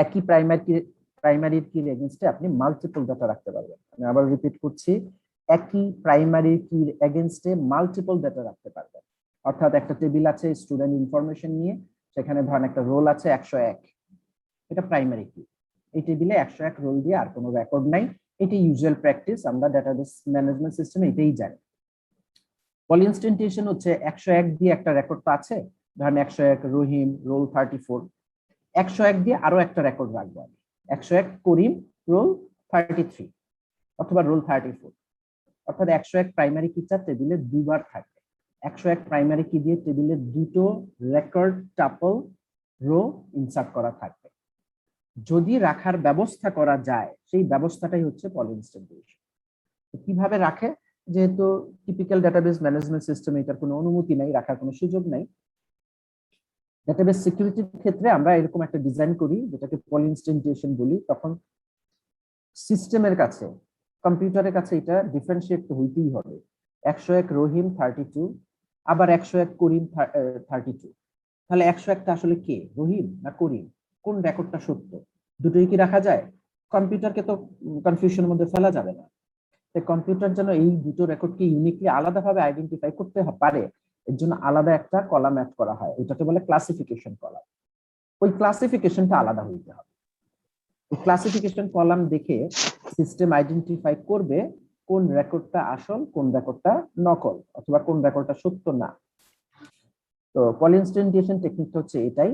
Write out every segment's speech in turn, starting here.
একই প্রাইমারির কির এগেইনস্টে আপনি multiple data রাখতে পারবেন। আমি আবার রিপিট করছি, একই প্রাইমারি কির এগেইনস্টে মাল্টিপল ডাটা রাখতে পারবেন। অর্থাৎ একটা টেবিল আছে স্টুডেন্ট ইনফরমেশন নিয়ে, সেখানে ধরেন একটা রোল আছে 101, এটা প্রাইমারি কি। এই টেবিলে 101 রোল দিয়ে আর কোনো রেকর্ড নাই, এটি ইউজুয়াল প্র্যাকটিস, আমরা ডাটাবেস ম্যানেজমেন্ট সিস্টেমে এটাই জানি। পলিইনস্ট্যান্টিয়েশন হচ্ছে 101 দিয়ে একটা রেকর্ড তো আছে, ধরেন 101 রহিম রোল 34, 101 দিয়ে আরো একটা রেকর্ড রাখবো আমি, 101 করিম রোল 33 অথবা রোল 34। অর্থাৎ 101 প্রাইমারি কিটা টেবিলে দুবার থাকবে। 101 প্রাইমারি কি দিয়ে টেবিলে দুটো রেকর্ড টাপল রো ইনসার্ট করা থাকবে। যদি রাখার ব্যবস্থা করা যায়, সেই ব্যবস্থাটাই হচ্ছে পলিইনস্ট্যান্টিয়েশন। কিভাবে রাখে, যেহেতু টিপিক্যাল ডাটাবেস ম্যানেজমেন্ট সিস্টেমে এটার কোনো অনুমতি নাই, রাখার কোনো সুযোগ নাই, ডাটাবেস সিকিউরিটির ক্ষেত্রে আমরা এরকম একটা ডিজাইন করি যেটাকে পলিইনস্ট্যান্টিয়েশন বলি। তখন সিস্টেমের কাছে, কম্পিউটারের কাছে এটা ডিফারেন্সিয়েট হইতেই হবে। 101 রহিম 32, আবার 101 করিম 32। তাহলে 101টা আসলে কে, রহিম না করিম, কোন রেকর্ডটা সত্য, দুটোই কি রাখা যায়? কম্পিউটারকে তো কনফিউশনের মধ্যে ফেলা যাবে না। তাই কম্পিউটার যেন এই দুটো রেকর্ডকে ইউনিকলি আলাদাভাবে আইডেন্টিফাই করতে পারে, এর জন্য আলাদা একটা কলাম অ্যাড করা হয়, ওইটাকে বলে ক্লাসিফিকেশন কলাম। ওই ক্লাসিফিকেশনটা আলাদা হইতে হবে। ওই ক্লাসিফিকেশন কলাম দেখে সিস্টেম আইডেন্টিফাই করবে কোন রেকর্ডটা আসল, কোন রেকর্ডটা নকল, অথবা কোন রেকর্ডটা সত্য না। তো পলিইনস্ট্যান্টিয়েশন টেকনিকটা হচ্ছে এটাই,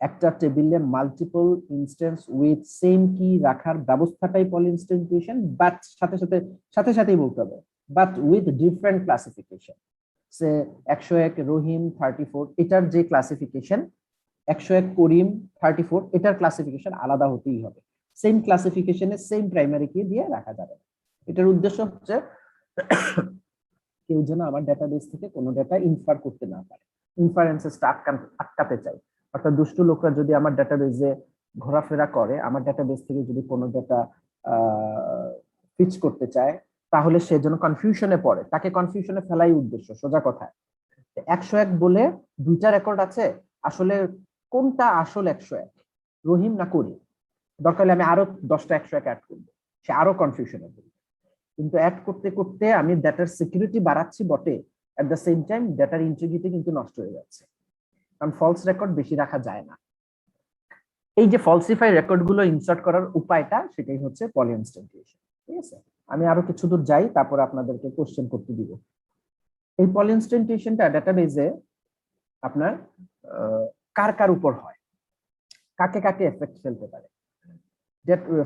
একটা টেবিলে মাল্টিপল ইনস্ট্যান্স উইথ সেম কি রাখার ব্যবস্থাটাই পলিইনস্ট্যান্টিয়েশন, বাট সাথে সাথেই বলতে হবে বাট উইথ ডিফারেন্ট ক্লাসিফিকেশন। সে 101 রহিম 34 এটার যে ক্লাসিফিকেশন, 101 করিম 34 এটার ক্লাসিফিকেশন আলাদা হতেই হবে। সেম ক্লাসিফিকেশনে সেম প্রাইমারি কি দিয়ে রাখা যাবে। এটার উদ্দেশ্য হচ্ছে কেউ যেন আমার ডাটাবেস থেকে কোনো ডাটা ইনফার করতে না পারে, ইনফারেন্সেসটা আটকাতে চাই। অর্থাৎ দুষ্ট লোকরা যদি আমার ডাটাবেসে ঘোরাফেরা করে, আমার ডাটাবেস থেকে যদি কোনো ডাটা ফিচ করতে চায়, তাহলে সে যেন কনফিউশনে পড়ে, তাকে কনফিউশনে ফেলাই উদ্দেশ্য। সোজা কথা, 101 বলে দুইটা রেকর্ড আছে, আসলে কোনটা আসল 101, রহিম না করিম? দরকার হলে আমি আরো 10টা 101 অ্যাড করবো, সে আরো কনফিউশনে পড়বে। কিন্তু অ্যাড করতে করতে আমি ডাটার সিকিউরিটি বাড়াচ্ছি বটে, এট দ্য সেম টাইম ডাটার ইন্টিগ্রিটি কিন্তু নষ্ট হয়ে যাচ্ছে, কারণ ফলস রেকর্ড বেশি রাখা যায় না। এই যে ফলসিফাই রেকর্ড গুলো ইনসার্ট করার উপায়টা, সেটাই হচ্ছে পলিইনস্ট্যান্টিয়েশন। ঠিক আছে, আমি আরো কিছু দূর যাই, তারপর আপনাদেরকে কোশ্চেন করতে দিব। এই পলিইনস্ট্যান্টিয়েশনটা ডাটাবেজে আপনার কার কার উপর হয়, কাকে কাকে এফেক্ট ফেলতে পারে।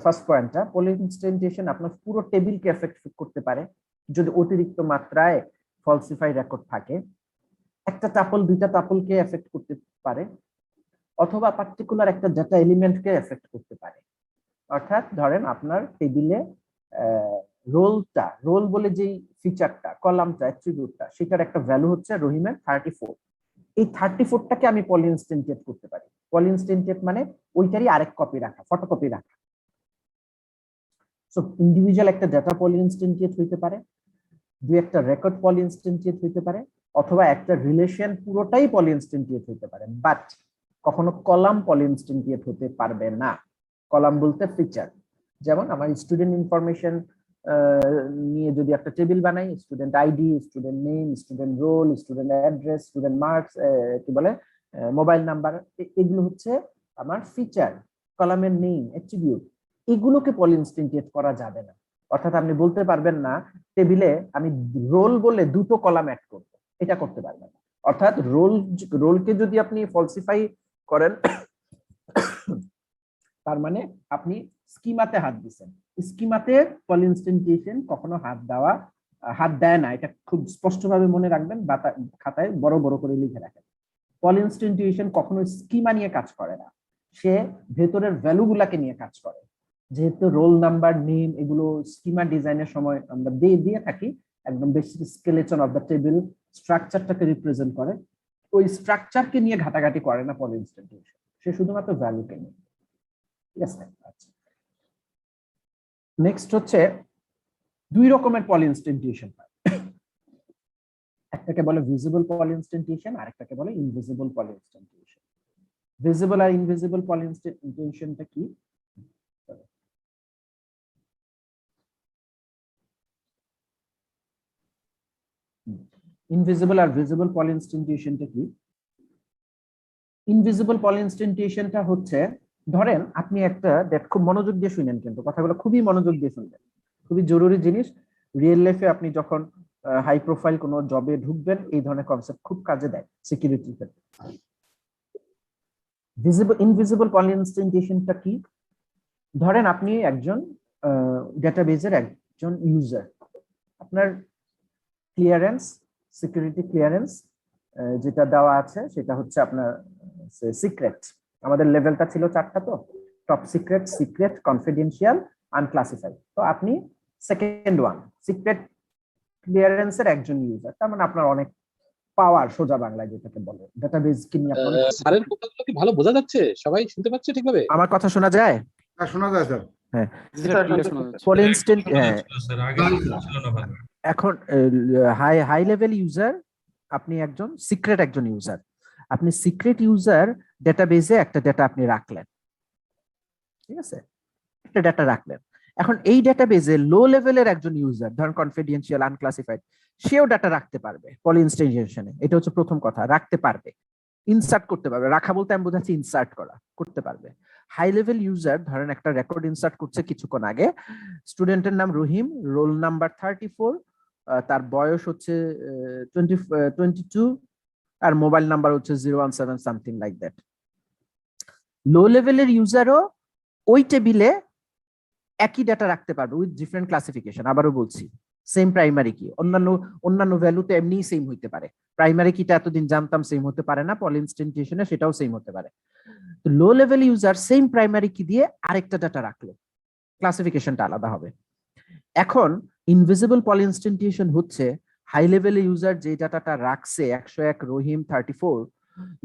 ফার্স্ট পয়েন্টটা, পলিইনস্ট্যান্টিয়েশন আপনার পুরো টেবিলকে এফেক্ট করতে পারে যদি অতিরিক্ত মাত্রায় ফলসিফাই রেকর্ড থাকে। একটা টাপল দুইটা টাপলকে এফেক্ট করতে পারে, অথবা পার্টিকুলার একটা ডাটা এলিমেন্টকে এফেক্ট করতে পারে। অর্থাৎ ধরেন আপনার টেবিলে রোল বলে যেই ফিচারটা, কলামটা, অ্যাট্রিবিউটটা, সেটার একটা ভ্যালু হচ্ছে রহিমের 34। এই 34টাকে আমি পলিইনস্ট্যান্টিয়েট করতে পারি। পলিইনস্ট্যান্টিয়েট মানে ওইটারই আরেক কপি রাখা, ফটোকপি রাখা। সো ইন্ডিভিজুয়াল একটা ডাটা পলিইনস্ট্যান্টিয়েট হইতে পারে, দুই একটা রেকর্ড পলিইনস্ট্যান্টিয়েট হইতে পারে, অথবা একটা রিলেশন পুরোটাই পলিইনস্ট্যান্টিয়েট হইতে পারে, বাট কখনো কলাম পলিইনস্ট্যান্টিয়েট হতে পারবে না। কলাম বলতে ফিচার, যেমন আমার স্টুডেন্ট ইনফরমেশন নিয়ে যদি একটা টেবিল বানাই, student ID, student name, student role, student address, student marks, কি বলে মোবাইল নাম্বার, এগুলো হচ্ছে আমার ফিচার, কলামের নেম, অ্যাট্রিবিউট। এগুলোকে পলিইনস্ট্যান্টিয়েট করা যাবে না। অর্থাৎ আপনি বলতে পারবেন না টেবিলে আমি রোল বলে দুটো কলাম অ্যাড করব, এটা করতে পারবেন না। অর্থাৎ রোলকে যদি আপনি ফলসিফাই করেন, তার মানে আপনি স্কিমাতে হাত দিচ্ছেন। স্কিমাতে পলিইনস্ট্যান্টিয়েশন কখনো হাত দেয় না, এটা খুব স্পষ্টভাবে মনে রাখবেন, বা খাতায় বড় বড় করে লিখে রাখেন। পলিইনস্ট্যান্টিয়েশন কখনো স্কিমা নিয়ে কাজ করে না, সে ভেতরের ভ্যালু গুলাকে নিয়ে কাজ করে। যেহেতু রোল নাম্বার, নেম, এগুলো স্কিমা ডিজাইনের সময় আমরা দিয়ে থাকি, একদম basic skeleton of the table স্ট্রাকচারটাকে রিপ্রেজেন্ট করে, ওই স্ট্রাকচারকে নিয়ে ঘাটাঘাটি করে না পলিইনস্ট্যান্টিয়েশন, সে শুধুমাত্র ভ্যালুকে নিয়ে। ঠিক আছে, আচ্ছা। নেক্সট হচ্ছে দুই রকমের পলিইনস্ট্যান্টিয়েশন হয়, একটাকে বলে ভিজিবল পলিইনস্ট্যান্টিয়েশন, আরেকটাকে বলে ইনভিজিবল পলিইনস্ট্যান্টিয়েশন। ভিজিবল আর ইনভিজিবল পলিইনস্ট্যান্টিয়েশনটা কি? ইনভিজিবল আর ভিজিবল পলি ইনস্ট্যান্টিয়েশনটা কি? ইনভিজিবল পলি ইনস্ট্যান্টিয়েশনটা হচ্ছে, ধরেন আপনি একটা খুব মনোযোগ দিয়ে শুনেন, কিন্তু কথাগুলো খুবই মনোযোগ দিয়ে শুনবেন, খুবই জরুরি জিনিস। রিয়েল লাইফে আপনি যখন হাই প্রোফাইল কোনো জবে ঢুকবেন, এই ধরনের কনসেপ্ট খুব কাজে দেয় সিকিউরিটি ক্ষেত্রে। ইনভিজিবল পলি ইনস্ট্যান্টিয়েশনটা কি? ধরেন আপনি একজন ডেটাবেজের একজন ইউজার, আপনার ক্লিয়ারেন্স, সিকিউরিটি ক্লিয়ারেন্স যেটা দেওয়া আছে সেটা হচ্ছে আপনার সিক্রেট। আমাদের লেভেলটা ছিল 4টা, তো top secret, secret, confidential, unclassified. তো আপনি সেকেন্ড ওয়ান, সিক্রেট ক্লিয়ারেন্সের একজন ইউজার, তার মানে আপনার অনেক পাওয়ার, সোজা বাংলায় যেটাকে বলে। ডেটাবেজ কি নিয়ে আপনার স্যারের কথাগুলো কি ভালো বোঝা যাচ্ছে? সবাই শুনতে পাচ্ছে ঠিকভাবে? আমার কথা শোনা যায়? হ্যাঁ, শোনা যায় স্যার। হ্যাঁ, ফর ইনস্ট্যান্ট এখন হাই লেভেল ইউজার, আপনি একজন সিক্রেট একজন ইউজার, আপনি সিক্রেট ইউজার ডেটাবেজে একটা ডেটা আপনি রাখলেন, ঠিক আছে, একটা ডেটা রাখলেন। এখন এই ডেটাবেজে লো লেভেলের একজন ইউজার, ধরেন কনফিডেন্সিয়াল, আনক্লাসিফাইড, সেও ডেটা রাখতে পারবে পলি ইনস্ট্যান্টিয়েশনে। এটা হচ্ছে প্রথম কথা, রাখতে পারবে, ইনসার্ট করতে পারবে। রাখা বলতে আমি বোঝাচ্ছি ইনসার্ট করা, করতে পারবে। হাই লেভেল ইউজার ধরেন একটা রেকর্ড ইনসার্ট করছে কিছুক্ষণ আগে, স্টুডেন্টের নাম রহিম, রোল নাম্বার 34, তার বয়স হচ্ছে 22, আর মোবাইল নাম্বার হচ্ছে 017 সামথিং লাইক দ্যাট। লো লেভেলের ইউজারও ওই টেবিলে একই ডাটা রাখতে পারবে উইথ ডিফারেন্ট ক্লাসিফিকেশন। আবারও বলছি, সেম প্রাইমারি কি, অন্যান্য ভ্যালু তো এমনিই সেম হইতে পারে। প্রাইমারি কিটা এতদিন জানতাম সেম হতে পারে না, পলি ইনস্ট্যান্টিয়েশনে সেটাও সেম হতে পারে। তো লো লেভেল ইউজার সেম প্রাইমারি কি দিয়ে আরেকটা ডাটা রাখলো, ক্লাসিফিকেশনটা আলাদা হবে। এখন ইনভিজিবল পলি ইনস্ট্যান্টিয়েশন হচ্ছে হাই লেভেল ইউজার যে ডাটাটা রাখছে 101 রহিম 34,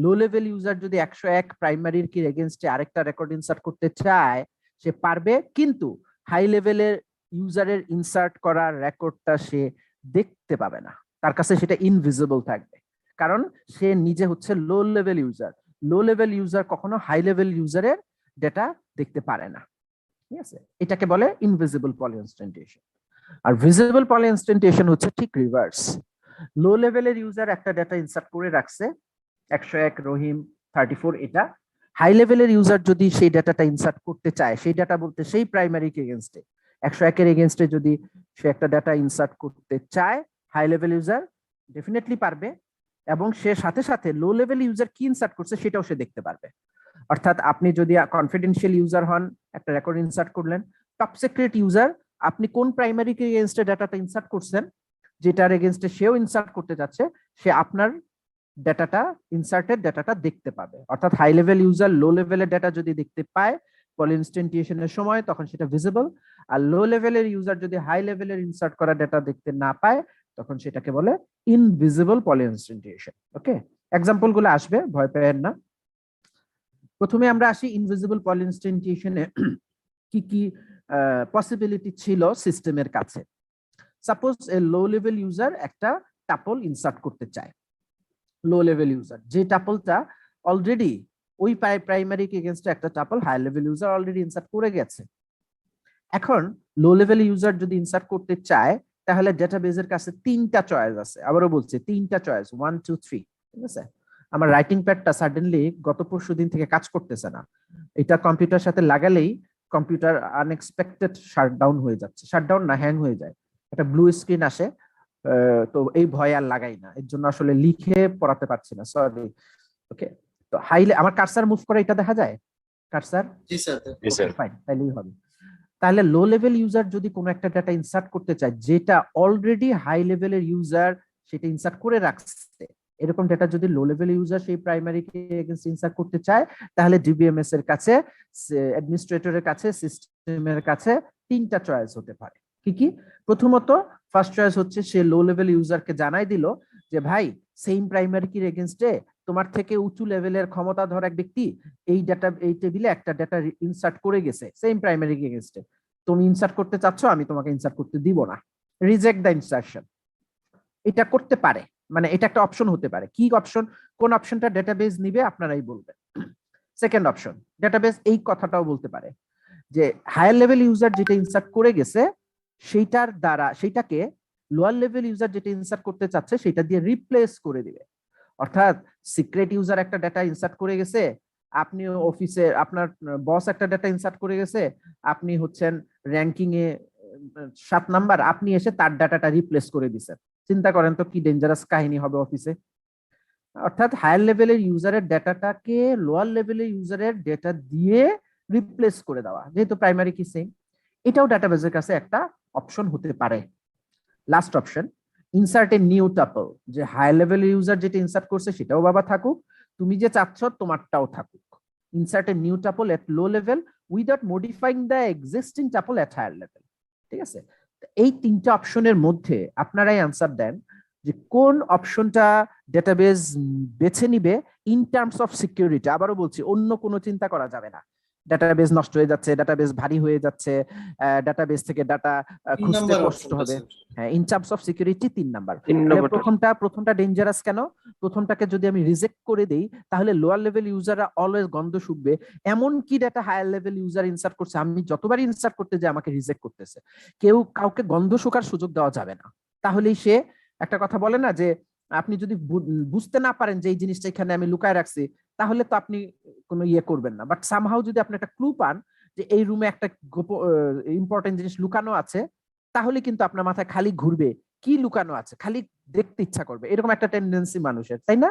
লো লেভেল ইউজার যদি 101 প্রাইমারির কি এগেইনস্টে আরেকটা রেকর্ড ইনসার্ট করতে চায় সে পারবে, কিন্তু হাই লেভেলের ইউজারের ইনসার্ট করা রেকর্ডটা সে দেখতে পাবে না, তার কাছে সেটা ইনভিজিবল থাকবে, কারণ সে নিজে হচ্ছে লো লেভেল ইউজার। লো লেভেল ইউজার কখনো হাই লেভেল ইউজারের ডেটা দেখতে পারে না, ঠিক আছে? এটাকে বলে ইনভিজিবল পলি ইনস্ট্যান্টিয়েশন। আর ভিজিবল পলি ইনস্ট্যান্টিয়েশন হচ্ছে ঠিক রিভার্স। লো লেভেলের ইউজার একটা ডেটা ইনসার্ট করে রাখছে 101 রহিম 34, এটা হাই লেভেলের ইউজার যদি সেই ডাটাটা ইনসার্ট করতে চায়, সেই ডাটা বলতে সেই প্রাইমারি কে এগেইনস্টে 101 এর এগেইনস্টে যদি সে একটা ডাটা ইনসার্ট করতে চায়, হাই লেভেল ইউজার ডেফিনেটলি পারবে, এবং সে সাথে সাথে লো লেভেল ইউজার কি ইনসার্ট করছে সেটাও সে দেখতে পারবে। অর্থাৎ আপনি যদি কনফিডেন্সিয়াল ইউজার হন, একটা রেকর্ড ইনসার্ট করলেন, টপ সিক্রেট ইউজার, আপনি কোন প্রাইমারি কে এগেইনস্টে ডাটাটা ইনসার্ট করছেন, যেটার এগেইনস্টে সেও ইনসার্ট করতে যাচ্ছে, সে আপনার ডাটাটা, ইনসার্টেড ডাটাটা দেখতে পাবে। অর্থাৎ হাই লেভেল ইউজার লো লেভেলের ডাটা যদি দেখতে পায় পলি ইনস্ট্যান্টিয়েশনের সময়, তখন সেটা ভিজিবল। আর লো লেভেলের ইউজার যদি হাই লেভেলের ইনসার্ট করা ডাটা দেখতে না পায়, তখন সেটাকে বলে ইনভিজিবল পলি ইনস্ট্যান্টিয়েশন। ওকে, এক্সাম্পল গুলো আসবে, ভয় পেয়েন না। প্রথমে আমরা আসি ইনভিজিবল পলি ইনস্ট্যান্টিয়েশনে কি কি পসিবিলিটি ছিল সিস্টেমের কাছে। সাপোজ এ লো লেভেল ইউজার একটা টাপল ইনসার্ট করতে চায়। লো লেভেল ইউজার যে টাপলটা অলরেডি ওই প্রাইমারি কে এগেইনস্টে একটা tuple high level user already insert করে গেছে। এখন লো লেভেল ইউজার যদি ইনসার্ট করতে চায়, তাহলে ডেটাবেজের কাছে 3টা চয়েস আছে। আবারও বলছি 3টা চয়েস, 1 2 3, ঠিক আছে? আমার রাইটিং প্যাডটা সাডেনলি গত পরশুদিন থেকে কাজ করতেছে না, এটা কম্পিউটার সাথে লাগালেই কম্পিউটার আনএক্সপেক্টেড শাটডাউন হয়ে যাচ্ছে, শাটডাউন না হ্যাং হয়ে যায়, একটা ব্লু স্ক্রিন আসে। তো এই ভয় আর লাগাই না, এর জন্য আসলে লিখে পড়াতে পারছি না, সরি। ওকে, তো হাইলে আমার কার্সার মুভ করে এটা দেখা যায়, কার্সার? জি স্যার। ফাইন, তাইলেই হবে। তাহলে লো লেভেল ইউজার যদি কোনো একটা ডাটা ইনসার্ট করতে চায় যেটা অলরেডি হাই লেভেলের ইউজার সেটা ইনসার্ট করে রাখছে, এরকম ডাটা যদি লো লেভেল ইউজার সেই প্রাইমারি কে এগেইনস্ট ইনসার্ট করতে চায়, তাহলে ডিবিএমএস এর কাছে, অ্যাডমিনিস্ট্রেটরের কাছে, সিস্টেমের কাছে 3টা চয়েস হতে পারে। কি কি? প্রথমত, ফার্স্ট চয়েস হচ্ছে সে লো লেভেল ইউজারকে জানাই দিল যে ভাই, সেম প্রাইমারি কির এগেইনস্টে তোমার থেকে উঁচু লেভেলের ক্ষমতাধর এক ব্যক্তি এই ডাটা, এই টেবিলে একটা ডাটা ইনসার্ট করে গেছে সেম প্রাইমারি কি এগেইনস্টে, তুমি ইনসার্ট করতে চাচ্ছ, আমি তোমাকে ইনসার্ট করতে দিব না, রিজেক্ট দ্য ইনসার্শন। এটা করতে পারে, মানে এটা একটা অপশন হতে পারে। কি অপশন? কোন অপশনটা ডেটাবেজ নিবে আপনারাই বলবেন। সেকেন্ড অপশন, ডেটাবেজ এই কথাটাও বলতে পারে যে হায়ার লেভেল ইউজার যেটা ইনসার্ট করে গেছে সেইটার দ্বারা, সেইটাকে লোয়ার লেভেল ইউজার যেটা ইনসার্ট করতে চাচ্ছে সেটা দিয়ে রিপ্লেস করে দিবে। অর্থাৎ সিক্রেট ইউজার একটা ডাটা ইনসার্ট করে গেছে, আপনি অফিসে আপনার বস একটা ডাটা ইনসার্ট করে গেছে, আপনি হচ্ছেন র্যাঙ্কিং এ 7 নাম্বার, আপনি এসে তার ডাটাটা রিপ্লেস করে দিচ্ছেন। চিন্তা করেন তো কি ডেঞ্জারাস কাহিনী হবে অফিসে। অর্থাৎ হায়ার লেভেলের ইউজারের ডাটাটাকে লোয়ার লেভেলের ইউজারের ডেটা দিয়ে রিপ্লেস করে দেওয়া, যেহেতু প্রাইমারি কি সেম, এটাও ডাটাবেজের কাছে একটা অপশন হতে পারে। Last option, insert a new tuple, যে হাই লেভেলের ইউজার যেটা ইনসার্ট করছে সেটাও বাবা থাকুক, তুমি যে চাচ্ছ তোমারটাও থাকুক। Insert a new tuple at low level without modifying the existing tuple at higher level. ঠিক আছে, এই তিনটা অপশনের মধ্যে আপনারাই আনসার দেন যে কোন অপশনটা ডেটাবেজ বেছে নিবে ইন টার্মস অফ সিকিউরিটি। আবারও বলছি, অন্য কোনো চিন্তা করা যাবে না। ডাটাবেজ নষ্ট হয়ে যাচ্ছে, ডাটাবেজ ভারী হয়ে যাচ্ছে, ডাটাবেজ থেকে ডাটা খুঁজতে কষ্ট হবে। হ্যাঁ, in terms of security 3 number. প্রথমটা ডেঞ্জারাস কেন? প্রথমটাকে যদি আমি রিজেক্ট করে দেই তাহলে লোয়ার লেভেল ইউজাররা অলওয়েজ গন্ধ শুকবে, এমন কি data higher level user insert করছে, আমি যতবারই ইনসার্ট করতে যাই আমাকে রিজেক্ট করতেছে। কাউকে গন্ধ শোকার সুযোগ দেওয়া যাবে না। তাহলেই সে একটা কথা বলে না যে আপনি যদি বুঝতে না পারেন যে এই জিনিসটা এখানে আমি লুকায় রাখছি, তাহলে তো আপনি কোনো ইয়ে করবেন না। বাট সামহাউ যদি আপনি একটা ক্লু পান যে এই রুমে একটা ইম্পর্টেন্ট জিনিস লুকানো আছে, তাহলে কিন্তু আপনার মাথায় খালি ঘুরবে কি লুকানো আছে, খালি দেখতে ইচ্ছা করবে, এরকম একটা টেন্ডেন্সি মানুষের, তাই না?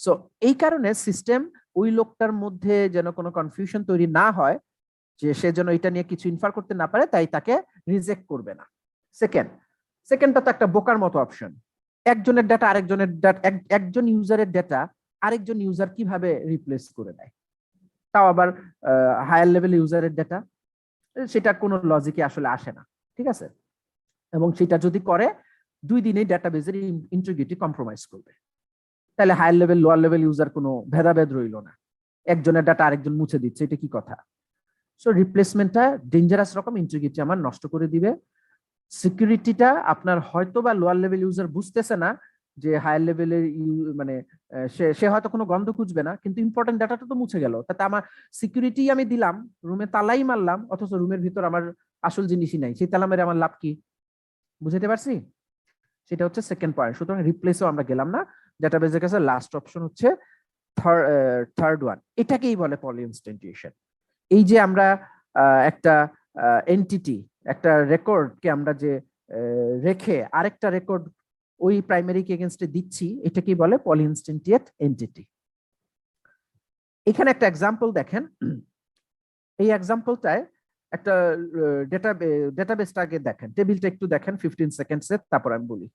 সো এই কারণে সিস্টেম ওই লোকটার মধ্যে যেন কোনো কনফিউশন তৈরি না হয়, যে সে যেন এটা নিয়ে কিছু ইনফার করতে না পারে, তাই তাকে রিজেক্ট করবে না। সেকেন্ডটা তো একটা বোকার মতো অপশন। একজনের ডাটা আরেকজনের ডাটা, একজন ইউজারের ডাটা আরেকজন ইউজার কিভাবে রিপ্লেস করে দেয়, তাও আবার হায়ার লেভেল ইউজারের ডাটা, সেটা কোনো লজিকে আসলে আসে না। ঠিক আছে, এবং সেটা যদি করে 2 দিনেই ডাটাবেজের ইন্টিগ্রিটি কম্প্রোমাইজ করবে। তাহলে higher level lower level user কোনো ভেদাভেদ রইল না, একজনের ডাটা আরেকজন মুছে দিচ্ছে, এটা কি কথা? সো রিপ্লেসমেন্টটা ডেঞ্জারাস রকম ইন্টিগ্রিটি আমার নষ্ট করে দিবে। সিকিউরিটিটা আপনার হয়তো বা লোয়ার লেভেল ইউজার বুঝতেছে না যে হায়ার লেভেলের মানে সে হয়তো কোনো গন্ধ খুঁজবে না, কিন্তু ইম্পর্টেন্ট ডাটাটা তো মুছে গেল, তাতে আমার সিকিউরিটি আমি দিলাম, রুমে তালাই মারলাম, অথচ রুমের ভিতর আমার আসল জিনিসই নাই, সেই তালা মেরে আমার লাভ কি? বুঝতে পারছি? সেটা হচ্ছে সেকেন্ড পয়েন্ট। সুতরাং রিপ্লেসও আমরা গেলাম না। ডাটাবেজের কাছে লাস্ট অপশন হচ্ছে থার্ড ওয়ান, এটাকেই বলে পলিইনস্ট্যান্টিয়েশন। এই যে আমরা একটা এন্টিটি, একটা রেকর্ডকে আমরা যে রেখে আরেকটা রেকর্ড ওই প্রাইমারি কি এগেইনস্টে দিচ্ছি, এটাকেই বলে পলিইনস্ট্যান্টিয়েট এন্টিটি। এখানে একটা এক্সাম্পল দেখেন। এই এক্সাম্পলটায় একটা ডেটাবেসটাকে দেখেন, টেবিলটা একটু দেখেন 15 সেকেন্ডসে, তারপর আমি বলি।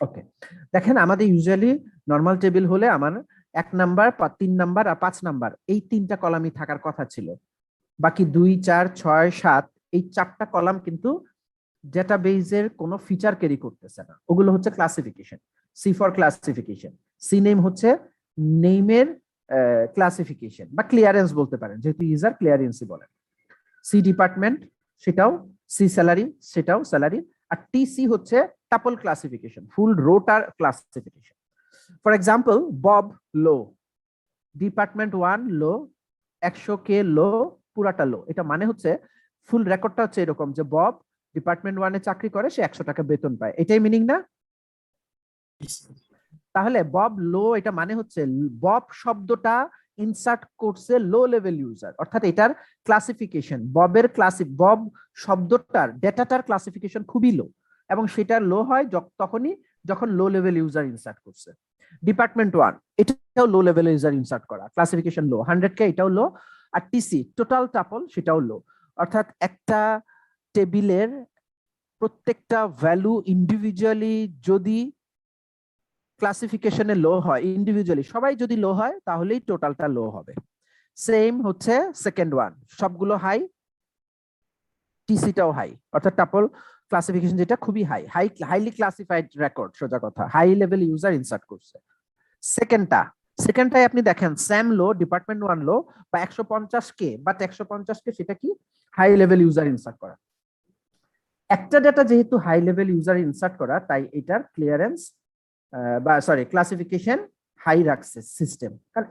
ওকে, দেখেন আমাদের ইউজুয়ালি নরমাল টেবিল হলে আমার 1 নাম্বার, 3 নাম্বার আর 5 নাম্বার, এই 3টা কলামই থাকার কথা ছিল। বাকি 2, 4, 6, 7 এই 4টা কলাম কিন্তু ডেটাবেজের কোনো ফিচার ক্যারি করতেছে না। ওগুলো হচ্ছে classification, C for classification, C name হচ্ছে নেমের ক্লাসিফিকেশন বা ক্লিয়ারেন্স বলতে পারেন, যেহেতু ইউজার ক্লিয়ারেন্সই বলেন। সি ডিপার্টমেন্ট, সেটাও সি স্যালারি, সেটাও স্যালারি। আর টিসি হচ্ছে tuple classification, full rotor classification. For example, Bob low, department 1 low, 100K লো, পুরাটা লো। এটা মানে হচ্ছে ফুল রেকর্ডটা হচ্ছে এরকম যে বব ডিপার্টমেন্ট 1 এ চাকরি করে, সে 100 টাকা বেতন পায়, এটাই মিনিং না? তাহলে বব লো, এটা মানে হচ্ছে বব শব্দটা ইনসার্ট করছে লো লেভেল ইউজার, অর্থাৎ এটার ক্লাসিফিকেশন, বব শব্দটার ডেটাটার ক্লাসিফিকেশন খুবই লো, এবং সেটা লো হয় তখনই যখন লো লেভেল ইউজার ইনসার্ট করছে। ডিপার্টমেন্ট 1 এটাও লো লেভেল ইউজার ইনসার্ট করা, ক্লাসিফিকেশন লো, 100K এটাও লো। আর টিসি টোটাল টাপল, সেটাও লো। অর্থাৎ একটা টেবিলের প্রত্যেকটা ভ্যালু ইন্ডিভিজুয়ালি যদি ক্লাসিফিকেশনে লো হয়, ইন্ডিভিজুয়ালি সবাই যদি লো হয়, তাহলেই টোটালটা লো হবে। সেম হচ্ছে সেকেন্ড ওয়ান, সবগুলো হাই, টিসিটাও হাই, অর্থাৎ টাপল ক্লাসিফিকেশন যেটা খুবই হাইলি ক্লাসিফাইড রেকর্ড, সোজা কথা, হাই লেভেল ইউজার ইনসার্ট করছে। সেকেন্ডটাই আপনি দেখেন স্যাম লো, ডিপার্টমেন্ট 1 লো বা 150K, বাট 150K সেটা কি হাই লেভেল ইউজার ইনসার্ট করা। একটা ডাটা যেহেতু হাই লেভেল ইউজার ইনসার্ট করা, তাই এটার ক্লিয়ারেন্স বা সরি ক্লাসিফিকেশন হাই রাখছে সিস্টেম, কারণ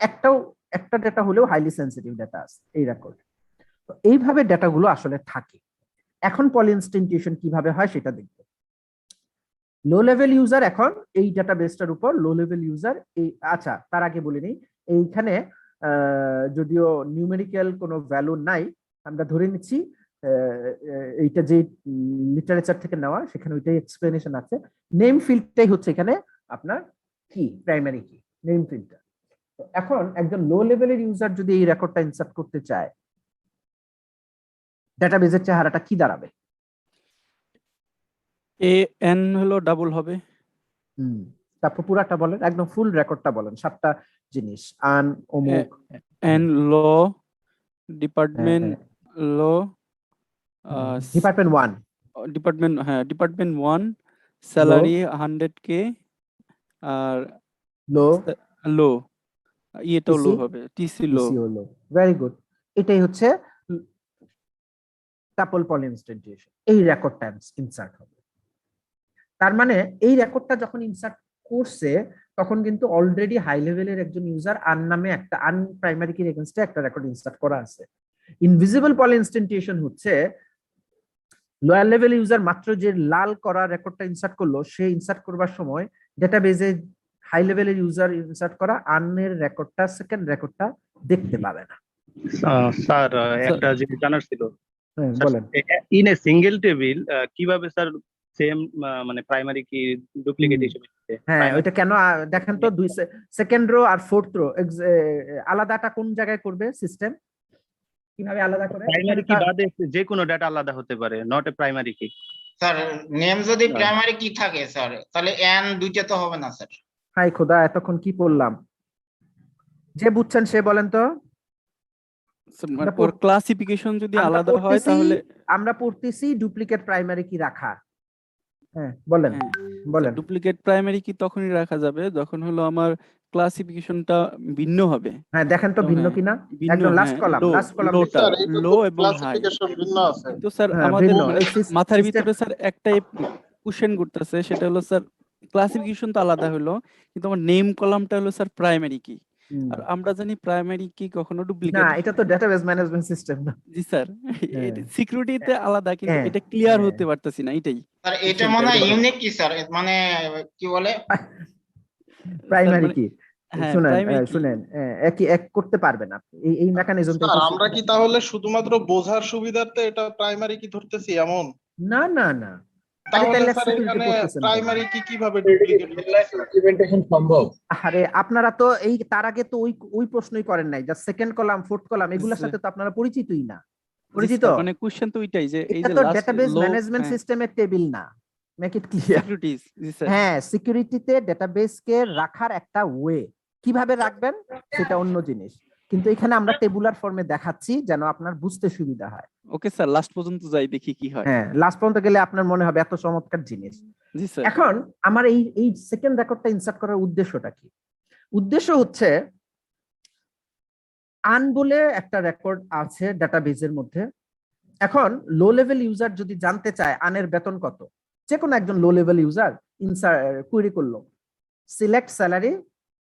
একটা ডেটা হলেও হাইলি সেন্সিটিভ ডেটা আছে এই রেকর্ড। তো এইভাবে ডেটাগুলো আসলে থাকে। এখন পলিইনস্ট্যান্টিয়েশন কিভাবে হয় সেটা দেখব। লো লেভেল ইউজার, এখন এই ডেটাবেসটার উপর লো লেভেল ইউজার এই, আচ্ছা তার আগে বলে নিই, এইখানে যদিও নিউমেরিক্যাল কোনো ভ্যালু নাই, আমরা ধরে নিচ্ছি এইটা যে লিটারেচার থেকে নেওয়া, সেখানে ওইটাই এক্সপ্লেনেশন আছে। নেম ফিল্ডটাই হচ্ছে এখানে আপনার কি, প্রাইমারি কি নেম ফিল্ডটা। এখন একজন লো লেভেলের ইউজার যদি এই রেকর্ডটা ইনসার্ট করতে চায়, ডেটাবেসের চেহারাটা কি দাঁড়াবে? এন হলো ডাবল হবে। তারপর পুরাটা বলেন, একদম ফুল রেকর্ডটা বলেন, 7টা জিনিস, আন অমুক এন লো, ডিপার্টমেন্ট লো, ডিপার্টমেন্ট 1, ডিপার্টমেন্ট 1, স্যালারি 100K, আর লো লো, ইয়েটাও লো TC হবে, টিসি লো। লো। ভেরি গুড, এটাই হচ্ছে টাপল পলিইনস্ট্যান্টিয়েশন। এই রেকর্ডটা ইনসার্ট হবে। তার মানে এই রেকর্ডটা যখন ইনসার্ট করছে তখন কিন্তু অলরেডি হাই লেভেলের একজন ইউজার আন নামে একটা আন প্রাইমারি কির এগেইনস্টে একটা রেকর্ড ইনসার্ট করা আছে। ইনভিজিবল পলিইনস্ট্যান্টিয়েশন হচ্ছে লোয়ার লেভেল ইউজার মাত্র যে লাল করা রেকর্ডটা ইনসার্ট করলো, সে ইনসার্ট করবার সময় ডেটাবেজে হাই লেভেলের ইউজার ইনসার্ট করা আনের রেকর্ডটা, সেকেন্ড রেকর্ডটা দেখতে পাবে না। স্যার একটা জিনিস জানার ছিল, বলেন। ইন এ সিঙ্গেল টেবিল কিভাবে স্যার সেম মানে প্রাইমারি কি ডুপ্লিকেট হিসেবে হ্যাঁ, ওইটা কেন দেখেন তো, সেকেন্ড রো আর ফোর্থ রো আলাদাটা কোন জায়গায় করবে সিস্টেম, কিভাবে আলাদা করে? প্রাইমারি কি বাদে যে কোনো ডাটা আলাদা হতে পারে, নট এ প্রাইমারি কি। স্যার নেম যদি প্রাইমারি কি থাকে স্যার, তাহলে এন দুইটা তো হবে না স্যার। হাই খোদা, এতক্ষণ কি পড়লাম, যে বুঝছেন সে বলেন তো। ওর ক্লাসিফিকেশন যদি আলাদা হয় তাহলে আমরা পড়তেছি ডুপ্লিকেট প্রাইমারি কি রাখা। হ্যাঁ বলেন, বলেন। ডুপ্লিকেট প্রাইমারি কি তখনই রাখা যাবে যখন হলো আমার ক্লাসিফিকেশনটা ভিন্ন হবে। হ্যাঁ দেখেন তো ভিন্ন কিনা, একদম লাস্ট কলাম, লোটা লো এবং হাই। তো স্যার আমাদের মাথার ভিতরে স্যার একটাই কোশ্চেন ঘুরতেছে, সেটা হলো স্যার ক্লাসিফিকেশন তো আলাদা হলো, কিন্তু আমার নেম কলামটা হলো স্যার প্রাইমারি কি, আর আমরা জানি প্রাইমারি কি কখনো ডুপ্লিকেট না, এটা তো ডেটাবেস ম্যানেজমেন্ট সিস্টেম না। জি স্যার, সিকিউরিটিতে আলাদা, কিন্তু এটা ক্লিয়ার হতে পারতেছি না, এটাই স্যার এটা মনে হয় ইউনিক কি স্যার, মানে কি বলে প্রাইমারি কি। হ্যাঁ, শুনেন এক করতে পারবেন আপনি এই মেকানিজমটা। স্যার আমরা কি তাহলে শুধুমাত্র বোঝার সুবিধার্থে এটা প্রাইমারি কি ধরতেছি এমন? না না না, তাহলে স্যার এখানে প্রাইমারি কি কিভাবে ডুপ্লিকেট ইমপ্লিমেন্টেশন সম্ভব? আরে আপনারা তো এই তার আগে তো ওই প্রশ্নই করেন নাই, যা সেকেন্ড কলাম ফোর্থ কলাম এগুলোর সাথে তো আপনারা পরিচিতই না। পরিচিত মানে কোশ্চেন তো ওইটাই যে এই যে এটা তো ডেটাবেস ম্যানেজমেন্ট সিস্টেমের টেবিল না, make it clear. Securities, G sir. হ্যাঁ, সিকিউরিটিতে ডেটাবেসকে রাখার একটা ওয়ে, কিভাবে রাখবেন সেটা অন্য জিনিস, কিন্তু এখানে আমরা টেবুলার ফর্মে দেখাচ্ছি যেন আপনার বুঝতে সুবিধা হয়। ওকে স্যার, লাস্ট পর্যন্ত যাই দেখি কি হয়। হ্যাঁ, লাস্ট পর্যন্ত গেলে আপনার মনে হবে এত চমৎকার জিনিস। জি স্যার। এখন আমার এই সেকেন্ড রেকর্ডটা ইনসার্ট করার উদ্দেশ্যটা কি? উদ্দেশ্য হচ্ছে আন বলে একটা রেকর্ড আছে ডেটাবেজের মধ্যে। এখন লো লেভেল ইউজার যদি জানতে চায় আনের বেতন কত, যে কোনো একজন লো লেভেল ইউজার কুয়েরি করলো, সিলেক্ট স্যালারি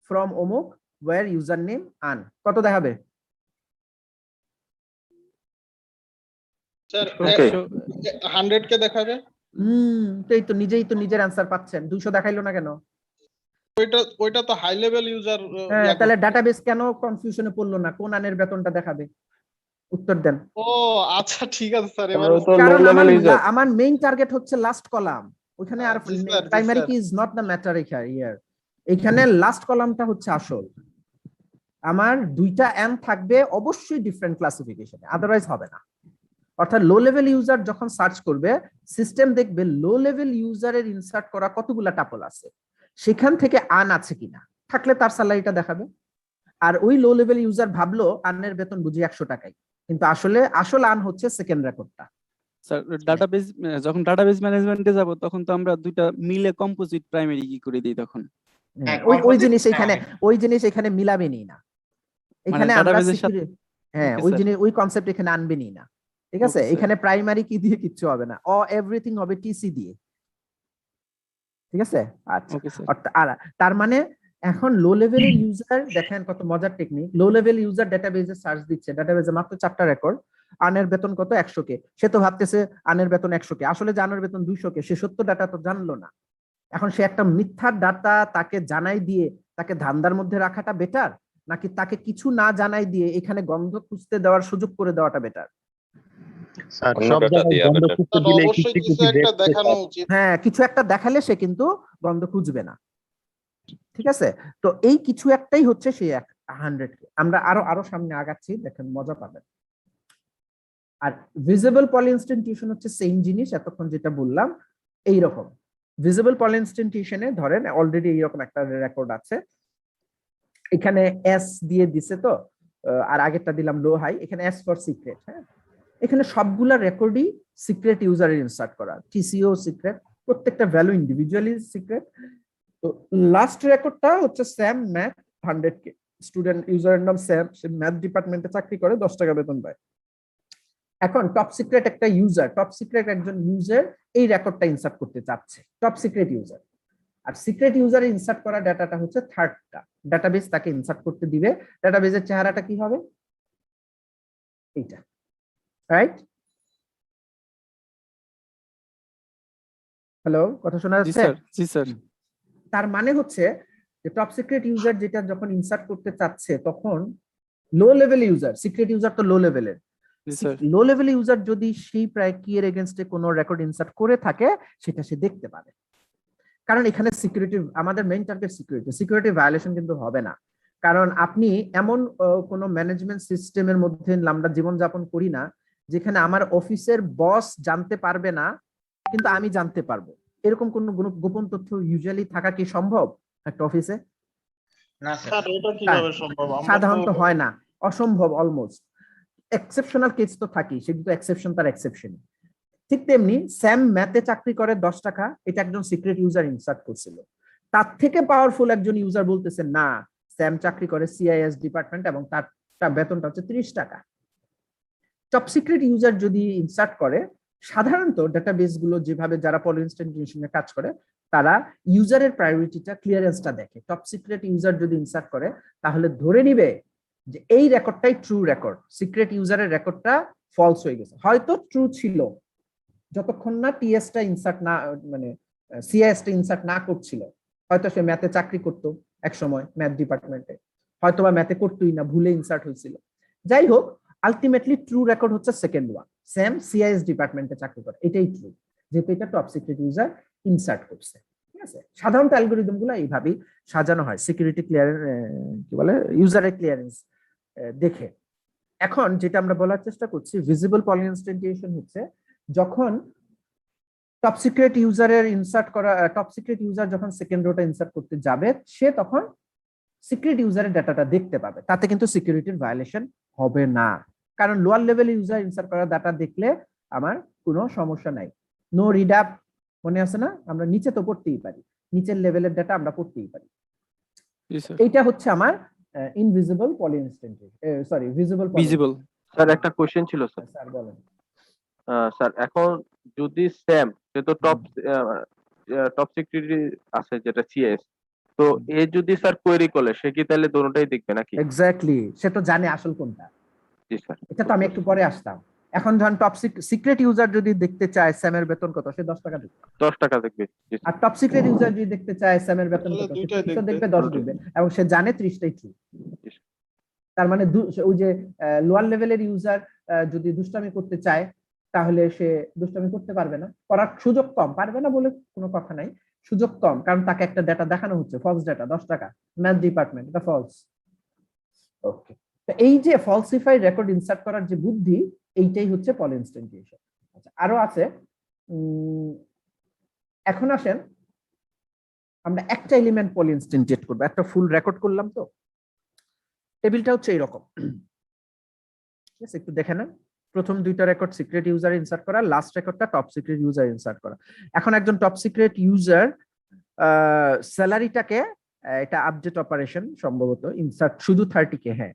ফ্রম অমুক ওয়্যার ইউজার নেম আন, কত দেখাবে? স্যার 100 কে দেখাবে। তো এই তো নিজেই তো নিজের অ্যান্সার পাচ্ছেন, 200 দেখাইলো না কেন? ওইটা তো হাই লেভেল ইউজার। তাহলে ডাটাবেস কেন কনফিউশনে পড়লো না, কোন আনের বেতনটা দেখাবে? উত্তর দেন। ও আচ্ছা ঠিক আছে স্যার, এবার কারণ আমার মেইন টার্গেট হচ্ছে লাস্ট কলাম, ওখানে আর প্রাইমারি কি is not the matter here. এখানে লাস্ট কলামটা হচ্ছে আসল। আমার দুইটা এন থাকবে অবশ্যই ডিফারেন্ট ক্লাসিফিকেশনে, আদারওয়াইজ হবে না। অর্থাৎ লো লেভেল ইউজার যখন সার্চ করবে, সিস্টেম দেখবে লো লেভেল ইউজারের ইনসার্ট করা কতগুলা টাপল আছে, সেখান থেকে আন আছে কিনা, থাকলে তার স্যালারিটা দেখাবে। আর ওই লো লেভেল ইউজার ভাবলো আনের বেতন বুঝি 100 টাকাই, কিন্তু আসলে আসল আন হচ্ছে সেকেন্ড রেকর্ডটা। স্যার ডাটাবেস, যখন ডাটাবেস ম্যানেজমেন্টে যাব তখন তো আমরা দুইটা মিলে কম্পোজিট প্রাইমারি কি করে দেই তখন। ওই জিনিস এখানে মিলাবেনই না, এখানে আমরা হ্যাঁ ওই কনসেপ্ট এখানে আনবেনই না, ঠিক আছে? এখানে প্রাইমারি কি দিয়ে কিচ্ছু হবে না, এভরিথিং হবে টিসি দিয়ে, ঠিক আছে? আচ্ছা, তার মানে এখন লো লেভেলের ইউজার দেখেন কত মজার টেকনিক। লো লেভেল ইউজার ডেটাবেজে সার্চ দিচ্ছে, ডেটাবেজে মাত্র 4টা রেকর্ড, আনের বেতন কত 100K, সে তো ভাবতেছে আনের বেতন 100K, আসলে যে আনের বেতন 200K, সে সত্য ডাটা তো জানলো না। এখন সে একটা মিথ্যার ডাটা তাকে জানাই দিয়ে তাকে ধান্দার মধ্যে রাখাটা বেটার, নাকি তাকে কিছু না জানাই দিয়ে এখানে গন্ধ খুঁজতে দেওয়ার সুযোগ করে দেওয়াটা বেটার? স্যার অন্য সব data জায়গায় দেয়া গন্ধ better। খুঁজতে তাহলে দিলে অবশ্যই কিছু কিছু একটা দেখতে দেখানো পাবে। উচিত। হ্যাঁ, কিছু একটা দেখালে সে কিন্তু গন্ধ খুঁজবে না। ঠিক আছে, তো এই কিছু একটাই হচ্ছে সেই 100K। আমরা আরো আরো সামনে আগাচ্ছি, দেখেন মজা পাবেন। আর ভিজিবল পলিইনস্ট্যান্টিয়েশন হচ্ছে সেম জিনিস, এতক্ষণ যেটা বললাম এইরকম। ভিজিবল পলিইনস্ট্যান্টিয়েশনে ধরেন অলরেডি এইরকম একটা রেকর্ড আছে, এখানে এস দিয়ে দিছে তো, আর আগেরটা দিলাম লো হাই, এখানে এস ফর সিক্রেট। হ্যাঁ, এখানে সবগুলা রেকর্ডই সিক্রেট ইউজারের ইনসার্ট করা, টিসিও সিক্রেট, প্রত্যেকটা ভ্যালু ইন্ডিভিজুয়ালি সিক্রেট। তো লাস্ট রেকর্ডটা হচ্ছে স্যাম ম্যাথ 100K, স্টুডেন্ট ইউজারের নাম স্যাম, সে ম্যাথ ডিপার্টমেন্টে চাকরি করে, 10 টাকা বেতন পায়। এখন টপ সিক্রেট একটা ইউজার, টপ সিক্রেট একজন ইউজার এই রেকর্ডটা ইনসার্ট করতে চাচ্ছে, টপ সিক্রেট ইউজার। আর সিক্রেট ইউজারে ইনসার্ট করা ডাটাটা হচ্ছে থার্ডটা, ডাটাবেস তাকে ইনসার্ট করতে দিবে। ডাটাবেসের চেহারাটা কি হবে? এইটা, রাইট? হ্যালো, কথা শোনা জি যাচ্ছে? স্যার, জি স্যার। তার মানে হচ্ছে যে টপ সিক্রেট ইউজার যেটা যখন ইনসার্ট করতে চাচ্ছে, তখন লো লেভেল ইউজার, সিক্রেট ইউজার তো লো লেভেলের, জি স্যার। লো লেভেল ইউজার যদি সেই প্রায় কি এর এগেইনস্টে কোনো রেকর্ড ইনসার্ট করে থাকে, সেটা সে দেখতে পাবে। কারণ এখানে সিকিউরিটি, আমাদের main target security, security violation কিন্তু হবে না। কারণ আপনি এমন কোনো ম্যানেজমেন্ট সিস্টেমের মধ্যে আমরা জীবনযাপন করি না যেখানে আমার অফিসের বস জানতে পারবে না কিন্তু আমি জানতে পারবো, এরকম কোন গোপন তথ্য ইউজুয়ালি থাকা কি সম্ভব একটা অফিসে? না স্যার। স্যার এটা কিভাবে সম্ভব? আমরা সাধারণত তো হয় না, অসম্ভব, অলমোস্ট। এক্সেপশনাল কেস তো থাকেই, সেগুলো তো এক্সেপশন তার এক্সেপশন। ঠিক তেমনি স্যাম ম্যাথে চাকরি করে 10 টাকা, এটা একজন সিক্রেট ইউজার ইনসার্ট করছিল। তার থেকে পাওয়ারফুল একজন ইউজার বলতেছে না, স্যাম চাকরি করে সিআইএস ডিপার্টমেন্ট এবং তার বেতনটা হচ্ছে 30 টাকা। টপ সিক্রেট ইউজার যদি ইনসার্ট করে, সাধারণত ডাটাবেস গুলো যেভাবে যারা পলিইনস্ট্যান্টিয়েশনে কাজ করে, তারা ইউজারের প্রায়োরিটিটা, ক্লিয়ারেন্সটা দেখে। টপ সিক্রেট ইউজার যদি ইনসার্ট করে, তাহলে ধরে নিবে যে এই রেকর্ডটাই ট্রু রেকর্ড, সিক্রেট ইউজারের রেকর্ডটা ফলস হয়ে গেছে। হয়তো ট্রু ছিল যতক্ষণ না টিএসটা ইনসার্ট না, মানে সিএসটা ইনসার্ট না করছিল। হয়তো সে ম্যাথে চাকরি করতো এক সময় ম্যাথ ডিপার্টমেন্টে, হয়তো বা ম্যাথে করতোই না, ভুলে ইনসার্ট হয়েছিল। যাই হোক, আলটিমেটলি ট্রু রেকর্ড হচ্ছে সেকেন্ড ওয়ান, সেম সিআইএস ডিপার্টমেন্টে চাকরি করে, এটাই ট্রু, যেহেতু এটা টপ সিক্রেট ইউজার ইনসার্ট করছে। ঠিক আছে, সাধারণত অ্যালগরিদম গুলো এইভাবেই সাজানো হয়, সিকিউরিটি ক্লিয়ারেন্স, কি বলে, ইউজারের ক্লিয়ারেন্স দেখে। এখন যেটা আমরা বলার চেষ্টা করছি, ভিজিবল পলিইনস্ট্যান্টিয়েশন হচ্ছে যখন টপ সিক্রেট ইউজারের ইনসার্ট করা, টপ সিক্রেট ইউজার যখন সেকেন্ড রোটা ইনসার্ট করতে যাবে, সে তখন সিক্রেট ইউজারের ডাটাটা দেখতে পাবে, তাতে কিন্তু সিকিউরিটির ভায়োলেশন হবে না। কারণ লোয়ার লেভেল ইউজার ইনসার্ট করা ডাটা দেখলে আমার কোনো সমস্যা নাই। নো রিড আপ, মনে আছে না? আমরা নিচে তো পড়তেই পারি, নিচের লেভেলের ডাটা আমরা পড়তেই পারি। জি স্যার। এইটা হচ্ছে আমার invisible polyinstantiation, sorry visible. Visible. Sir একটা কোশ্চেন ছিল স্যার। স্যার বলেন। স্যার এখন যদি স্যাম, সে তো টপ সিক্রেটারি আছে যেটা সিএস, তো এ যদি স্যার কোয়েরি করে, সে কি তাহলে দোনোটাই দেখবে নাকি? এক্স্যাক্টলি, সে তো জানে আসল কোনটা। জি স্যার। এটা তো আমি একটু পরে আসতাম। এখন ধরেন টপ সিক্রেট ইউজার যদি দেখতে চায় স্যামের বেতন কত, সে 10 টাকা দেখবে। 10 টাকা দেখবে। জি স্যার। আর টপ সিক্রেট ইউজার যদি দেখতে চায় স্যামের বেতন তাহলে কত, সে দুইটাই 30 দেখবে। দেখবে, 10 দেখবে, এবং সে জানে 30টাই ট্রু। জি স্যার। তার মানে ওই যে লোয়ার লেভেলের ইউজার যদি দুষ্টামি করতে চায়, তাহলে সে দুষ্টামি করতে পারবে না, করার সুযোগ কম, পারবে না বলে কোনো কথা নাই, সুযোগ কম, কারণ তাকে একটা ডাটা দেখানো হচ্ছে, ফলস ডাটা, 10 টাকা, ম্যাথ ডিপার্টমেন্ট, এটা ফলস। ওকে, তো এই যে ফলসিফাই রেকর্ড ইনসার্ট করার যে বুদ্ধি, এইটাই হচ্ছে পলিইনস্ট্যান্টিয়েশন। আচ্ছা, আরো আছে। এখন আসেন আমরা একটা এলিমেন্ট পলিইনস্ট্যান্টিয়েট করব, একটা ফুল রেকর্ড করলাম তো, টেবিলটা হচ্ছে এইরকম। ঠিক আছে, একটু দেখে নেন। প্রথম দুইটা রেকর্ড সিক্রেট ইউজার ইনসার্ট করা, লাস্ট রেকর্ডটা টপ সিক্রেট ইউজার ইনসার্ট করা। এখন একজন টপ সিক্রেট ইউজার স্যালারিটাকে, এটা আপডেট অপারেশন সম্ভবত, ইনসার্ট শুধু 30K, হ্যাঁ,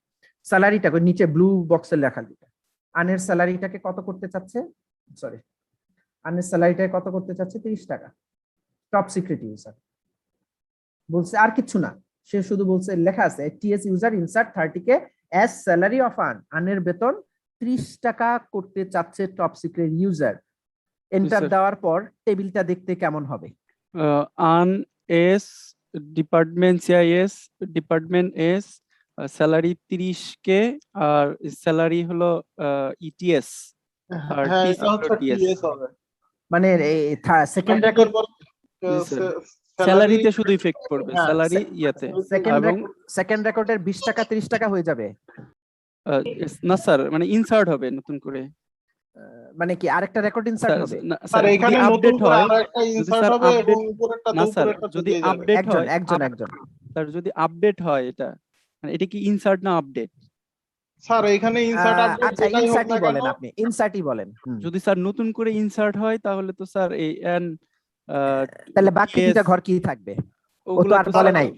স্যালারিটাকে নিচে ব্লু বক্সে লেখা দিতে, আনের স্যালারিটাকে কত করতে চাচ্ছে, সরি, আনের স্যালারিটাকে কত করতে চাচ্ছে, 30 টাকা। টপ সিক্রেট ইউজার বলছে আর কিছু না, সে শুধু বলছে, লেখা আছে TS user insert 30K as salary of আনের বেতন 30 টাকা করতে চাচ্ছে top secret user. Enter sir. দেওয়ার পর টেবিলটা দেখতে কেমন হবে? Ann S, department CIS, department S, salary 30K, আর স্যালারি হলো ইটিএস, আর হ্যাঁ, TC এটা হলো হচ্ছে TS। TS হবে। মানে সেকেন্ড এটার রেকর্ড, পর, জি, স্যার। salary- স্যালারিতে শুধু ইফেক্ট পড়বে, হ্যাঁ, স্যালারি ইয়াতে। এবং সেকেন্ড রেকর্ডের 20 টাকা 30 টাকা হয়ে যাবে। না স্যার, মানে ইনসার্ট হবে নতুন করে। মানে কি আরেকটা রেকর্ড ইনসার্ট হবে? স্যার স্যার এখানে যদি নতুন আপডেট করে হয়, আরো একটা যদি ইনসার্ট স্যার হবে এবং আপডেট, উপরেরটা না তো স্যার উপরেরটা যদি থেকে যাবে। আপডেট একজন হয়, একজন স্যার যদি আপডেট হয়, এটা মানে এটা কি ইনসার্ট না আপডেট? স্যার এখানে ইনসার্ট আপডেট আচ্ছা, যেটাই হোক না ইনসার্টই বলেন, কেন, আপনি ইনসার্টই বলেন। যদি স্যার নতুন করে ইনসার্ট হয় তাহলে তো স্যার এই তাহলে বাকি দুইটা ঘর কি থাকবে? ও তো আর বলে নাই।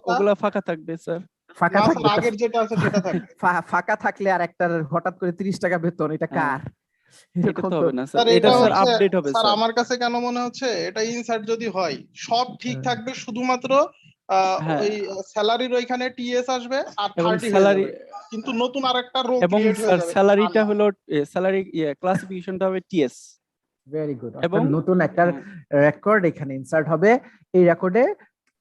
ওগুলা ফাঁকা থাকবে স্যার। ফাঁকা না স্যার, থাকবে তো। আগের যেটা আছে সেটা থাকবে। ফাঁকা থাকলে আর একটার হঠাৎ করে 30 টাকা বেতন, এটা কার? এটা এরকম তো তো হবে না স্যার, স্যার এটা এটা স্যার হচ্ছে, আপডেট হবে স্যার স্যার। আমার কাছে কেন মনে হচ্ছে এটা ইনসার্ট যদি হয় সব ঠিক থাকবে, শুধুমাত্র হ্যাঁ। ওই স্যালারির ওইখানে টিএস আসবে আর এবং 30 হয়ে স্যালারি, যাবে, কিন্তু নতুন আরেকটা রো এবং ক্রিয়েট হয়ে স্যার যাবে। স্যালারিটা হলো স্যালারি ক্লাসিফিকেশনটা হবে টিএস। Very good. এবং নতুন একটা রেকর্ড এখানে ইনসার্ট হবে, এই রেকর্ডে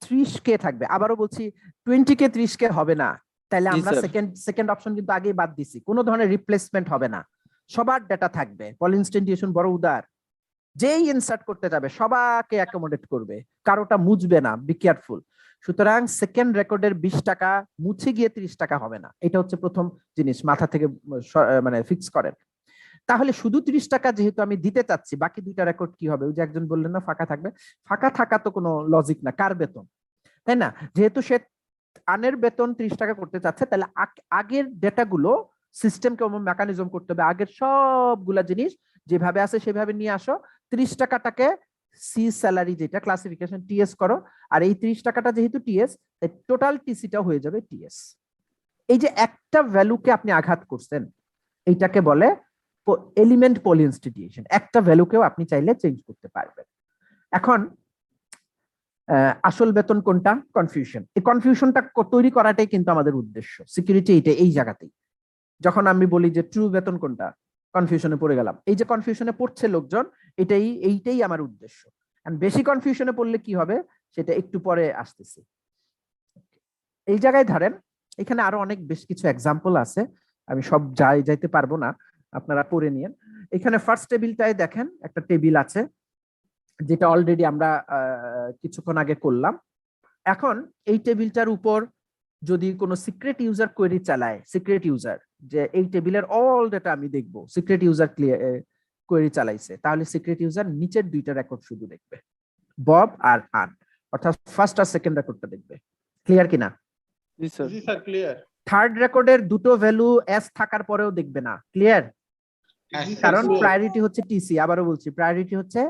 30K থাকবে। আবারও বলছি 20K 30K হবে না। তাহলে জি, আমরা স্যার। সেকেন্ড অপশন কিন্তু আগেই বাদ দিছি, কোনো ধরনের রিপ্লেসমেন্ট হবে না, সবার ডেটা থাকবে। পলিনস্টেন্টিয়েশন বড় উদার, যেই ইনসার্ট করতে যাবে সবাইকে অ্যাকোমোডেট করবে, কারোটা মুছবে না, বি কেয়ারফুল। সুতরাং সেকেন্ড রেকর্ডের 20 টাকা মুছে গিয়ে 30 টাকা হবে না, এটা হচ্ছে প্রথম জিনিস, মাথা থেকে মানে ফিক্স করেন। তাহলে শুধু 30 টাকা যেহেতু আমি দিতে চাচ্ছি, বাকি দুইটা রেকর্ড কি হবে? ওই যে একজন বললেন না ফাঁকা থাকবে, ফাঁকা থাকা তো কোনো লজিক না, কার বেতন, তাই না? যেহেতু সে আনের বেতন 30 টাকা করতে চাচ্ছে, তাহলে আগের ডেটাগুলো সিস্টেমকে মেকানিজম করতে হবে, আগের সবগুলা জিনিস যেভাবে আছে সেভাবে নিয়ে আসো, 30 টাকাটাকে সি স্যালারি যেটা ক্লাসিফিকেশন টিএস করো, আর এই 30 টাকাটা যেহেতু টিএস, টোটাল টিসিটা হয়ে যাবে টিএস। এই যে একটা ভ্যালুকে আপনি আঘাত করছেন, এইটাকে বলে এলিমেন্ট পলিনস্টিটিউশন। একটা ভ্যালুকেও আপনি চাইলে চেঞ্জ করতে পারবেন। এখন আসল বেতন কোনটা, কনফিউশন, এই কনফিউশনটা তৈরি করাটাই কিন্তু আমাদের উদ্দেশ্য। সিকিউরিটি এইটা, এই জায়গাতেই যখন আমি বলি যে ট্রু বেতন কোনটা, কনফিউশনে পড়ে গেলাম, এই যে কনফিউশনে পড়ছে লোকজন, এইটাই আমার উদ্দেশ্য। বেশি কনফিউশনে পড়লে কি হবে সেটা একটু পরে আসতেছি। এই জায়গায় ধরেন এখানে আরো অনেক বেশ কিছু এক্সাম্পল আছে, আমি সব যাইতে পারবো না, আপনারা পড়ে নিন। এখানে ফার্স্ট টেবিলটায় দেখেন একটা টেবিল আছে, যেটা অলরেডি আমরা কিছুক্ষণ আগে করলাম। এখন এই টেবিলটার উপর যদি কোনো সিক্রেট ইউজার কোয়েরি চালায়, সিক্রেট ইউজার যে এই টেবিলের অল ডেটা আমি দেখবো, সিক্রেট ইউজার কোয়েরি চালাইছে, তাহলে সিক্রেট ইউজার নিচের দুইটা রেকর্ড শুধু দেখবে, বব আর আন, অর্থাৎ ফার্স্ট আর সেকেন্ড রেকর্ডটা দেখবে। ক্লিয়ার কিনা? জি স্যার। জি স্যার, ক্লিয়ার। থার্ড রেকর্ডের দুটো ভ্যালু এস থাকার পরেও দেখবে না। ক্লিয়ার? কারণ প্রায়োরিটি হচ্ছে টিসি, আবারও বলছি প্রায়োরিটি হচ্ছে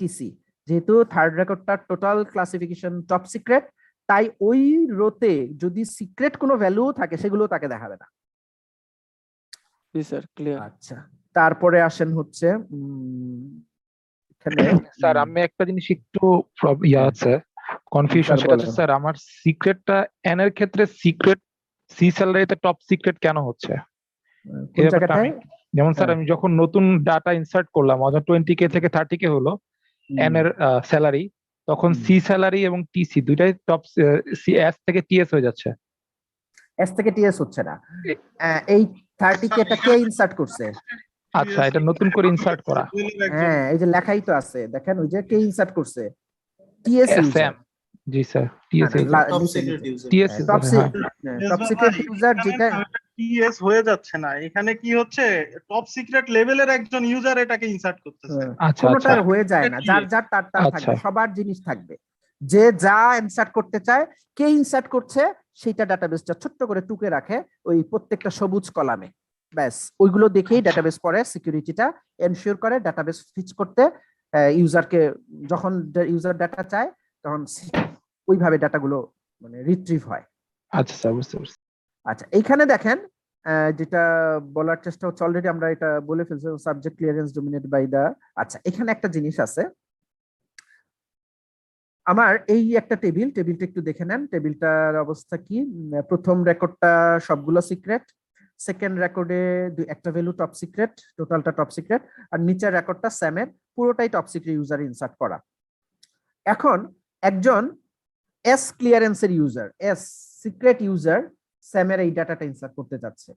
টিসি। যেহেতু থার্ড রেকর্ডটা টোটাল ক্লাসিফিকেশন টপ সিক্রেট, তাই ওই রোতে যদি সিক্রেট কোনো ভ্যালু থাকে সেগুলো তাকে দেখাবে না। জি স্যার, ক্লিয়ার। আচ্ছা, তারপরে আসেন হচ্ছে এখানে স্যার আমি একটা জিনিস একটু আছে কনফিউশন, সেটা হচ্ছে স্যার আমার সিক্রেটটা এন এর ক্ষেত্রে সিক্রেট সি স্যালারিতে টপ সিক্রেট কেন হচ্ছে? কোন জায়গাটায়? যেমন স্যার আমি যখন নতুন ডাটা ইনসার্ট করলাম, অর্থাৎ 20K থেকে 30K হলো এন এর স্যালারি, তখন সি স্যালারি এবং টিসি দুইটাই টপ, সি এস থেকে টিএস হয়ে যাচ্ছে। এস থেকে টিএস হচ্ছে না, এই 30K টা কে ইনসার্ট করছে? আচ্ছা, এটা নতুন করে ইনসার্ট করা। হ্যাঁ, এই যে লেখাই তো আছে, দেখেন ওই যে কে ইনসার্ট করছে, টিএস ইউজার। জি sir, TS top secret user. TS top secret user যেটা টিএস হয়ে যাচ্ছে না, এখানে কি হচ্ছে টপ সিক্রেট লেভেলের একজন ইউজার এটাকে ইনসার্ট করতেছে। আচ্ছা কোনোটা আচ্ছা হয়ে যায় না, যার যার তার থাকবে, সবার জিনিস থাকবে, যে যা ইনসার্ট করতে চায়, কে ইনসার্ট করছে সেটা ডাটাবেসটা ছোট্ট করে টুকে রাখে ওই প্রত্যেকটা সবুজ কলামে, ব্যাস ওইগুলো দেখেই ডাটাবেস পরে সিকিউরিটিটা এনশিওর করে, ডাটাবেস ফিচ করতে ইউজারকে যখন ইউজার ডাটা চায় তখন ওইভাবে ডাটাগুলো মানে রিট্রিভ হয়। আচ্ছা স্যার, বুঝতে পারছি। আচ্ছা, এইখানে দেখেন যেটা বলার চেষ্টা হচ্ছে, অলরেডি আমরা এটা বলে ফেলছি, subject clearance dominated by the. আচ্ছা, এখানে একটা জিনিস আছে, আমার এই একটা টেবিলটা একটু দেখে নেন। টেবিলটার অবস্থা কি? প্রথম রেকর্ডটা সবগুলো সিক্রেট, সেকেন্ড রেকর্ডে একটা ভ্যালু টপ সিক্রেট, টোটালটা টপ সিক্রেট, আর নিচের রেকর্ডটা স্যামের, পুরোটাই টপ সিক্রেট ইউজার ইনসার্ট করা। এখন একজন এস ক্লিয়ারেন্সের ইউজার, এস সিক্রেট ইউজার স্যামের এই ডাটাটা ইনসার্ট করতে যাচ্ছে,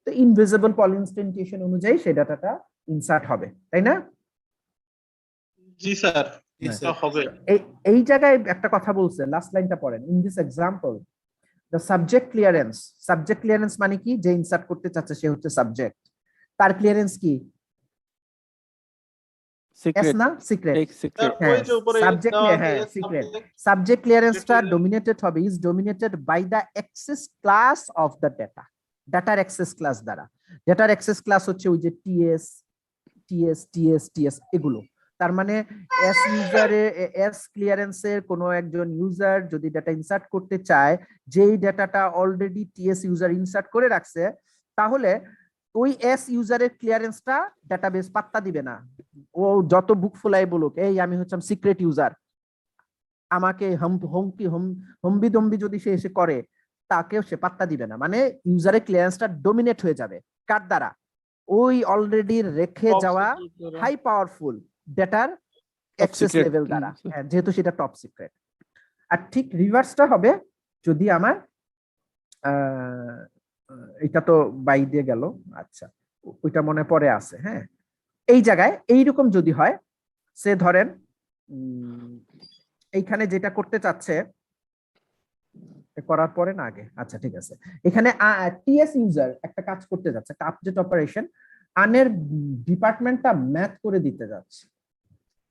তো ইনভিজিবল পলিইনস্ট্যান্টিয়েশন অনুযায়ী সেই ডাটাটা ইনসার্ট হবে, তাই না? জি স্যার, হবে। এই জায়গায় একটা কথা বলছে, লাস্ট লাইনটা পড়েন। In this example the subject clearance মানে কি? যে ইনসার্ট করতে চাচ্ছে সে হচ্ছে সাবজেক্ট, তার ক্লিয়ারেন্স কি? সিক্রেট না সিক্রেট, সিক্রেট ওই যে উপরে সাবজেক্ট, হ্যাঁ সিক্রেট। সাবজেক্ট ক্লিয়ারেন্সটা ডমিনেটেড হবে, is dominated by the access class of the data, ডাটার অ্যাক্সেস ক্লাস দ্বারা। ডাটার অ্যাক্সেস ক্লাস হচ্ছে ওই যে টিএস এগুলো। তার মানে এস ক্লিয়ারেন্সের কোনো একজন ইউজার যদি ডাটা ইনসার্ট করতে চায়, যেই ডাটাটা অলরেডি টিএস ইউজার ইনসার্ট করে রাখছে, তাহলে ওই এস ইউজারের ক্লিয়ারেন্সটা ডাটাবেস পাত্তা দিবে না। ও যত বুক ফুলাই বলুক, এই আমি হচ্ছিলাম সিক্রেট ইউজার, আমাকে হম্বি দম্বি যদি সে এসে করে, তাকেও সে পাত্তা দিবে না। মানে ইউজারের ক্লিয়ারেন্সটা ডমিনেট হয়ে যাবে কার দ্বারা? ওই অলরেডি রেখে যাওয়া হাই পাওয়ারফুল ডেটার অ্যাক্সেস secret। লেভেল দ্বারা, যেহেতু সেটা টপ সিক্রেট। আর ঠিক রিভার্সটা হবে যদি আমার এটা তো বাই দিয়ে গেল, আচ্ছা ওইটা মনে পড়ে আছে। হ্যাঁ, এই জায়গায় এইরকম যদি হয়, সে ধরেন এইখানে যেটা করতে চাচ্ছে, করার পরে না আগে, আচ্ছা ঠিক আছে, এখানে টিএস ইউজার একটা কাজ করতে যাচ্ছে, একটা আপডেট অপারেশন, আনের ডিপার্টমেন্টটা ম্যাথ করে দিতে যাচ্ছে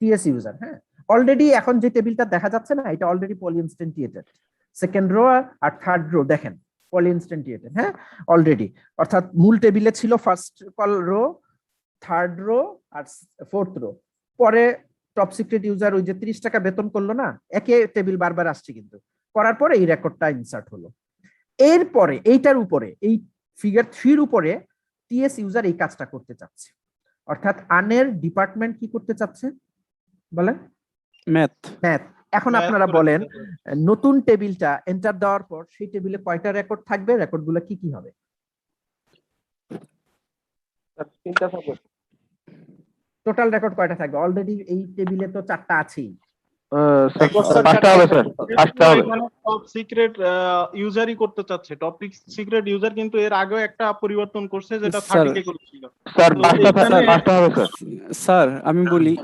টিএস ইউজার। হ্যাঁ, অলরেডি এখন যে টেবিলটা দেখা যাচ্ছে না, এটা অলরেডি পলিইনস্ট্যান্টিয়েটেড। সেকেন্ড রো আর থার্ড রো দেখেন পলিইনস্ট্যান্টিয়েটেড, হ্যাঁ অলরেডি। অর্থাৎ মূল টেবিলে ছিল first call row, third row আর ফোর্থ রো। পরে টপ সিক্রেট ইউজার ওই যে 30 টাকা বেতন করলো না, একে টেবিল বারবার আসছে, কিন্তু করার পরে এই রেকর্ডটা ইনসার্ট হলো। এরপরে এইটার উপরে, এই ফিগার 3 উপরে টিএস ইউজার এই কাজটা করতে চাচ্ছে, অর্থাৎ আনের ডিপার্টমেন্ট কি করতে চাচ্ছে বলেন? ম্যাথ। এখন আপনারা বলেন, নতুন টেবিলটা এন্টার দেওয়ার পর সেই টেবিলে কয়টা রেকর্ড থাকবে? রেকর্ডগুলো কি কি হবে? টোটাল রেকর্ড কয়টা থাকবে? অলরেডি এই টেবিলে তো 4টা আছেই। টপ সিক্রেট ইউজারই করতে চাচ্ছে, টপ সিক্রেট ইউজার কিন্তু এর আগেও একটা পরিবর্তন করছে, যেটা 30 কে করেছিল। স্যার আমি বলি,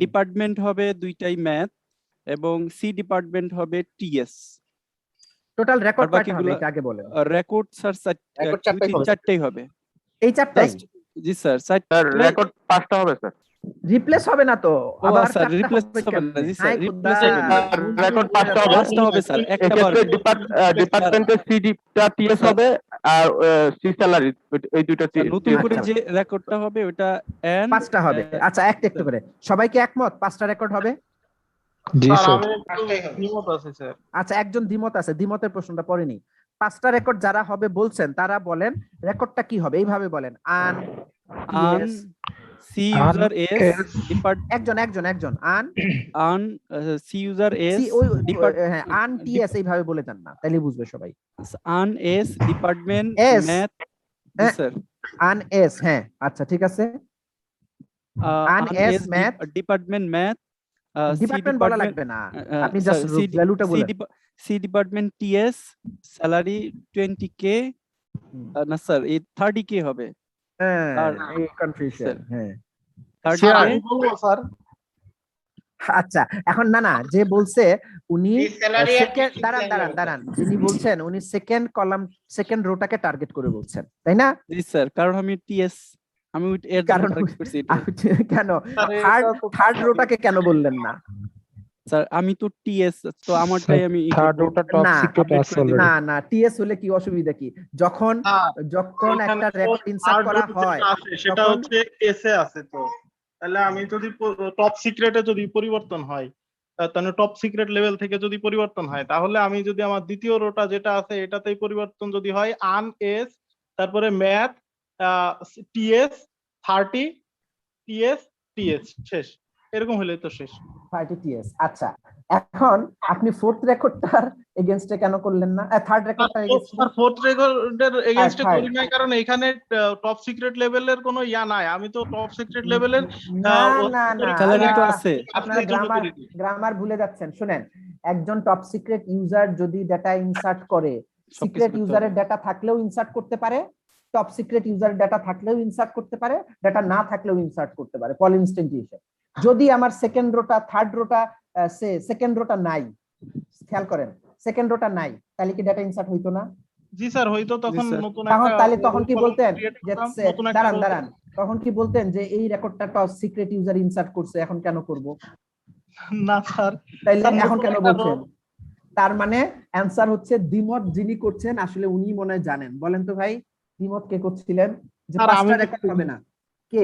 ডিপার্টমেন্ট হবে দুইটাই ম্যাথ, এবং সি ডিপার্টমেন্ট হবে টিএস। টোটাল রেকর্ড কয়টা হবে এটা আগে বলেন। রেকর্ড স্যার 4টাই হবে। এই 4টাই? জি স্যার, রেকর্ড 5টা হবে স্যার। রিপ্লেস হবে না তো? আবার স্যার রিপ্লেস হবে না। জি স্যার রিপ্লেস হবে না, রেকর্ড 5টা হবে স্যার। একটা বার ডিপার্টমেন্টের সিডিটা টিএস হবে, আর সি স্যালারি এই দুইটা নতুন করে যে রেকর্ডটা হবে ওটা এন 5টা হবে। আচ্ছা একটা একটু করে সবাই কি একমত 5টা রেকর্ড হবে? জি স্যার। দ্বিমত আছে স্যার। আচ্ছা একজন দ্বিমত আছে, দ্বিমতের প্রশ্নটা পড়েনি। 5টা রেকর্ড যারা হবে বলছেন তারা বলেন রেকর্ডটা কি হবে, এইভাবে বলেন। আন সি ইউজার এস একজন আন সি ইউজার এস হ্যাঁ আন টিএস এইভাবে বলে দেন না, তাইলে বুঝবে সবাই। Ann S department math. Sir Ann S, হ্যাঁ আচ্ছা ঠিক আছে। Ann S math department math, department বলা লাগবে না, আপনি জাস্ট ভ্যালুটা বলেন। C department T S salary 20K না স্যার, এই 30K হবে। হ্যাঁ এই কনফিউশন, হ্যাঁ স্যার আচ্ছা এখন না যে বলছে উনি দাঁড়ান যিনি বলছেন উনি সেকেন্ড কলাম সেকেন্ড রোটাকে টার্গেট করে বলছেন, তাই না? জি স্যার, কারণ আমি টিএস আমি এর কারণ কেন থার্ড রোটাকে কেন বললেন না? স্যার আমি তো টিএস, তো আমারটাই আমি থার্ড রোটা টপ সিক্রেট আছে অলরেডি। না টিএস হলে কি অসুবিধা কি? যখন একটা রেকর্ড ইনসার্ট করা হয় সেটা হচ্ছে এস এ আছে, তো তাহলে আমি যদি টপ সিক্রেটে যদি পরিবর্তন হয়, তাহলে টপ সিক্রেট লেভেল থেকে যদি পরিবর্তন হয়, তাহলে আমি যদি আমার দ্বিতীয় রোটা যেটা আছে এটাতেই পরিবর্তন যদি হয়, আন এস তারপরে ম্যাথ টিএস 30 টিএস টিএস শেষ, এরকম হলে তো শেষ। 30 টিএস। আচ্ছা, এখন আপনি ফোর্থ রেকর্ডটার এগেইনস্টে কেন করলেন না? থার্ড রেকর্ডটার এগেইনস্টে? ফোর্থ রেকর্ডের এগেইনস্টে Third. করি নাই কারণ এখানে টপ সিক্রেট লেভেলের কোনো ইয়া নাই, আমি তো টপ সিক্রেট লেভেলের না না না, স্যালারি তো না, আছে। আপনারা গ্রামার ভুলে যাচ্ছেন। শুনেন, একজন টপ সিক্রেট ইউজার যদি ডাটা ইনসার্ট করে, সিক্রেট করতে ইউজারের ডাটা থাকলেও ইনসার্ট করতে পারে, টপ সিক্রেট ইউজারের ডাটা থাকলেও ইনসার্ট করতে পারে, ডাটা না থাকলেও ইনসার্ট করতে পারে পল ইনস্ট্যান্টিয়েশন। যদি আমার second rota third rota second rota নাই, খেয়াল করেন সেকেন্ড রোটা নাই, তাহলে কি ডাটা ইনসার্ট হইতো না? জি স্যার হয়তো তখন স্যার। নতুন তখন একটা তাহলে তখন কি বলতেন create যে করতাম, নতুন একটা দাঁড়ান row- দাঁড়ান, তখন কি বলতেন যে এই রেকর্ডটা টপ সিক্রেট ইউজার ইনসার্ট করছে, এখন কেন করব? না স্যার, তাইলে স্যার, এখন নতুন কেন একটা বলছেন? তার মানে অ্যানসার হচ্ছে দ্বিমত যিনি করছেন আসলে উনি মনে হয় জানেন। বলেন তো ভাই, দ্বিমত কে করছিলেন যে স্যার, আমি পাঁচটা রেকর্ড হবে না? কে?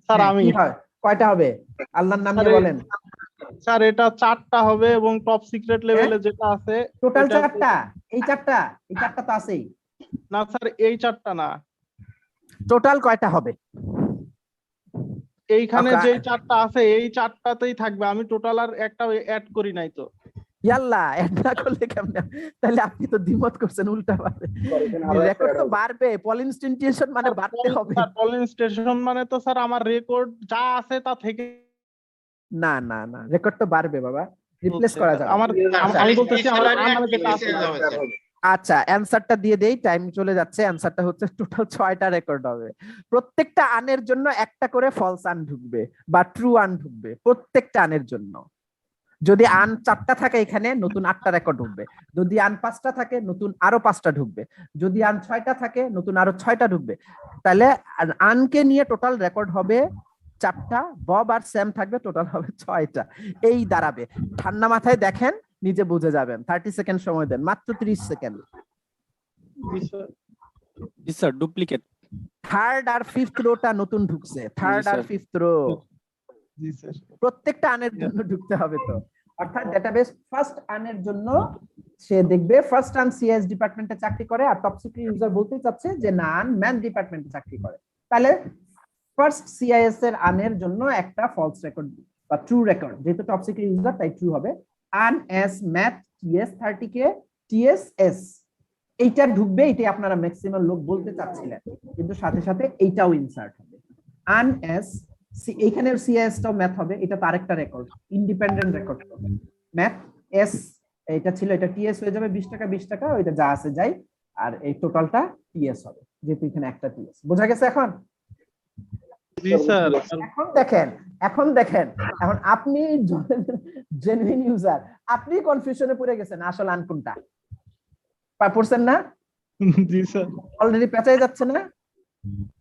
স্যার হ্যাঁ, আমি কি হয়? কয়টা হবে? আল্লাহর নাম নিয়ে স্যার, বলেন। স্যার এটা 4টা হবে এবং টপ সিক্রেট লেভেলে যেটা আছে টোটাল এটা- 4টা? এই 4টা তো আছেই। না স্যার এই 4টা না, টোটাল কয়টা হবে? এইখানে Okay. যে 4টা আছে এই 4টাতেই থাকবে, আমি টোটাল আর একটা অ্যাড করি নাই তো। ইয়াল্লা, এড না করলে কেমনে? তাহলে আপনি তো দ্বিমত করছেন উল্টা ভাবে। রেকর্ড তো বাড়বে, পল ইনস্ট্যান্টিয়েশন মানে বাড়তে হবে। পলিং স্টেশন মানে তো স্যার আমার রেকর্ড যা আছে তা থেকে না না না, রেকর্ড তো বাড়বে বাবা, রিপ্লেস করা যাবে। আমার আমি বলতেছি আমার আমার যেটা আছে আচ্ছা, অ্যানসারটা দিয়ে দেই, টাইম চলে যাচ্ছে। অ্যানসারটা হচ্ছে টোটাল 6টা রেকর্ড হবে। প্রত্যেকটা আনের জন্য একটা করে ফলস আন ঢুকবে বা ট্রু আন ঢুকবে, প্রত্যেকটা আনের জন্য। যদি আন 4টা থাকে এখানে নতুন 8টা রেকর্ড ঢুকবে, যদি আন 5টা থাকে নতুন আরো 5টা ঢুকবে, যদি আন 6টা থাকে নতুন আরো 6টা ঢুকবে। তাহলে আনকে নিয়ে টোটাল রেকর্ড হবে 4টা, বব আর স্যাম থাকবে, টোটাল হবে 6টা। এই দাঁড়াবে। ঠান্ডা মাথায় দেখেন, নিজে বুঝে যাবেন। 30 সেকেন্ড সময় দেন, মাত্র 30 সেকেন্ড। জি স্যার, ডুপ্লিকেট। থার্ড আর ফিফথ রোটা নতুন ঢুকছে, থার্ড আর স্যার। ফিফথ রো জি স্যার প্রত্যেকটা আনের জন্য ঢুকতে হবে। তো অর্থাৎ ডেটাবেস ফার্স্ট আনের জন্য সে দেখবে ফার্স্ট আন সিএস ডিপার্টমেন্টে চাকরি করে, আর টপ সিক্রেট ইউজার বলতে চাচ্ছে যে না, আন ম্যান ডিপার্টমেন্টে চাকরি করে। তাহলে ফার্স্ট সিআইএস এর আনের জন্য একটা ফলস রেকর্ড বা ট্রু রেকর্ড, যেহেতু টপ সিক্রেট ইউজার তাই ট্রু হবে। Ann S math TS 30K TSS এইটা ঢুকবে, এটাই আপনারা ম্যাক্সিমাম লোক বলতে চাচ্ছিলেন, কিন্তু সাথে সাথে এইটাও ইনসার্ট হবে। আন এস এইখানে সিএস টাও ম্যাথ হবে, এটা তো আরেকটা রেকর্ড, ইন্ডিপেন্ডেন্ট রেকর্ড হবে। ম্যাথ এস এটা ছিল, এটা টিএস হয়ে যাবে 20 টাকা 20 টাকা, ওইটা যা আছে যাই, আর এই টোটালটা টিএস হবে, যেহেতু এখানে একটা টিএস। বোঝা গেছে এখন? জি স্যার এখন দেখেন, এখন আপনি জেনুইন ইউজার, আপনি কনফিউশনে পড়ে গেছেন আসল আন কোনটা, পড়ছেন না? জি স্যার অলরেডি পেঁচাই যাচ্ছে না?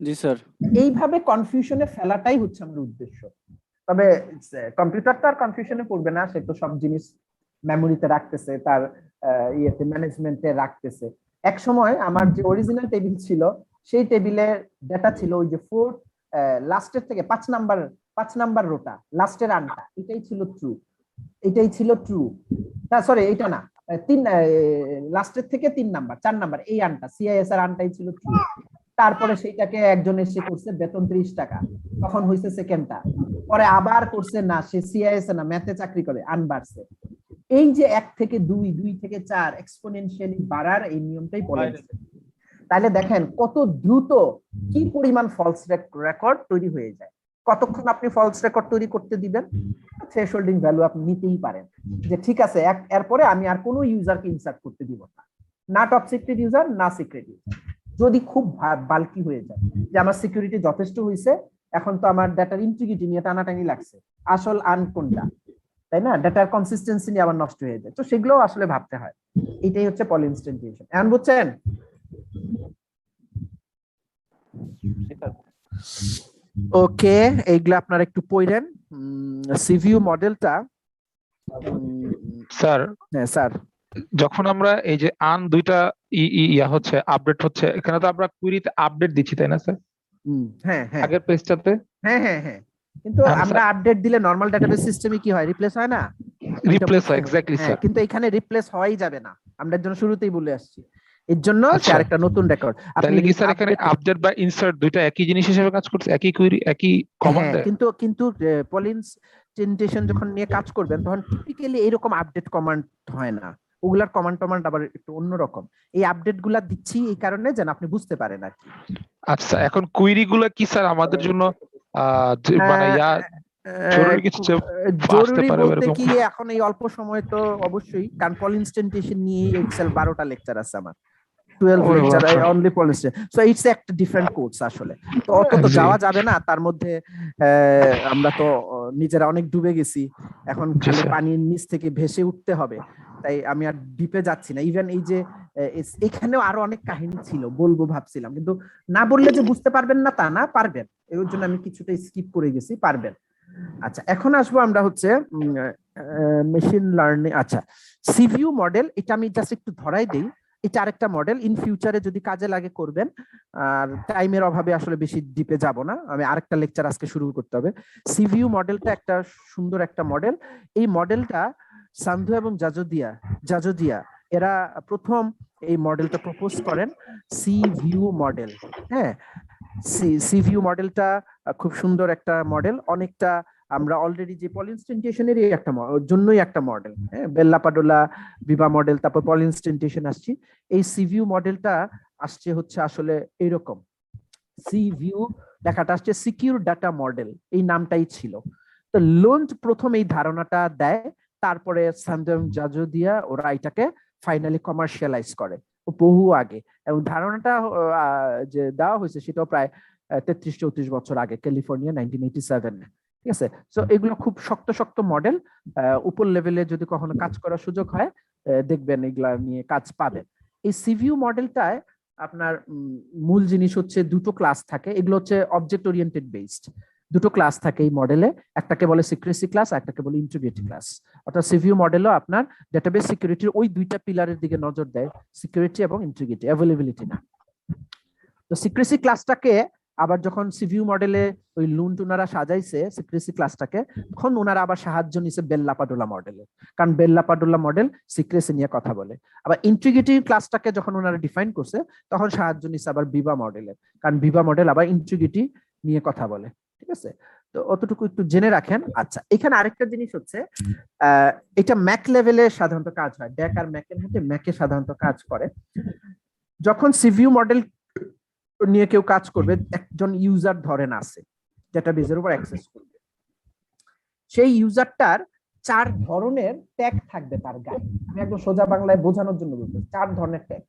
জি স্যার। এইভাবে কনফিউশনে ফেলাটাই হচ্ছে আমার উদ্দেশ্য। তবে কম্পিউটার তো আর কনফিউশনে পড়বে না, সে তো সব জিনিস মেমোরিতে রাখতেছে, তার ইয়েতে ম্যানেজমেন্টে রাখতেছে। এক সময় আমার যে অরিজিনাল টেবিল ছিল, সেই টেবিলের ডেটা ছিল ওই যে লাস্টের থেকে 5 নাম্বার রোটা, লাস্টের আনটা, এটাই ছিল ট্রু। না সরি, এটা না, লাস্টের থেকে 4 নাম্বার এই আনটা, সিআইএস এর আনটাই ছিল ট্রু। তারপরে সেইটাকে একজন এসে করছে বেতন 30 টাকা, তখন হইছে সেকেন্ডটা। পরে আবার করছে না, সে সিআইএস না ম্যাথে চাকরি করে, আন বাড়ছে। এই যে 1 থেকে 2, 2 থেকে 4 এক্সপোনেনশিয়ালি বাড়ার এই নিয়মটাই বলে। তাহলে দেখেন কত দ্রুত কি পরিমাণ ফলস রেকর্ড তৈরি হয়ে যায়। কতক্ষণ আপনি ফলস রেকর্ড তৈরি করতে দিবেন, থ্রেশহোল্ডিং ভ্যালু আপনি নিতেই পারেন, যে ঠিক আছে এরপরে আমি আর কোনো ইউজারকে ইনসার্ট করতে দিব না, না টপ সিক্রেট ইউজার না সিক্রেট ইউজার। যদি খুব বাল্কি হয়ে যায় যে আমার সিকিউরিটি যথেষ্ট হয়েছে, এখন তো আমার ডাটার ইন্টিগ্রিটি নিয়ে টানাটানি লাগছে, আসল আন কোনটা, তাই না? ডাটার কনসিস্টেন্সি নিয়ে আবার নষ্ট হয়ে যায়, তো সেগুলো আসলে ভাবতে হয়। এটাই হচ্ছে পল ইনস্ট্যান্টিয়েশন। এখন বুঝছেন? ওকে, এইগুলো আপনারা একটু পড়েন। সিভিউ মডেলটা স্যার, হ্যাঁ স্যার, যখন আমরা এই যে আন দুইটা ইয়া হচ্ছে আপডেট হচ্ছে, এখানে তো আমরা কুইরিতে আপডেট দিচ্ছি তাই না স্যার? হ্যাঁ হ্যাঁ আগের পেজটাতে হ্যাঁ, কিন্তু হ্যাঁ, আমরা আপডেট দিলে নরমাল ডাটাবেস সিস্টেমে কি হয়, রিপ্লেস হয় না? রিপ্লেস হয়, এক্স্যাক্টলি হ্যাঁ, স্যার। কিন্তু এখানে রিপ্লেস হওয়াই যাবে না, আমরা এর জন্য শুরুতেই বলে আসছি। এর জন্য সে আচ্ছা। আরেকটা নতুন রেকর্ড। তাহলে কি স্যার এখানে আপডেট বা ইনসার্ট দুইটা একই জিনিস হিসেবে কাজ করছে, একই কোয়েরি একই কমান্ডে? কিন্তু পলিনস্টেন্টেশন যখন নিয়ে কাজ করবেন তখন টিপিক্যালি এরকম আপডেট কমান্ড হয় না, ওগুলার কমান্ড আবার একটু অন্যরকম। এই আপডেট গুলা দিচ্ছি এই কারণে যেন আপনি বুঝতে পারেন আর কি। আচ্ছা, এখন কোয়েরি গুলো কি স্যার আমাদের জন্য মানে জরুরি কিছু জরুরি পারে বলতে এরকম? কি এখন এই অল্প সময় তো অবশ্যই, কারণ পলিনস্টেন্টেশন নিয়ে এক্সেল 12টা লেকচার আছে আমার, 12 ওরে লেকচার বাবা। অনলি পলিনস্টেন্টেশন। সো ইটস একটা ডিফারেন্ট কোর্স আসলে, তো অত তো জি। যাওয়া যাবে না। তার মধ্যে আমরা তো নিজেরা অনেক ডুবে গেছি, এখন জি খালি স্যার। পানির নিচ থেকে ভেসে উঠতে হবে, তাই আমি আর ডিপে যাচ্ছি না। ইভেন এই যে এখানেও আরো অনেক কাহিনী ছিল বলবো ভাবছিলাম, কিন্তু না বললে যে বুঝতে পারবেন না তা না, পারবেন, এর জন্য আমি কিছুটা স্কিপ করে গেছি, পারবেন। আচ্ছা, এখন আসবো আমরা হচ্ছে মেশিন লার্নিং। আচ্ছা, সিভিউ মডেল, এটা আমি জাস্ট একটু ধরাই দেই, এটা আরেকটা মডেল, ইন ফিউচারে যদি কাজে লাগে করবেন, আর টাইমের অভাবে আসলে বেশি ডিপে যাব না, আমি আরেকটা লেকচার আজকে শুরু করতে হবে। সিভিউ মডেলটা একটা সুন্দর একটা মডেল। এই মডেলটা সান্ধু এবং জাজোদিয়া এরা প্রথম এই মডেলটা প্রপোজ করেন, সিভিউ মডেল। হ্যাঁ, সিভিউ মডেলটা খুব সুন্দর একটা মডেল, অনেকটা আমরা অলরেডি যে পলিনস্টেন্টেশনেরই একটা জন্যই একটা মডেল, হ্যাঁ, বেল লাপাডুলা, বিবা মডেল, তারপর পলিনস্টেন্টেশন আসছি। এই সিভিউ মডেলটা আসছে হচ্ছে আসলে এইরকম, সিভিউ লেখাটা আসছে সিকিউর ডাটা মডেল, এই নামটাই ছিল। তো লোন্ড প্রথম এই ধারণাটা দেয়, তারপরে সান্ধু জাজোদিয়া ওরা এটাকে ফাইনালি কমার্শিয়ালাইজ করে বহু আগে, এবং ধারণাটা যে দেওয়া হয়েছে সেটাও প্রায় 33-34 বছর আগে, ক্যালিফোর্নিয়া 1987। ঠিক আছে, তো এগুলো খুব শক্ত শক্ত মডেল, উপর লেভেলে যদি কখনো কাজ করার সুযোগ হয় দেখবেন এগুলা নিয়ে কাজ পাবেন। এই সিভিউ মডেলটায় আপনার মূল জিনিস হচ্ছে দুটো ক্লাস থাকে, এগুলো হচ্ছে অবজেক্ট ওরিয়েন্টেড বেসড, দুটো ক্লাস থাকে এই মডেলে, একটাকে বলে সিক্রেসি ক্লাস, একটাকে বলে ইন্টিগ্রিটি ক্লাস। অর্থাৎ সিভিউ মডেলও আপনার ডেটাবেস সিকিউরিটির ওই দুইটা পিলারের দিকে নজর দেয়, সিকিউরিটি এবং ইন্টিগ্রিটি, অ্যাভেলেবিলিটি না। তো সিক্রেসি ক্লাসটাকে আবার যখন সিভিউ মডেলে ওই লুন্ট ওনারা সাজাইছে সিক্রেসি ক্লাসটাকে, তখন ওনারা আবার সাহায্য নিছে বেল লাপাডুলা মডেলে, কারণ বেল লাপাডুলা মডেল সিক্রেসি নিয়ে কথা বলে। আবার ইন্টিগ্রিটি ক্লাসটাকে যখন ওনারা ডিফাইন করছে তখন সাহায্য নিছে আবার বিবা মডেলের, কারণ বিবা মডেল আবার ইন্টিগ্রিটি নিয়ে কথা বলে। ঠিক আছে, তো অতটুকু একটু জেনে রাখেন। আচ্ছা, এখানে আরেকটা জিনিস হচ্ছে এটা ম্যাক লেভেলে সাধারণত কাজ হয়, ড্যাক আর ম্যাকের মধ্যে ম্যাকে সাধারণত কাজ করে। যখন সিভিউ মডেল নিয়ে কেউ কাজ করবে, একজন ইউজার ধরেন আছে ডেটাবেজের উপর অ্যাক্সেস করবে, সেই ইউজারটার 4 ধরনের ট্যাগ থাকবে তার গায়ে। আমি একদম সোজা বাংলায় বোঝানোর জন্য বলছি, 4 ধরনের ট্যাগ।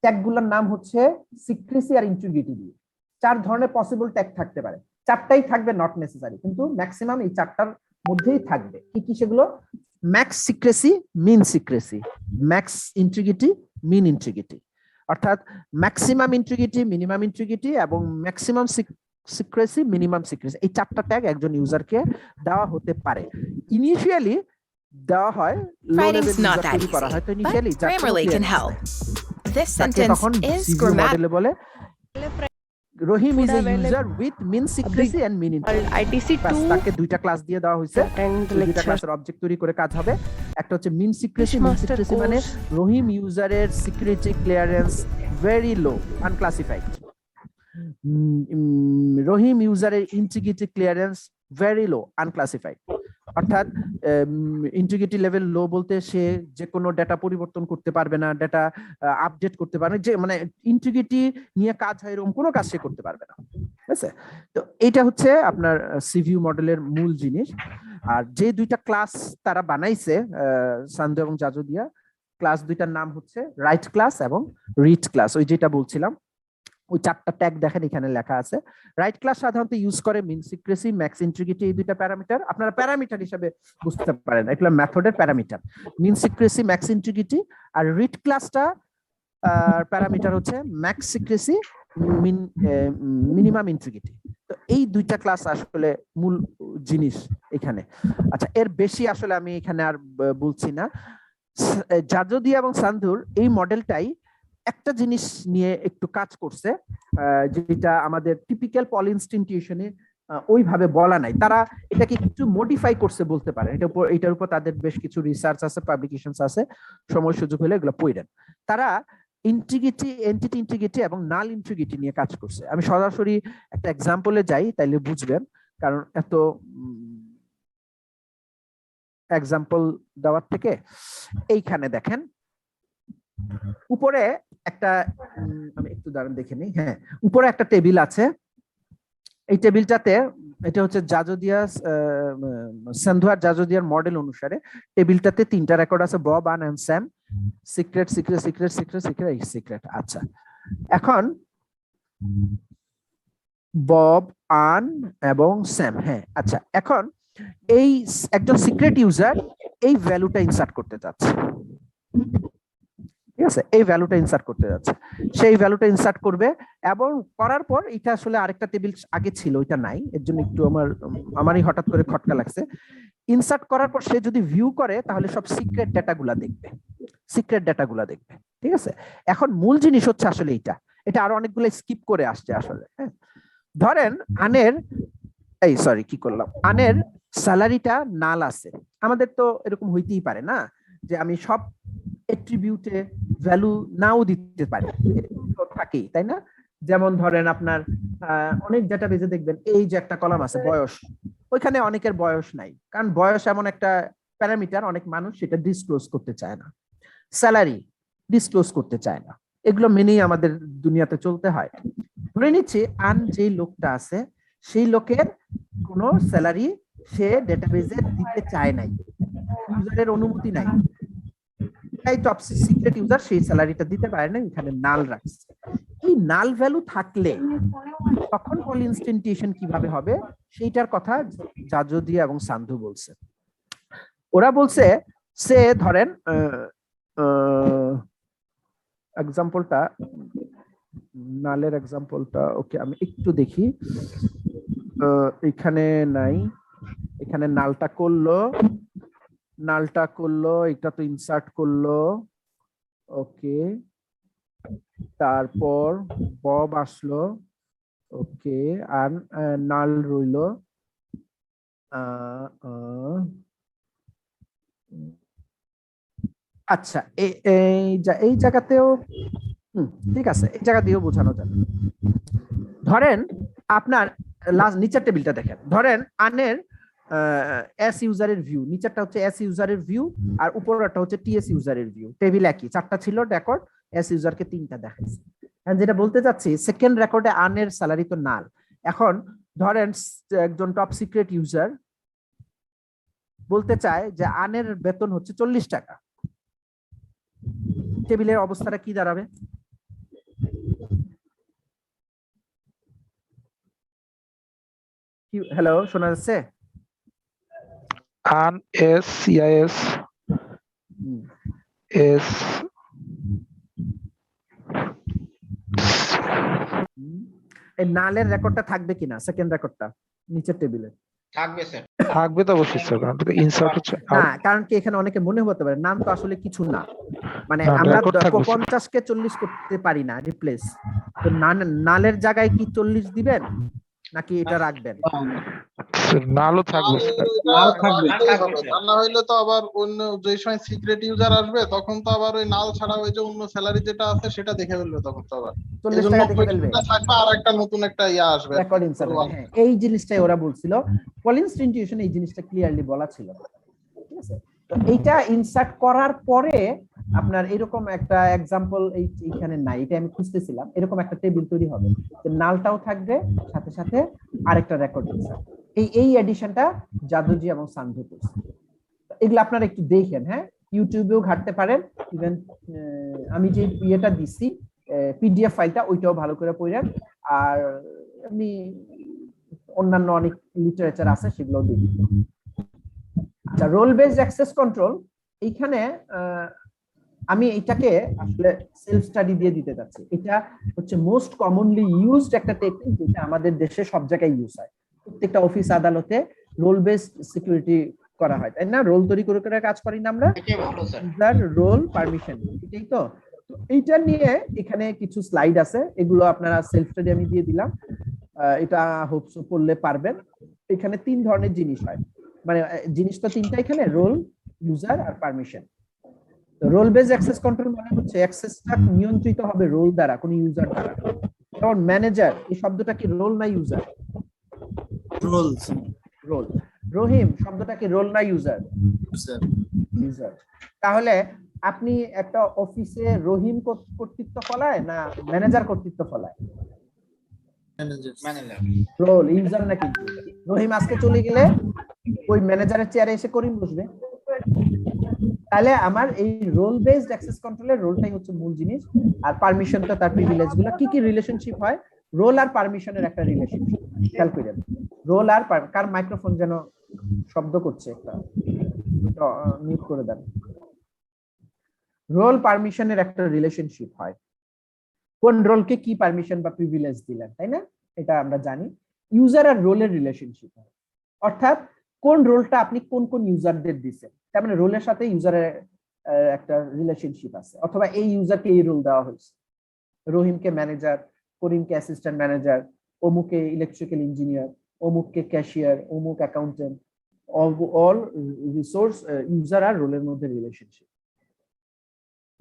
ট্যাগগুলোর নাম হচ্ছে সিক্রেসি আর ইন্টিগ্রিটি দিয়ে 4 ধরনের পসিবল ট্যাগ থাকতে পারে, 4টাই থাকবে, নট নেসেসারি, কিন্তু ম্যাক্সিমাম এই 4টার মধ্যেই থাকবে। কি কি সেগুলো? ম্যাক্স সিক্রেসি, মিন সিক্রেসি, ম্যাক্স ইন্টিগ্রিটি, মিন ইন্টিগ্রিটি, অর্থাৎ ম্যাক্সিমাম ইন্টিগ্রিটি, মিনিমাম ইন্টিগ্রিটি এবং ম্যাক্সিমাম সিক্রেসি, মিনিমাম সিক্রেসি, এই 4টা ট্যাগ একজন ইউজারকে দেওয়া হতে পারে। ইনিশিয়ালি দেওয়া হয়, লো লেভেল ইউজার তৈরি করা হয়, তো initially Grammarly can help. This sentence তখন is সিভিউ মডেলে বলে Rahim is a Would have user with mean secrecy and mean integrity. ITC2 তাকে দুইটা ক্লাস দিয়ে দেওয়া হয়েছে, and দুইটা lecture ক্লাসের অবজেক্ট তৈরি করে কাজ হবে। একটা হচ্ছে mean secrecy, mean Master secrecy মানে course. রহিম ইউজারের security clearance very low, unclassified. Rahim ইউজারের integrity clearance very low, unclassified. অর্থাৎ ইন্টিগ্রিটি লেভেল লো বলতে সে যে কোনো ডেটা পরিবর্তন করতে পারবে না, ডেটা আপডেট করতে পারবে, যে মানে ইন্টিগ্রিটি নিয়ে কাজ হয় এরকম কোনো কাজ সে করতে পারবে না। ঠিক আছে, তো এটা হচ্ছে আপনার সিভিউ মডেলের মূল জিনিস। আর যে দুইটা ক্লাস তারা বানাইছে সান্ধু এবং জাজোদিয়া, ক্লাস দুইটার নাম হচ্ছে রাইট ক্লাস এবং রিড ক্লাস। ওই যেটা বলছিলাম, ওই 4টা ট্যাগ দেখেন এখানে লেখা আছে। রাইট ক্লাস সাধারণত ইউজ করে মিন সিক্রেসি, ম্যাক্স ইন্টিগ্রিটি, এই দুইটা প্যারামিটার আপনারা প্যারামিটার হিসেবে বুঝতে পারেন, এগুলো মেথডের প্যারামিটার, মিন সিক্রেসি, ম্যাক্স ইন্টিগ্রিটি। আর রিড ক্লাসটা প্যারামিটার হচ্ছে ম্যাক্স সিক্রেসি, মিনিমাম ইন্টিগ্রিটি। তো এই দুইটা ক্লাস আসলে মূল জিনিস এখানে। আচ্ছা, এর বেশি আসলে আমি এখানে আর বলছি না। জাজোদিয়া এবং সান্ধুর এই মডেলটাই একটা জিনিস নিয়ে একটু কাজ করছে, যেটা আমাদের টিপিক্যাল পলিনস্টেন্টেশনে ওইভাবে বলা নাই, তারা এটাকে একটু মডিফাই করছে বলতে পারে। এটার উপর তাদের বেশ কিছু রিসার্চ আছে, পাবলিকেশনস আছে, সময় সুযোগ হলে এগুলো পড়েন। তারা ইন্টিগ্রিটি, এন্টিটি ইন্টিগ্রিটি এবং নাল ইন্টিগ্রিটি নিয়ে কাজ করছে। আমি সরাসরি একটা এক্সাম্পলে যাই, তাইলে বুঝবেন, কারণ এত এক্সাম্পল দেওয়ার থেকে এইখানে দেখেন উপরে একটা আমি একটু দাঁড়ান দেখে নিই। হ্যাঁ, উপরে একটা টেবিল আছে। এই টেবিলটাতে এটা হচ্ছে জাজোদিয়াস সান্ধুয়ার জাজোদিয়ার মডেল অনুসারে টেবিলটাতে 3টা রেকর্ড আছে, Bob, Ann and Sam, secret secret secret secret secret secret. আচ্ছা, এখন বব, আন এবং স্যাম। হ্যাঁ, আচ্ছা, এখন এই একজন সিক্রেট ইউজার এই ভ্যালুটা ইনসার্ট করতে চাচ্ছে, ঠিক আছে? এই ভ্যালুটা ইনসার্ট করতে যাচ্ছে, সেই ভ্যালুটা ইনসার্ট করবে এবং করার পর এটা আসলে আরেকটা টেবিল আগে ছিল, ওইটা নাই, এর জন্য একটু আমারই হঠাৎ করে খটকা লাগছে। ইনসার্ট করার পর সে যদি ভিউ করে তাহলে সব সিক্রেট ডেটাগুলা দেখবে, সিক্রেট ডেটাগুলা দেখবে, ঠিক আছে? এখন মূল জিনিস হচ্ছে আসলে এটা আরো অনেকগুলো স্কিপ করে আসছে আসলে। হ্যাঁ, ধরেন আনের আনের স্যালারিটা নাল আছে। আমাদের তো এরকম হইতেই পারে না যে আমি সব এট্রিবিউটে ভ্যালু নাও দিতে পারি, থাকেই, তাই না? যেমন ধরেন আপনার অনেক ডেটাবেজে দেখবেন এই যে একটা কলাম আছে বয়স, ওইখানে অনেকের বয়স নাই, কারণ বয়স এমন একটা প্যারামিটার অনেক মানুষ সেটা ডিসক্লোজ করতে চায় না, স্যালারি ডিসক্লোজ করতে চায় না, এগুলো মেনেই আমাদের দুনিয়াতে চলতে হয়। ধরে নিচ্ছি আন যেই লোকটা আছে সেই লোকের কোনো স্যালারি সে ডেটাবেজে দিতে চায় নাই, ইউজারের অনুমতি নাই, তাই টপ সিক্রেট ইউজার সেই স্যালারিটা দিতে পারে না, এখানে নাল রাখছে। এই নাল ভ্যালু থাকলে তখন পল ইনস্ট্যান্টিয়েশন কিভাবে হবে সেইটার কথা জাজোদিয়া এবং সান্ধু বলছে। ওরা বলছে সে ধরেন এক্সাম্পলটা, নালের এক্সাম্পলটা, ওকে আমি একটু দেখি, এখানে নাই, এখানে নালটা করলো, এটা তো ইনসার্ট করলো, ওকে, তারপর বব আসলো, ওকে, আর নাল রইলো, আচ্ছা এই জায়গাতেও ঠিক আছে, এই জায়গা দিয়েও বোঝানো যাবে। ধরেন আপনার নিচের টেবিলটা দেখেন, ধরেন আনের এস ইউজারের ভিউ, নিচেরটা হচ্ছে এস ইউজারের ভিউ আর উপরেরটা হচ্ছে টিএস ইউজারের ভিউ, টেবিল একই, 4টা ছিল রেকর্ড, এস ইউজারকে 3টা দেখাইছে। যেটা বলতে চাচ্ছি, সেকেন্ড রেকর্ডে আনের স্যালারি তো নাল। এখন ধরেন একজন টপ সিক্রেট ইউজার বলতে চায় যে আনের বেতন হচ্ছে 40 টাকা, টেবিলের অবস্থাটা কি দাঁড়াবে? হ্যালো, শোনা যাচ্ছে? আন এস সিআইএস এস এই নালের রেকর্ডটা থাকবে কিনা, সেকেন্ড রেকর্ডটা নিচের টেবিলে থাকবে স্যার। থাকবে তো অবশ্যই স্যার, কারণ ইনসার্ট হচ্ছে। না, কারণ কি এখানে অনেকে মনে হতে পারে নাম তো আসলে কিছু না, মানে না, আমরা record থাকবে। 50 কে 40 করতে পারি না রিপ্লেস, তো নালের জায়গায় কি 40 দিবেন নাকি এটা রাখবেন? নালও থাকবে স্যার। নাল থাকবে, থাকবে, স্যার। নাল না হইলে তো আবার অন্য যে সময় সিক্রেট ইউজার আসবে তখন তো আবার ওই নাল ছাড়া ওই যে অন্য স্যালারি যেটা আছে সেটা দেখে ফেলবে, তখন তো আবার 40 টাকা দেখে ফেলবে, থাকবে আর একটা নতুন একটা ইয়া আসবে রেকর্ড ইনসার্ট। হ্যাঁ, এই জিনিসটাই ওরা বলছিল, পল ইনস্ট্যান্টিয়েশন এই জিনিসটা ক্লিয়ারলি বলা ছিল, ঠিক আছে? তো এইটা ইনসার্ট করার পরে আপনার এরকম একটা এক্সাম্পল এইখানে নাই, এটা আমি খুঁজতেছিলাম, এরকম একটা টেবিল তৈরি হবে, নালটাও থাকবে সাথে সাথে আরেকটা রেকর্ড ইনসার্ট। এই এডিশনটা জাদুজি এবং সান্ধু করছে। এগুলো আপনারা একটু দেখেন, হ্যাঁ, ইউটিউবেও ঘাটতে পারেন, ইভেন আমি যে ইয়েটা দিছি পিডিএফ ফাইলটা ওইটাও ভালো করে পড়েন, আর আমি অন্যান্য অনেক লিটারেচার আছে সেগুলো দেখি। আচ্ছা, রোল বেসড অ্যাক্সেস কন্ট্রোল, এইখানে আমি এটাকে আসলে সেলফ স্টাডি দিয়ে দিতে যাচ্ছি। এটা হচ্ছে মোস্ট কমনলি ইউজড একটা টেকনিক, যেটা আমাদের দেশে সব জায়গায় ইউজ হয়, প্রত্যেকটা অফিস আদালতে রোল বেসড সিকিউরিটি করা হয়, তাই না? রোল তৈরি করে করে কাজ করি না আমরা, ইউজার রোল পারমিশন, এটাই তো। এইটা নিয়ে এখানে কিছু স্লাইড আছে, এগুলো আপনারা সেলফ স্টাডি আমি দিয়ে দিলাম, এটা হোপসো পড়লে পারবেন। এখানে 3 ধরনের জিনিস হয়, মানে জিনিস তো 3টা এখানে, রোল, ইউজার আর permission. Role base access control মানে হচ্ছে অ্যাক্সেসটা নিয়ন্ত্রিত হবে রোল দ্বারা, কোন ইউজার দ্বারা। যেমন ম্যানেজার, এই শব্দটা কি রোল না ইউজার? রোল। রহিম শব্দটা কি রোল না ইউজার? ইউজার। তাহলে আপনি একটা অফিসে রহিম কর্তৃত্ব ফলায় না ম্যানেজার কর্তৃত্ব ফলায়? ম্যানেজার। রোল ইউজার নাকি? রহিম আজকে চলে গেলে ওই ম্যানেজারের চেয়ারে এসে করিম বসবে। তাহলে আমার এই রোল বেসড অ্যাক্সেস কন্ট্রোলের রোলটাই হচ্ছে মূল জিনিস। আর পারমিশনটা তার প্রিভিলেজ গুলো কি কি রিলেশনশিপ হয়, রোল আর পারমিশনের একটা রিলেশনশিপ খেয়াল করেন। রোল আর কার মাইক্রোফোন যেন শব্দ করছে, একটা মিউট করে দেন। রোল পারমিশনের একটা রিলেশনশিপ হয়, কোন রোলকে কি পারমিশন বা প্রিভিলেজ দিলেন, তাই না? এটা আমরা জানি। ইউজার আর রোলের রিলেশনশিপ হয়, অর্থাৎ কোন রোলটা আপনি কোন কোন ইউজারদের দিচ্ছেন, তার মানে রোলের সাথে ইউজারের একটা রিলেশনশিপ আছে, অথবা এই ইউজারকে এই রোল দেওয়া হয়েছে, রহিমকে ম্যানেজার, করিমকে অ্যাসিস্ট্যান্ট ম্যানেজার, অমুকে ইলেকট্রিক্যাল ইঞ্জিনিয়ার, অমুককে ক্যাশিয়ার, অমুক অ্যাকাউন্টেন্ট। অল রিসোর্স ইউজার আর রোলের মধ্যে রিলেশনশিপ।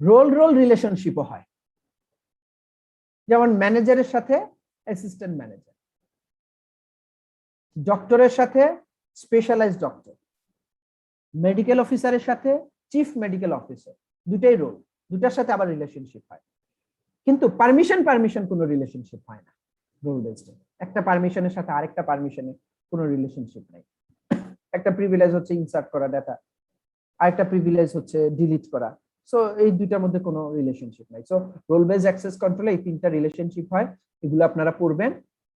রোল রিলেশনশিপও হয়, যেমন ম্যানেজারের সাথে অ্যাসিস্ট্যান্ট ম্যানেজার, ডক্টরের সাথে স্পেশালাইজড ডক্টর, মেডিকেল অফিসারের সাথে চিফ মেডিকেল অফিসার, দুটাই রোল, দুটার সাথে আবার রিলেশনশিপ হয়। কিন্তু পারমিশন কোনো রিলেশনশিপ হয় না রোল বেসড। একটা পারমিশনের সাথে আরেকটা পারমিশনের কোনো রিলেশনশিপ নাই। একটা প্রিভিলেজ হচ্ছে ইনসার্ট করা ডাটা, আরেকটা প্রিভিলেজ হচ্ছে ডিলিট করা। সো এই দুইটার মধ্যে কোনো রিলেশনশিপ নাই। সো রোল বেসড অ্যাক্সেস কন্ট্রোলে এই তিনটা রিলেশনশিপ হয়, এগুলো আপনারা পড়বেন,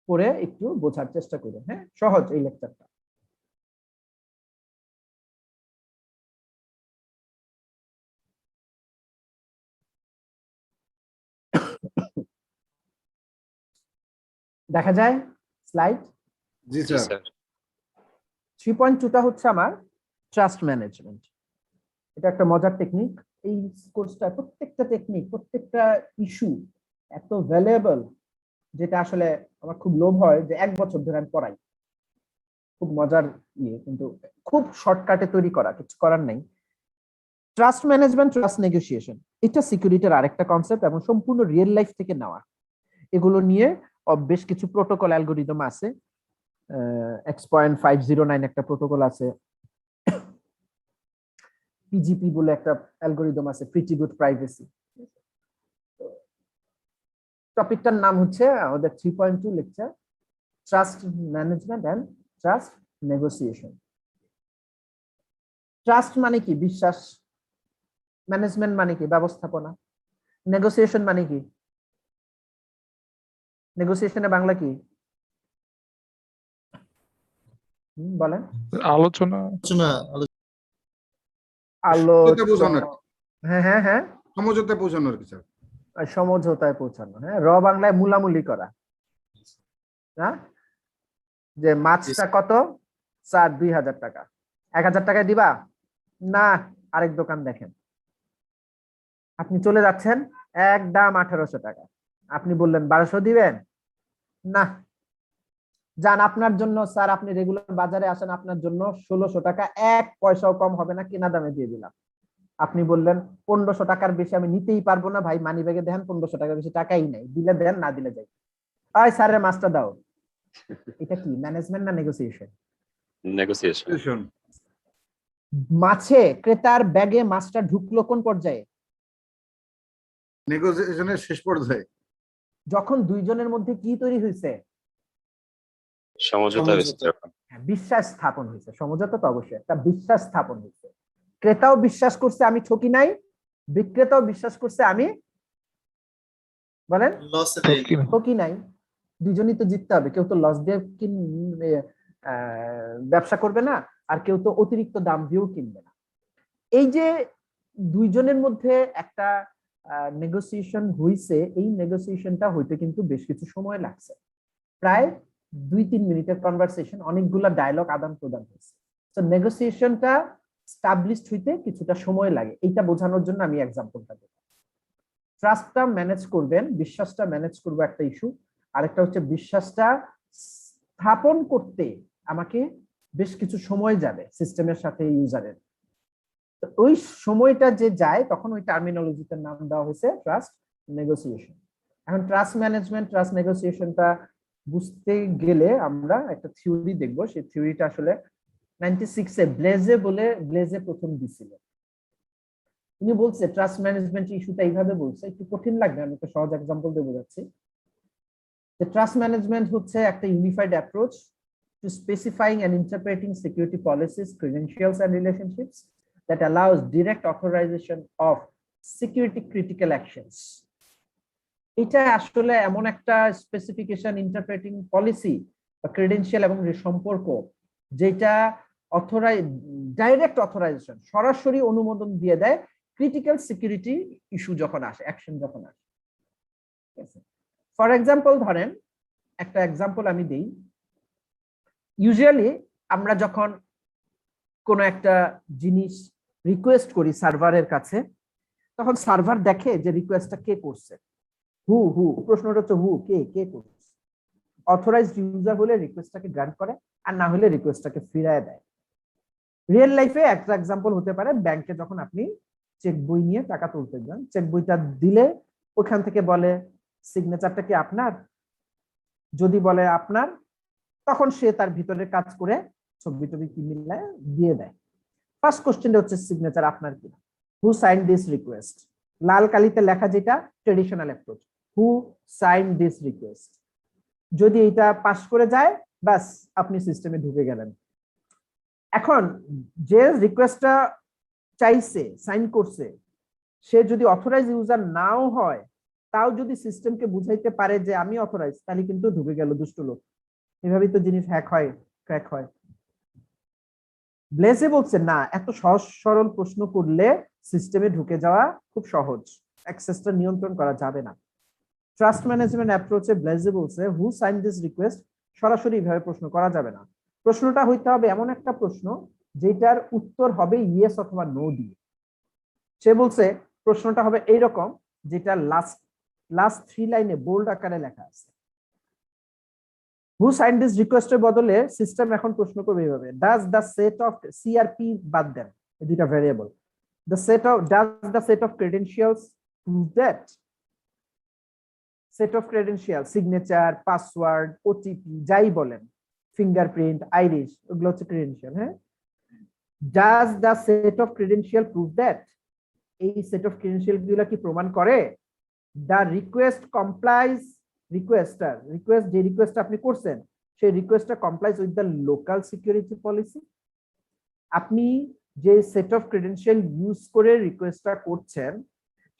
পড়ে একটু বোঝার চেষ্টা করবেন। হ্যাঁ, সহজ এই লেকচারটা। দেখা যায় স্লাইড? জি স্যার। 3.2টা হচ্ছে আমার ট্রাস্ট ম্যানেজমেন্ট। এটা একটা মজার টেকনিক। এই কোর্সটা প্রত্যেকটা টেকনিক, প্রত্যেকটা ইস্যু এত ভ্যালুয়েবল, যেটা আসলে আমার খুব লোভ হয় যে 1 বছর ধরে আমি পড়াই। খুব মজার ইয়ে, কিন্তু খুব শর্টকাটে তৈরি করা, কিছু করার নেই। ট্রাস্ট ম্যানেজমেন্ট, ট্রাস্ট নেগোসিয়েশন, এটা সিকিউরিটির আরেকটা কনসেপ্ট এবং সম্পূর্ণ রিয়েল লাইফ থেকে নেওয়া। এগুলো নিয়ে বেশ কিছু প্রোটোকল অ্যালগোরিদম আছে। X.509 একটা প্রোটোকল আছে, পিজিপি বলে একটা অ্যালগোরিদম আছে, প্রিটি গুড প্রাইভেসি। টপিকটার নাম হচ্ছে আমাদের 3.2 lecture, trust management and trust negotiation. Trust মানে কি? বিশ্বাস। ম্যানেজমেন্ট মানে কি? ব্যবস্থাপনা। নেগোসিয়েশন মানে কি? নেগোসিয়েশনের বাংলা কি বলেন? আলোচনা। হ্যাঁ হ্যাঁ হ্যাঁ, সমঝোতায় পৌঁছানো আর কি স্যার। সমঝোতায় পৌঁছানো। হ্যাঁ, বাংলায় মুলামুলি করা। হ্যাঁ, যে মাছটা কত? স্যার 2000 টাকা। 1000 টাকায় দিবা? না, আরেক দোকান দেখেন। আপনি চলে যাচ্ছেন, একদম 1800 টাকা। আপনি বললেন 1200 দিবেন? না, যান, আপনার জন্য স্যার, আপনি রেগুলার বাজারে আসেন, আপনার জন্য 1600 টাকা, 1 পয়সাও কম হবে না, কেনা দামে দিয়ে দিলাম। আপনি বললেন 1500 টাকার বেশি আমি নিতেই পারবো না ভাই, মানি ব্যাগে দেখেন 1500 টাকার বেশি টাকাই নাই, দিলে দেন, না দিলে যাই। আয় স্যারের মাছটা দাও। এটা কি ম্যানেজমেন্ট না নেগোসিয়েশন? নেগোসিয়েশন। মাছে ক্রেতার ব্যাগে মাছটা ঢুকলো কোন পর্যায়ে? নেগোসিয়েশনের শেষ পর্যায়ে, যখন দুইজনের মধ্যে কি তৈরি হয়েছে? সমঝোতা হয়েছে। বিশ্বাস স্থাপন হয়েছে। সমঝোতা তো অবশ্যই, একটা বিশ্বাস স্থাপন হয়েছে। ক্রেতাও বিশ্বাস করছে আমি ঠকি নাই, বিক্রেতাও বিশ্বাস করছে আমি বলেন ঠকি নাই। দুজনই তো জিততে হবে, কেউ তো লস দিয়ে ব্যবসা করবে না, আর কেউ তো অতিরিক্ত দাম দিয়েও কিনবে না। এই যে দুইজনের মধ্যে একটা নেগোসিয়েশন হইছে, এই নেগোসিয়েশনটা হইতে কিন্তু বেশ কিছু সময় লাগছে, প্রায় 2-3 মিনিটের কনভারসেশন, অনেকগুলা ডায়লগ আদান প্রদান হয়েছে। তো নেগোসিয়েশনটা স্টাবলিশড হইতে কিছুটা সময় লাগে। এইটা বোঝানোর জন্য আমি এক্সাম্পলটা দেব। ট্রাস্টটা ম্যানেজ করবেন, বিশ্বাসটা ম্যানেজ করবো একটা ইস্যু, আরেকটা হচ্ছে বিশ্বাসটা স্থাপন করতে আমাকে বেশ কিছু সময় যাবে সিস্টেমের সাথে ইউজারের। তো ওই সময়টা যে যায় তখন ওই টার্মিনোলজিটার নাম দেওয়া হয়েছে ট্রাস্ট নেগোসিয়েশন। এখন ট্রাস্ট ম্যানেজমেন্ট, ট্রাস্ট নেগোসিয়েশনটা বুঝতে গেলে আমরা একটা থিওরি দেখবো। সেই থিওরিটা আসলে 96-এ ব্লেজে প্রথম দিছিল। উনি বলছে ট্রাস্ট ম্যানেজমেন্ট ইস্যুটা এইভাবে বলছে, একটু কঠিন লাগবে, আমি একটা সহজ এক্সাম্পল দিয়ে বোঝাচ্ছি। যে ট্রাস্ট ম্যানেজমেন্ট হচ্ছে একটা unified approach to specifying and interpreting security policies, credentials and relationships that allows direct authorization of security critical actions. এটা আসলে এমন একটা স্পেসিফিকেশন, ইন্টারপ্রেটিং পলিসি বা ক্রেডেনশিয়াল এবং সম্পর্ক যেটা ডাইরেক্ট অথরাইজেশন, সরাসরি অনুমোদন দিয়ে দেয় ক্রিটিক্যাল সিকিউরিটি ইস্যু যখন আসে, অ্যাকশন যখন আসে। ফর এক্সাম্পল ধরেন, একটা এক্সাম্পল আমি দিই। ইউজুয়ালি আমরা যখন কোন একটা জিনিস রিকোয়েস্ট করি সার্ভারের কাছে, তখন সার্ভার দেখে যে রিকোয়েস্টটা কে করছে। প্রশ্নটা হচ্ছে কে করছে। অথরাইজড ইউজার হলে রিকোয়েস্টটাকে গ্রান্ট করে, আর না হলে রিকোয়েস্টটাকে ফিরায় দেয়। রিয়েল লাইফে একটা এক্সাম্পল হতে পারে, ব্যাংকে যখন আপনি চেক বই নিয়ে টাকা তুলতে যান, চেক বইটা দিলে ওখান থেকে বলে সিগনেচারটা কি আপনার? যদি বলে আপনার, তখন সে তার ভিতরে কাজ করে ছবি টবি কি মিলায় দিয়ে দেয়। ফার্স্ট কোশ্চেনটা হচ্ছে সিগনেচার আপনার কিনা, হু সাইন দিস রিকোয়েস্ট। লাল কালিতে লেখা যেটা traditional approach, who sign this request. যদি এটা পাস করে যায়, বাস আপনি সিস্টেমে ঢুকে গেলেন। এখন যে রিকোয়েস্টটা চাইছে, সাইন করছে, সে যদি অথরাইজ ইউজার নাও হয়, তাও যদি সিস্টেমকে বুঝাইতে পারে যে আমি অথরাইজ, তাহলে কিন্তু ঢুকে গেল দুষ্ট লোক। এভাবেই তো জিনিস হ্যাক হয়, ক্র্যাক হয়। ব্লেজে বলছে না, এত সহজ সরল প্রশ্ন করলে সিস্টেমে ঢুকে যাওয়া খুব সহজ, অ্যাক্সেসটা নিয়ন্ত্রণ করা যাবে না। ট্রাস্ট ম্যানেজমেন্ট অ্যাপ্রোচে ব্লেজে বলছে হু সাইন দিস রিকোয়েস্ট সরাসরি এইভাবে প্রশ্ন করা যাবে না। প্রশ্নটা হইতে হবে এমন একটা প্রশ্ন যেটার উত্তর হবে ইয়েস অথবা নো দিয়ে। সে বলছে প্রশ্নটা হবে এইরকম, যেটা লাস্ট 3 লাইনে বোল্ড আকারে লেখা আছে। হু সাইন দিস রিকোয়েস্টের বদলে সিস্টেম এখন প্রশ্ন করবে এইভাবে, does the set of CRP বাদ দেন, এই দুইটা variable, does the set of credentials prove that. Set of credential, signature, password, OTP যাই বলেন, ফিঙ্গারপ্রিন্ট, আইরিশ, ওগুলো হচ্ছে ক্রেডেনশিয়াল। হ্যাঁ, does the set of credential prove that, এই সেট অফ ক্রেডেনশিয়াল গুলো কি প্রমাণ করে দ্য রিকোয়েস্ট কমপ্লাইজ, রিকোয়েস্ট যে রিকোয়েস্ট আপনি করছেন সেই রিকোয়েস্টটা complies with the local security policy. আপনি যে সেট অফ ক্রেডেনশিয়াল ইউজ করে রিকোয়েস্টটা করছেন,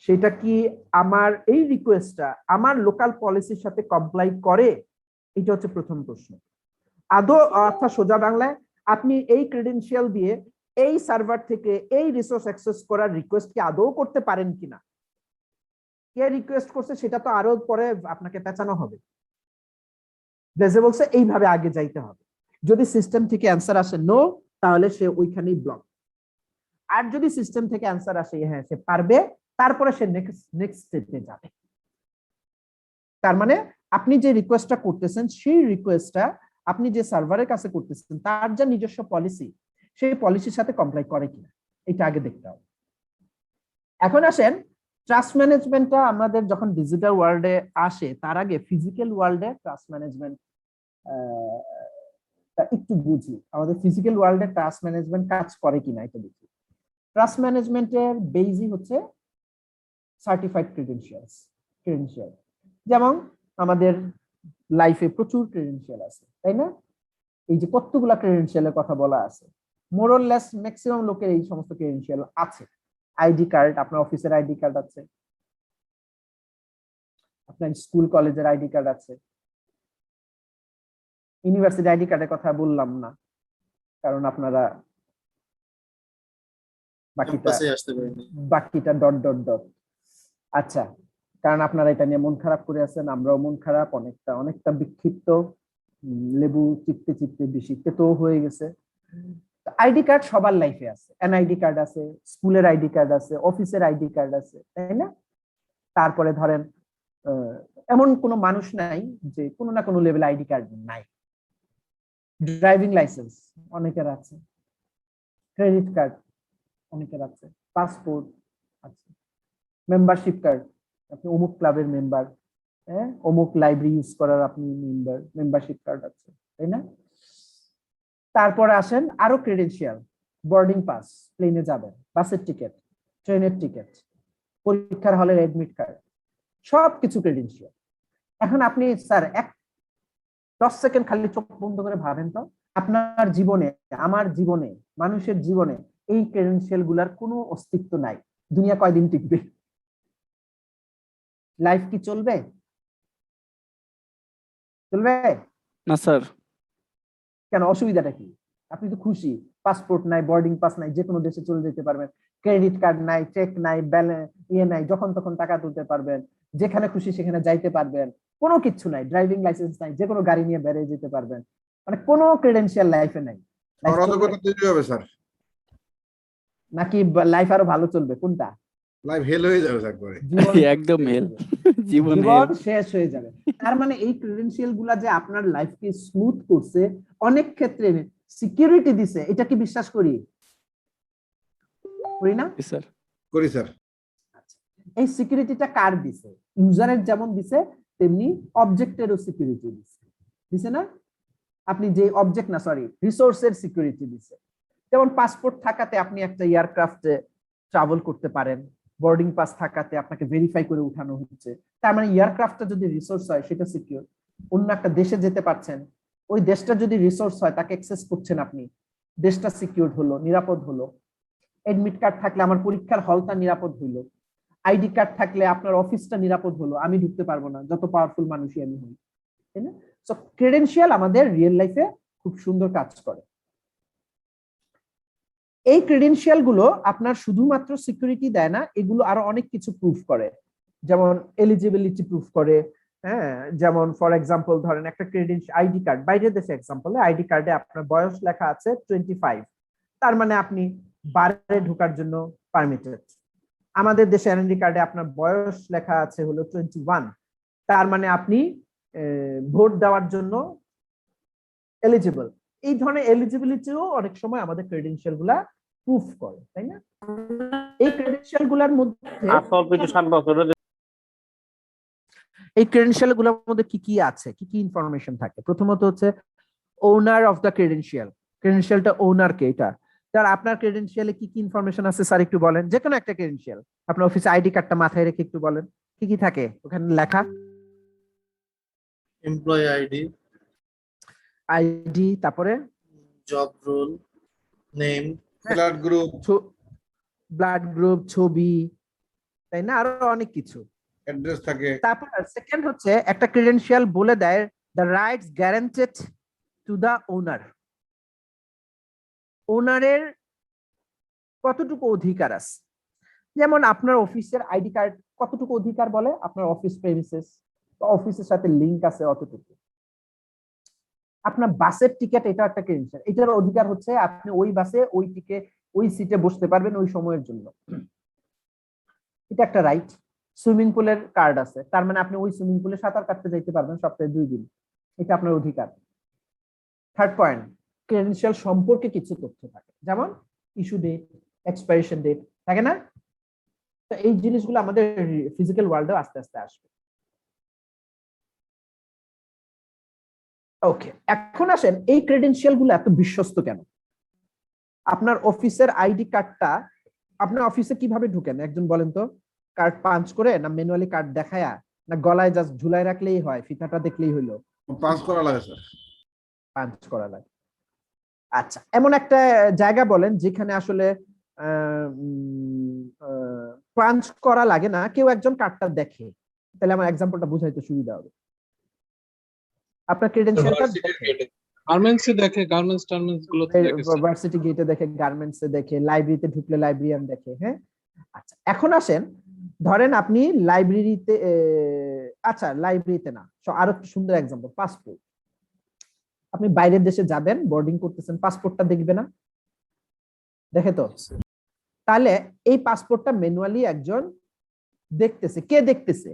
সেটা কি আমার এই রিকোয়েস্টটা আমার লোকাল পলিসির সাথে কমপ্লাই করে? এটা হচ্ছে প্রথম প্রশ্ন। আদৌ, অর্থাৎ সোজা বাংলায়, আপনি এই ক্রেডেনশিয়াল দিয়ে এই সার্ভার থেকে এই রিসোর্স অ্যাক্সেস করার রিকোয়েস্ট কি আদৌ করতে পারেন কিনা? কে রিকোয়েস্ট করছে সেটা তো আরো পরে আপনাকে পেঁচানো হবে। ব্লেজে বলছে এইভাবে আগে যাইতে হবে। যদি সিস্টেম থেকে অ্যান্সার আসে নো, তাহলে সে ওইখানেই ব্লক। আর যদি সিস্টেম থেকে অ্যান্সার আসে হ্যাঁ সে পারবে, তারপরে সে নেক্সট স্টেপে যাবে। তার মানে আপনি যে রিকোয়েস্টটা করতেছেন, সেই রিকোয়েস্টটা আপনি যে সার্ভারের কাছে করতেছেন, তার যা নিজস্ব পলিসি, সেই পলিসির সাথে কমপ্লাই করে কিনা, এটা আগে দেখতে হবে। এখন আসেন, ট্রাস্ট ম্যানেজমেন্টটা আমাদের যখন ডিজিটাল ওয়ার্ল্ডে আসে, তার আগে ফিজিক্যাল ওয়ার্ল্ডে ট্রাস্ট ম্যানেজমেন্ট একটু বুঝি। আমাদের ফিজিক্যাল ওয়ার্ল্ডে ট্রাস্ট ম্যানেজমেন্ট কাজ করে কিনা এটা দেখি। ট্রাস্ট ম্যানেজমেন্টের বেসই হচ্ছে সার্টিফাইড ক্রেডেনশিয়াল। যেমন আমাদের লাইফে প্রচুর ক্রেডেনশিয়াল আছে, তাই না? এই যে কতগুলা ক্রেডেনশিয়ালের কথা বলা আছে, মোরলেস ম্যাক্সিমাম লোকের এই সমস্ত ক্রেডেনশিয়াল আছে। আইডি কার্ড, আপনার অফিসের আইডি কার্ড আছে, আপনার স্কুল কলেজের আইডি কার্ড আছে। ইউনিভার্সিটি আইডি কার্ডের কথা বললাম না, কারণ আপনারা বাকিটা ডট ডট ডট। আচ্ছা, কারণ আপনারা এটা নিয়ে মন খারাপ করে আছেন, আমরাও মন খারাপ, অনেকটা বিক্ষিপ্ত, লেবু চিপতে চিপতে বেশি তেতো হয়ে গেছে। আইডি কার্ড সবার লাইফে আছে, এনআইডি কার্ড আছে, স্কুলের আইডি কার্ড আছে, অফিসের আইডি কার্ড আছে, তাই না? তারপরে ধরেন এমন কোনো মানুষ নাই যে কোনো না কোনো লেভেল আইডি কার্ড নাই। ড্রাইভিং লাইসেন্স অনেকের আছে, ক্রেডিট কার্ড অনেকের আছে, পাসপোর্ট আছে, মেম্বারশিপ কার্ড, আপনি অমুক ক্লাবের মেম্বার, হ্যাঁ, অমুক লাইব্রেরি ইউজ করার আপনি মেম্বারশিপ কার্ড আছে, তাই না? তারপরে আসেন আরো ক্রেডেনশিয়াল, বোর্ডিং পাস, প্লেনে যাবেন, বাসের টিকিট, ট্রেনের টিকিট, পরীক্ষার হলের অ্যাডমিট কার্ড, সবকিছু ক্রেডেনশিয়াল। এখন আপনি স্যার 10 সেকেন্ড খালি চোখ বন্ধ করে ভাবেন তো, আপনার জীবনে, আমার জীবনে, মানুষের জীবনে এই ক্রেডেনশিয়াল গুলার কোনো অস্তিত্ব নাই, দুনিয়া কয়দিন টিকবে? লাইফ কি চলবে? চলবে না স্যার। কেন, অসুবিধাটা কি? আপনি তো খুশি, পাসপোর্ট নাই, বোর্ডিং পাস নাই, যে কোনো দেশে চলে যেতে পারবেন, ক্রেডিট কার্ড নাই, চেক নাই, ব্যালেন্স নাই, যখন তখন টাকা তুলতে পারবেন, যেখানে খুশি সেখানে যাইতে পারবেন, কোনো কিছু নাই, ড্রাইভিং লাইসেন্স নাই, যে কোনো গাড়ি নিয়ে বেরিয়ে যেতে পারবেন, মানে কোনো ক্রেডেনশিয়াল লাইফে নাই। অরাজকতা তৈরি হবে স্যার, নাকি লাইফ আরো ভালো চলবে? কোনটা? লাইফ হেল হয়ে যাবে একবারে, একদম হেল, জীবন জীবন শেষ হয়ে যাবে। তার মানে এই ক্রেডেনশিয়াল গুলা যে আপনার লাইফকে স্মুথ করছে, অনেক ক্ষেত্রে সিকিউরিটি দিছে, এটা কি বিশ্বাস করি? করি না? স্যার। করি স্যার। এই সিকিউরিটিটা কার দিছে? ইউজারের যেমন দিছে তেমনি অবজেক্টেরও সিকিউরিটি দিছে, দিছে না? আপনি যে অবজেক্ট না, সরি, রিসোর্সের সিকিউরিটি দিছে। যেমন পাসপোর্ট থাকাতে আপনি একটা এয়ারক্রাফটে ট্রাভেল করতে পারেন, বোর্ডিং পাস থাকাতে আপনাকে ভেরিফাই করে উঠানো হচ্ছে, তার মানে এয়ারক্রাফটটা যদি রিসোর্স হয় সেটা সিকিউর। অন্য একটা দেশে যেতে পারছেন, ওই দেশটা যদি রিসোর্স হয়, তাকে অ্যাক্সেস করছেন আপনি, দেশটা সিকিউর হলো, নিরাপদ হলো। এডমিট কার্ড থাকলে আমার পরীক্ষার হলটা নিরাপদ হইলো, আইডি কার্ড থাকলে আপনার অফিসটা নিরাপদ হলো, আমি ঢুকতে পারবো না যত পাওয়ারফুল মানুষই আমি হই, তাই না? সো ক্রেডেনশিয়াল আমাদের রিয়েল লাইফে খুব সুন্দর কাজ করে। এই ক্রেডেনশিয়াল গুলো আপনার শুধুমাত্র সিকিউরিটি দেয় না, এগুলো আরো অনেক কিছু প্রুফ করে, যেমন এলিজিবিলিটি প্রুফ করে, হ্যাঁ, যেমন ফর এক্সাম্পল ধরেন একটা ক্রেডেনশিয়াল আইডি কার্ড, বাইরের দেশে এক্সাম্পলে আইডি কার্ডে আপনার বয়স লেখা আছে 25, তার মানে আপনি বারে ঢোকার জন্য পারমিটেড। আমাদের দেশে এনআইডি কার্ডে আপনার বয়স লেখা আছে হলো 21, তার মানে আপনি ভোট দেওয়ার জন্য এলিজিবল। এই ধরনের এলিজিবিলিটিও অনেক সময় আমাদের ক্রেডেনশিয়াল গুলা প্রুফ করে, তাই না? এই ক্রেডেনশিয়াল গুলার মধ্যে এই ক্রেডেনশিয়াল গুলোর মধ্যে কি কি আছে, কি কি ইনফরমেশন থাকে? প্রথমত হচ্ছে ওনার অফ দ্য ক্রেডেনশিয়াল, ক্রেডেনশিয়ালটা ওনার কে, এটা তার আপনার ক্রেডেনশিয়ালে কি কি ইনফরমেশন আছে স্যার একটু বলেন। যে কোনো একটা ক্রেডেনশিয়াল, আপনার অফিসে আইডি কার্ডটা মাথায় রেখে একটু বলেন কি কি থাকে ওখানে লেখা। এমপ্লয়ি আইডি, আইডি, তারপরে job role, name, blood group, ছবি, তাই না? আরো অনেক কিছু, অ্যাড্রেস থাকে। তারপর সেকেন্ড হচ্ছে একটা ক্রেডেনশিয়াল বলে দেয় the rights guaranteed to the owner, ওনারের কতটুকু অধিকার আছে। যেমন আপনার অফিসের আইডি কার্ড কতটুকু অধিকার বলে, আপনার অফিস প্রেমিসেস বা অফিসের সাথে লিংক আছে অতটুকু। আপনার বাসের টিকিট, এটা একটা ক্রেডেনশিয়াল, এটার অধিকার হচ্ছে আপনি ওই বাসে ওই টিকে ওই সিটে বসতে পারবেন ওই সময়ের জন্য, এটা একটা রাইট। সুইমিং পুলের কার্ড আছে, তার মানে আপনি ওই সুইমিং পুলে সাঁতার কাটতে যাইতে পারবেন সপ্তাহে 2 দিন, এটা আপনার অধিকার। থার্ড পয়েন্ট, ক্রেডেনশিয়াল সম্পর্কে কিছু তথ্য থাকে, যেমন ইস্যু ডেট, এক্সপায়ারেশন ডেট থাকে না? তো এই জিনিসগুলো আমাদের ফিজিক্যাল ওয়ার্ল্ডে আস্তে আস্তে আসবে। ওকে, এখন আসেন এই ক্রেডেনশিয়াল গুলো এত বিশ্বস্ত কেন? আপনার অফিসের আইডি কার্ডটা আপনার অফিসে কিভাবে ঢুকেন একজন বলেন তো? কার্ড পাঞ্চ করে, না ম্যানুয়ালি কার্ড দেখায়া, না গলায় জাস্ট ঝুলাই রাখলেই হয়, ফিতাটা দেখলেই হইলো? পাঞ্চ করা লাগে স্যার। পাঞ্চ করা লাগে। আচ্ছা, এমন একটা জায়গা বলেন যেখানে আসলে পাঞ্চ করা লাগে না, কেউ একজন কার্ডটা দেখে, তাহলে আমার এক্সাম্পলটা বুঝাইতে সুবিধা হবে। আপনার ক্রেডেনশিয়ালটা গার্মেন্টসে দেখে, গার্মেন্টস গুলোতে দেখে, ভার্সিটি গেটে দেখে, গার্মেন্টসে দেখে, লাইব্রেরিতে ঢুকলে লাইব্রেরিয়ান দেখে। হ্যাঁ, আচ্ছা, এখন আসেন ধরেন আপনি লাইব্রেরিতে, আচ্ছা লাইব্রেরিতে না, আরো সুন্দর এক্সাম্পল, পাসপোর্ট। আপনি বাইরের দেশে যাবেন, বোর্ডিং করতেছেন, পাসপোর্টটা দেখবে না? দেখে তো? তাহলে এই পাসপোর্টটা ম্যানুয়ালি একজন দেখতেছে, কে দেখতেছে?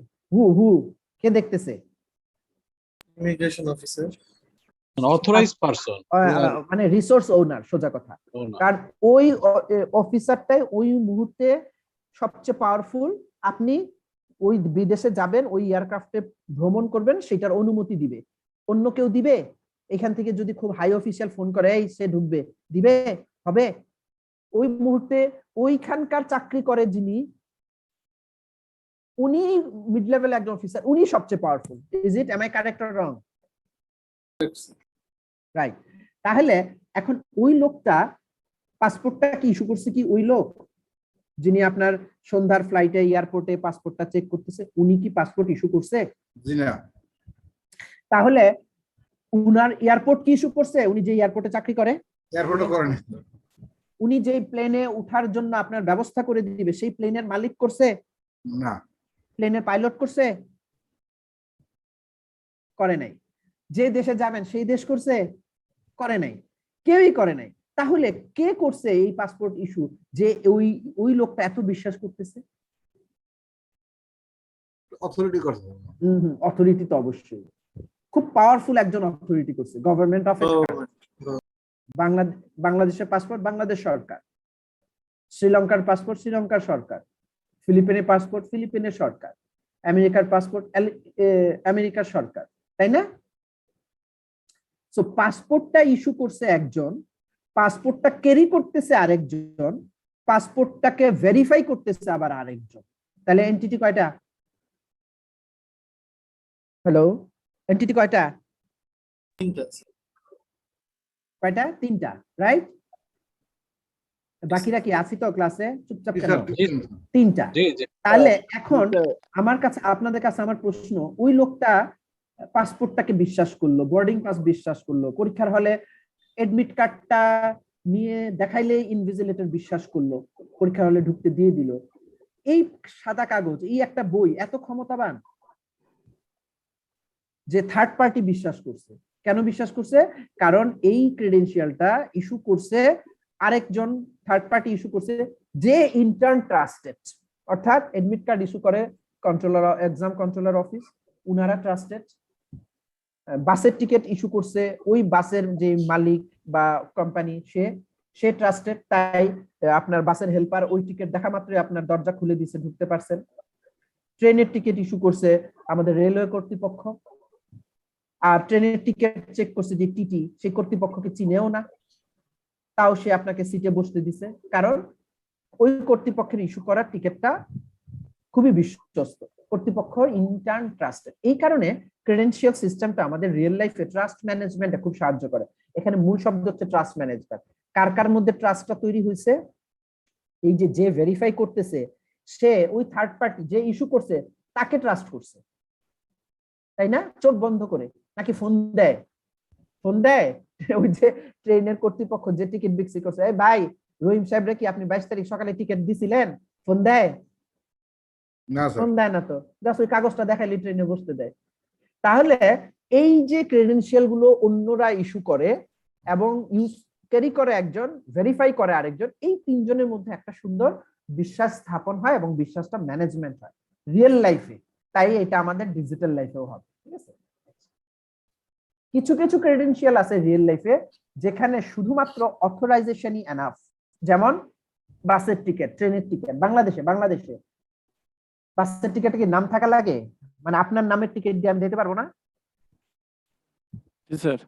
কে দেখতেছে? Immigration officer. অথরাইজড পারসন মানে রিসোর্স ওনার, সোজা কথা। কারণ ওই অফিসারটাই ওই মুহূর্তে সবচেয়ে পাওয়ারফুল। আপনি ওই বিদেশে যাবেন, ওই এয়ারক্রাফটে ভ্রমণ করবেন, সেটার অনুমতি দিবে। অন্য কেউ দিবে? এখান থেকে যদি খুব হাই অফিসিয়াল ফোন করে এই সে ঢুকবে, দিবে? হবে? ওই মুহূর্তে ওইখানকার চাকরি করে যিনি, উনি মিড লেভেল একজন অফিসার, উনি সবচেয়ে powerful. Is it, am I correct or wrong? Right. তাহলে এখন ওই লোকটা পাসপোর্টটা কি ইস্যু করছে কি ওই লোক যিনি আপনার সন্ধ্যার ফ্লাইটে এয়ারপোর্টে পাসপোর্টটা চেক করতেছে, উনি কি পাসপোর্ট ইস্যু করছে? জি না। তাহলে উনার এয়ারপোর্ট কি ইস্যু করছে? উনি যে এয়ারপোর্টে চাকরি করে, এয়ারপোর্টে করেন, উনি যে প্লেনে উঠার জন্য আপনার ব্যবস্থা করে দিবে, সেই প্লেনের মালিক করছে না। প্লেনের পাইলট করছে? করে নাই। যে দেশে যাবেন সেই দেশ করছে? করে নাই, কেউই করে নাই। তাহলে কে করছে এই পাসপোর্ট ইস্যু? যে ওই ওই লোকটা এত বিশ্বাস করতেছে, অথরিটি করছে। অথরিটি তো অবশ্যই খুব পাওয়ারফুল একজন অথরিটি করছে। গভর্নমেন্ট অফ বাংলাদেশের পাসপোর্ট বাংলাদেশ সরকার, শ্রীলঙ্কার পাসপোর্ট শ্রীলঙ্কার সরকার, ফিলিপিনের পাসপোর্ট ফিলিপিনের সরকার, আমেরিকার পাসপোর্ট আমেরিকার সরকার, তাই না? সো পাসপোর্টটা ইস্যু করছে একজন, পাসপোর্টটা ক্যারি করতেছে আরেকজন, পাসপোর্টটাকে ভেরিফাই করতেছে আবার আরেকজন। তাহলে এন্টিটি কয়টা? হ্যালো, এন্টিটি কয়টা? কয়টা? তিনটা, রাইট? বাকিরা কি আছি তো ক্লাসে? চুপচাপ কেন? তিনটা। তাহলে এখন আমার কাছে, আপনাদের কাছে আমার প্রশ্ন, ওই লোকটা পাসপোর্টটাকে বিশ্বাস করলো, বোর্ডিং পাস বিশ্বাস করলো, পরীক্ষার হলে এডমিট কার্ডটা নিয়ে দেখাইলে ইনভিজিলেটর বিশ্বাস করলো, পরীক্ষার হলে ঢুকতে দিয়ে দিল। এই সাদা কাগজ, এই একটা বই এত ক্ষমতাবান যে থার্ড পার্টি বিশ্বাস করছে। কেন বিশ্বাস করছে? কারণ এই ক্রেডেনশিয়ালটা ইস্যু করছে আরেকজন, থার্ড পার্টি ইস্যু করছে, যে ইন্টার্ন ট্রাস্টেড। অর্থাৎ এডমিট কার্ড ইস্যু করে কন্ট্রোলার, এক্সাম কন্ট্রোলার অফিস, উনারা ট্রাস্টেড। বাসের টিকিট ইস্যু করছে ওই বাসের যে মালিক বা কোম্পানি, সে ট্রাস্টেড। তাই আপনার বাসের হেল্পার ওই টিকিট দেখা মাত্রই আপনার দরজা খুলে দিয়েছে, ঢুকতে পারছেন। ট্রেনের টিকিট ইস্যু করছে আমাদের রেলওয়ে কর্তৃপক্ষ, আর ট্রেনের টিকিট চেক করছে যে টিটি, সেই কর্তৃপক্ষকে চিনেও না, তাও সে আপনাকে সিটে বসতে দিছে, কারণ ওই কর্তৃপক্ষের ইস্যু করা টিকিটটা খুবই বিশ্বস্ত, কর্তৃপক্ষ ইন্টার্ন ট্রাস্টেড। এই কারণে ক্রেডেনশিয়াল সিস্টেমটা আমাদের রিয়েল লাইফে ট্রাস্ট ম্যানেজমেন্টে খুব সাহায্য করে। এখানে মূল শব্দ হচ্ছে ট্রাস্ট ম্যানেজমেন্ট। কার কার মধ্যে ট্রাস্টটা তৈরি হয়েছে? এই যে ভেরিফাই করতেছে সে ওই থার্ড পার্টি যে ইস্যু করছে তাকে ট্রাস্ট করছে, তাই না? চোখ বন্ধ করে। নাকি ফোন দেয়, ফোন দেয় ওই যে ট্রেনের কর্তৃপক্ষ যে টিকিট বিক্রি করছে, এই ভাই রহিম সাহেব রে কি আপনি 22 তারিখ সকালে টিকিট দিছিলেন? ফোন দেয় না? ফোন দেয় না তো, জাস্ট ওই কাগজটা দেখাইলে ট্রেনে বসতে দেয়। তাহলে এই যে ক্রেডেনশিয়াল গুলো অন্যরা ইস্যু করে এবং ইউজ ক্যারি করে একজন, ভেরিফাই করে আরেকজন, এই তিনজনের মধ্যে একটা সুন্দর বিশ্বাস স্থাপন হয় এবং বিশ্বাসটা ম্যানেজমেন্ট হয় রিয়েল লাইফে। তাই এটা আমাদের ডিজিটাল লাইফেও হবে, ঠিক আছে? কিছু কিছু ক্রেডেনশিয়াল আছে রিয়েল লাইফে যেখানে শুধুমাত্র অথরাইজেশনই এনাফ। যেমন বাসের টিকিট, ট্রেনের টিকিট। বাংলাদেশে বাসের টিকিটে কি নাম থাকা লাগে? মানে আপনার নামের টিকিট দিয়ে আমি দিতে পারবো না? জি স্যার।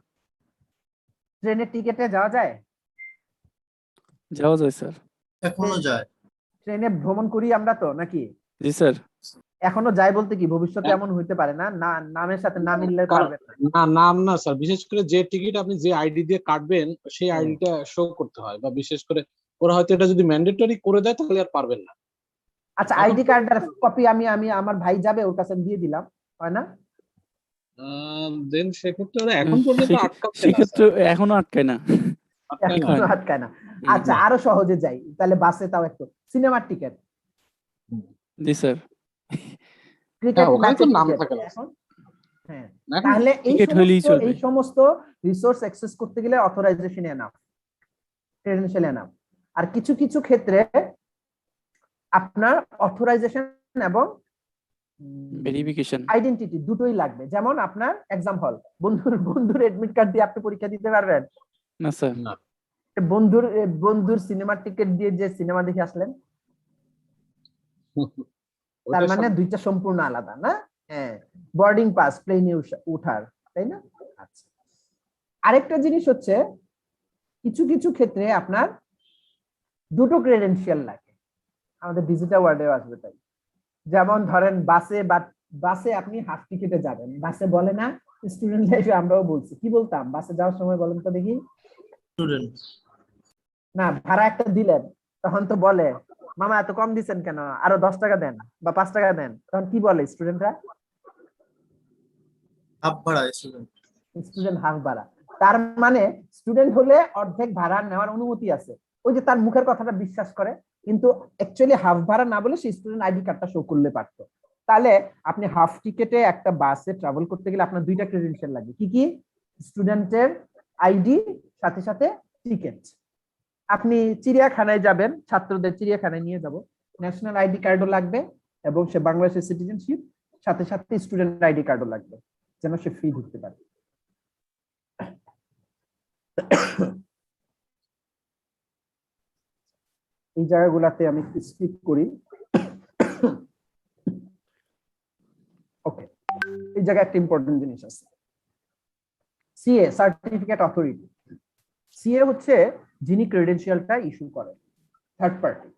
ট্রেনের টিকিটে যাওয়া যায়? যাওয়া যায় স্যার। এখনো যায়। ট্রেনে ভ্রমণ করি আমরা তো, নাকি? জি স্যার। এখনো যায় বলতে কি ভবিষ্যতে এমন হইতে পারে না, নামের সাথে না মিললে পারবে না, নাম না স্যার, বিশেষ করে যে টিকিট আপনি যে আইডি দিয়ে কাটবেন সেই আইডিটা শো করতে হয়, বা বিশেষ করে ওরা হয়তো এটা যদি ম্যান্ডেটরি করে দেয় তাহলে আর পারবেন না। আচ্ছা, আইডি কার্ডের কপি আমি আমার ভাই যাবে ওর কাছে দিয়ে দিলাম, হয় না? দেন সেক্ষেত্রে এখন পর্যন্ত আটকাচ্ছে না। সেক্ষেত্রে এখনো আটকায় না। এখনো আটকায় না। আচ্ছা, আরো সহজে যাই তাহলে, বাসে তাও একটু। সিনেমার টিকিট। জি স্যার। ক্রিকেট ম্যাচের নাম থাকে না এখন। হ্যাঁ, তাহলে এই সমস্ত রিসোর্স অ্যাক্সেস করতে গেলে অথরাইজেশন এনাফ, ক্রেডেনশিয়াল এনাফ। আর কিছু কিছু ক্ষেত্রে আপনার অথরাইজেশন এবং ভেরিফিকেশন আইডেন্টিটি দুটোই লাগবে। যেমন আপনার এক্সাম্পল, বন্ধুর এডমিট কার্ড দিয়ে আপনি পরীক্ষা দিতে পারবেন? না স্যার। না। বন্ধুর সিনেমার টিকিট দিয়ে যে সিনেমা দেখে আসলেন, তার ওটা মানে দুইটা সম্পূর্ণ আলাদা না? হ্যাঁ, বোর্ডিং পাস, প্লেনে ওঠার, তাই না? আচ্ছা, আরেকটা জিনিস হচ্ছে কিছু কিছু ক্ষেত্রে আপনার দুটো ক্রেডেনশিয়াল লাগে, আমাদের ডিজিটাল ওয়ার্ডেও আসবে তাই। যেমন ধরেন বাসে আপনি হাফ টিকিটে যাবেন, বাসে বলে না, স্টুডেন্ট লাইফে আমরাও বলছি, কি বলতাম বাসে যাওয়ার সময়? বলেন তো দেখি। স্টুডেন্ট না, ভাড়া একটা দিলেন, তখন তো বলে মামা এত কম দিচ্ছেন কেন, আরো 10 টাকা দেন বা 5 টাকা দেন, তখন কি বলে স্টুডেন্টরা? হাফ ভাড়া স্টুডেন্ট হাফ ভাড়া। তার মানে স্টুডেন্ট হলে অর্ধেক ভাড়া নেওয়ার অনুমতি আছে, ওই যে তার মুখের কথাটা বিশ্বাস করে, কিন্তু অ্যাকচুয়ালি হাফ ভাড়া না বলে সেই স্টুডেন্ট আইডি কার্ডটা শো করলে পারতো। তাহলে আপনি হাফ টিকেটে একটা বাসে ট্রাভেল করতে গেলে আপনার দুইটা ক্রেডেনশিয়াল লাগে, কি কি? স্টুডেন্টের আইডি, সাথে সাথে টিকেট। আপনি চিড়িয়াখানায় যাবেন, ছাত্রদের চিড়িয়াখানায় নিয়ে যাব, ন্যাশনাল আইডি কার্ডও লাগবে এবং সে বাংলাদেশের সিটিজেনশিপ, সাথে সাথে স্টুডেন্ট আইডি কার্ডও লাগবে যেন সে ফ্রি ঢুকতে পারে। এই জায়গাগুলোতে আমি স্কিপ করি। ওকে, এই জায়গায় একটা ইম্পর্টেন্ট জিনিস আছে, সিএ, সার্টিফিকেট অথরিটি। সিএ হচ্ছে যিনি ক্রেডেনশিয়ালটা ইস্যু করেন, third party.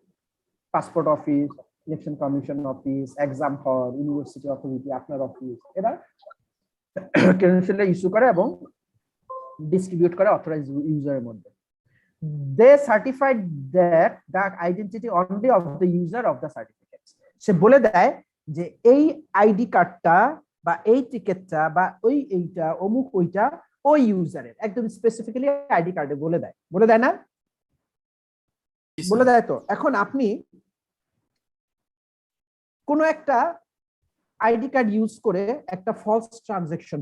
Passport office, election commission office, exam হল, ইউনিভার্সিটি অথরিটি, আপনার অফিস, এরা ক্রেডেনশিয়ালটা ইস্যু করে এবং ডিস্ট্রিবিউট করে অথরাইজড ইউজারের মধ্যে। They certified that the identity only of the user of the certificates. সে বলে দেয় যে এই আইডি কার্ডটা বা এই টিকেটটা বা এইটা অমুক ওইটা ওই ইউজারের, একদম স্পেসিফিক্যালি আইডি কার্ডে বলে দেয় না? বলে দেয়। তো এখন আপনি কোন একটা আইডি কার্ড ইউজ করে একটা ফলস ট্রানজাকশন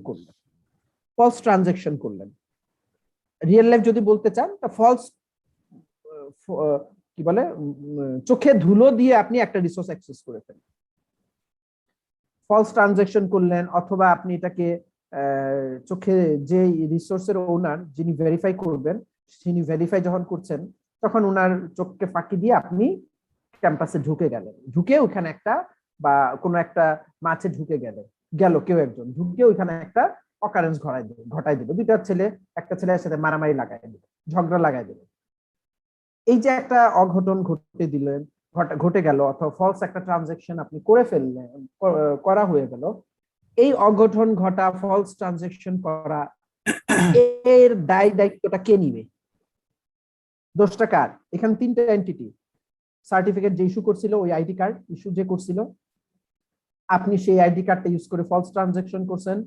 করলেন, রিয়েল লাইফ যদি বলতে চান, তা ফলস কি বলে, চোখে ধুলো দিয়ে আপনি একটা রিসোর্স অ্যাক্সেস করে ফেলেন, ফলস ট্রানজাকশন করলেন, অথবা আপনি এটাকে চোখে যে রিসোর্সের ওনার যিনি ভেরিফাই করবেন, তিনি ভেরিফাই যখন করছেন তখন ওনার চোখকে ফাঁকি দিয়ে আপনি ক্যাম্পাসে ঢুকে গেলেন, ঢুকে ওখানে একটা বা কোনো একটা মাঠে ঢুকে গেল কেউ একজন ঢুকে ওইখানে একটা অকারেন্স ঘটাই দিল, একটা ছেলের সাথে মারামারি লাগাই দিল, ঝগড়া লাগাই দিল। এই যে একটা অঘটন ঘটে গেল, অথবা ফলস একটা ট্রানজাকশন আপনি করে ফেললেন, করা হয়ে গেল, এই অঘটন ঘটা, ফলস ট্রানজাকশন করা, এর দায়িত্বটা কে নিবে? দোষটা কার? এখানে তিনটা এন্টিটি, সার্টিফিকেট যে ইস্যু করছিল, ওই আইডি কার্ড ইস্যু যে করছিল, আপনি সেই আইডি কার্ডটা ইউজ করে ফলস ট্রানজাকশন করছেন,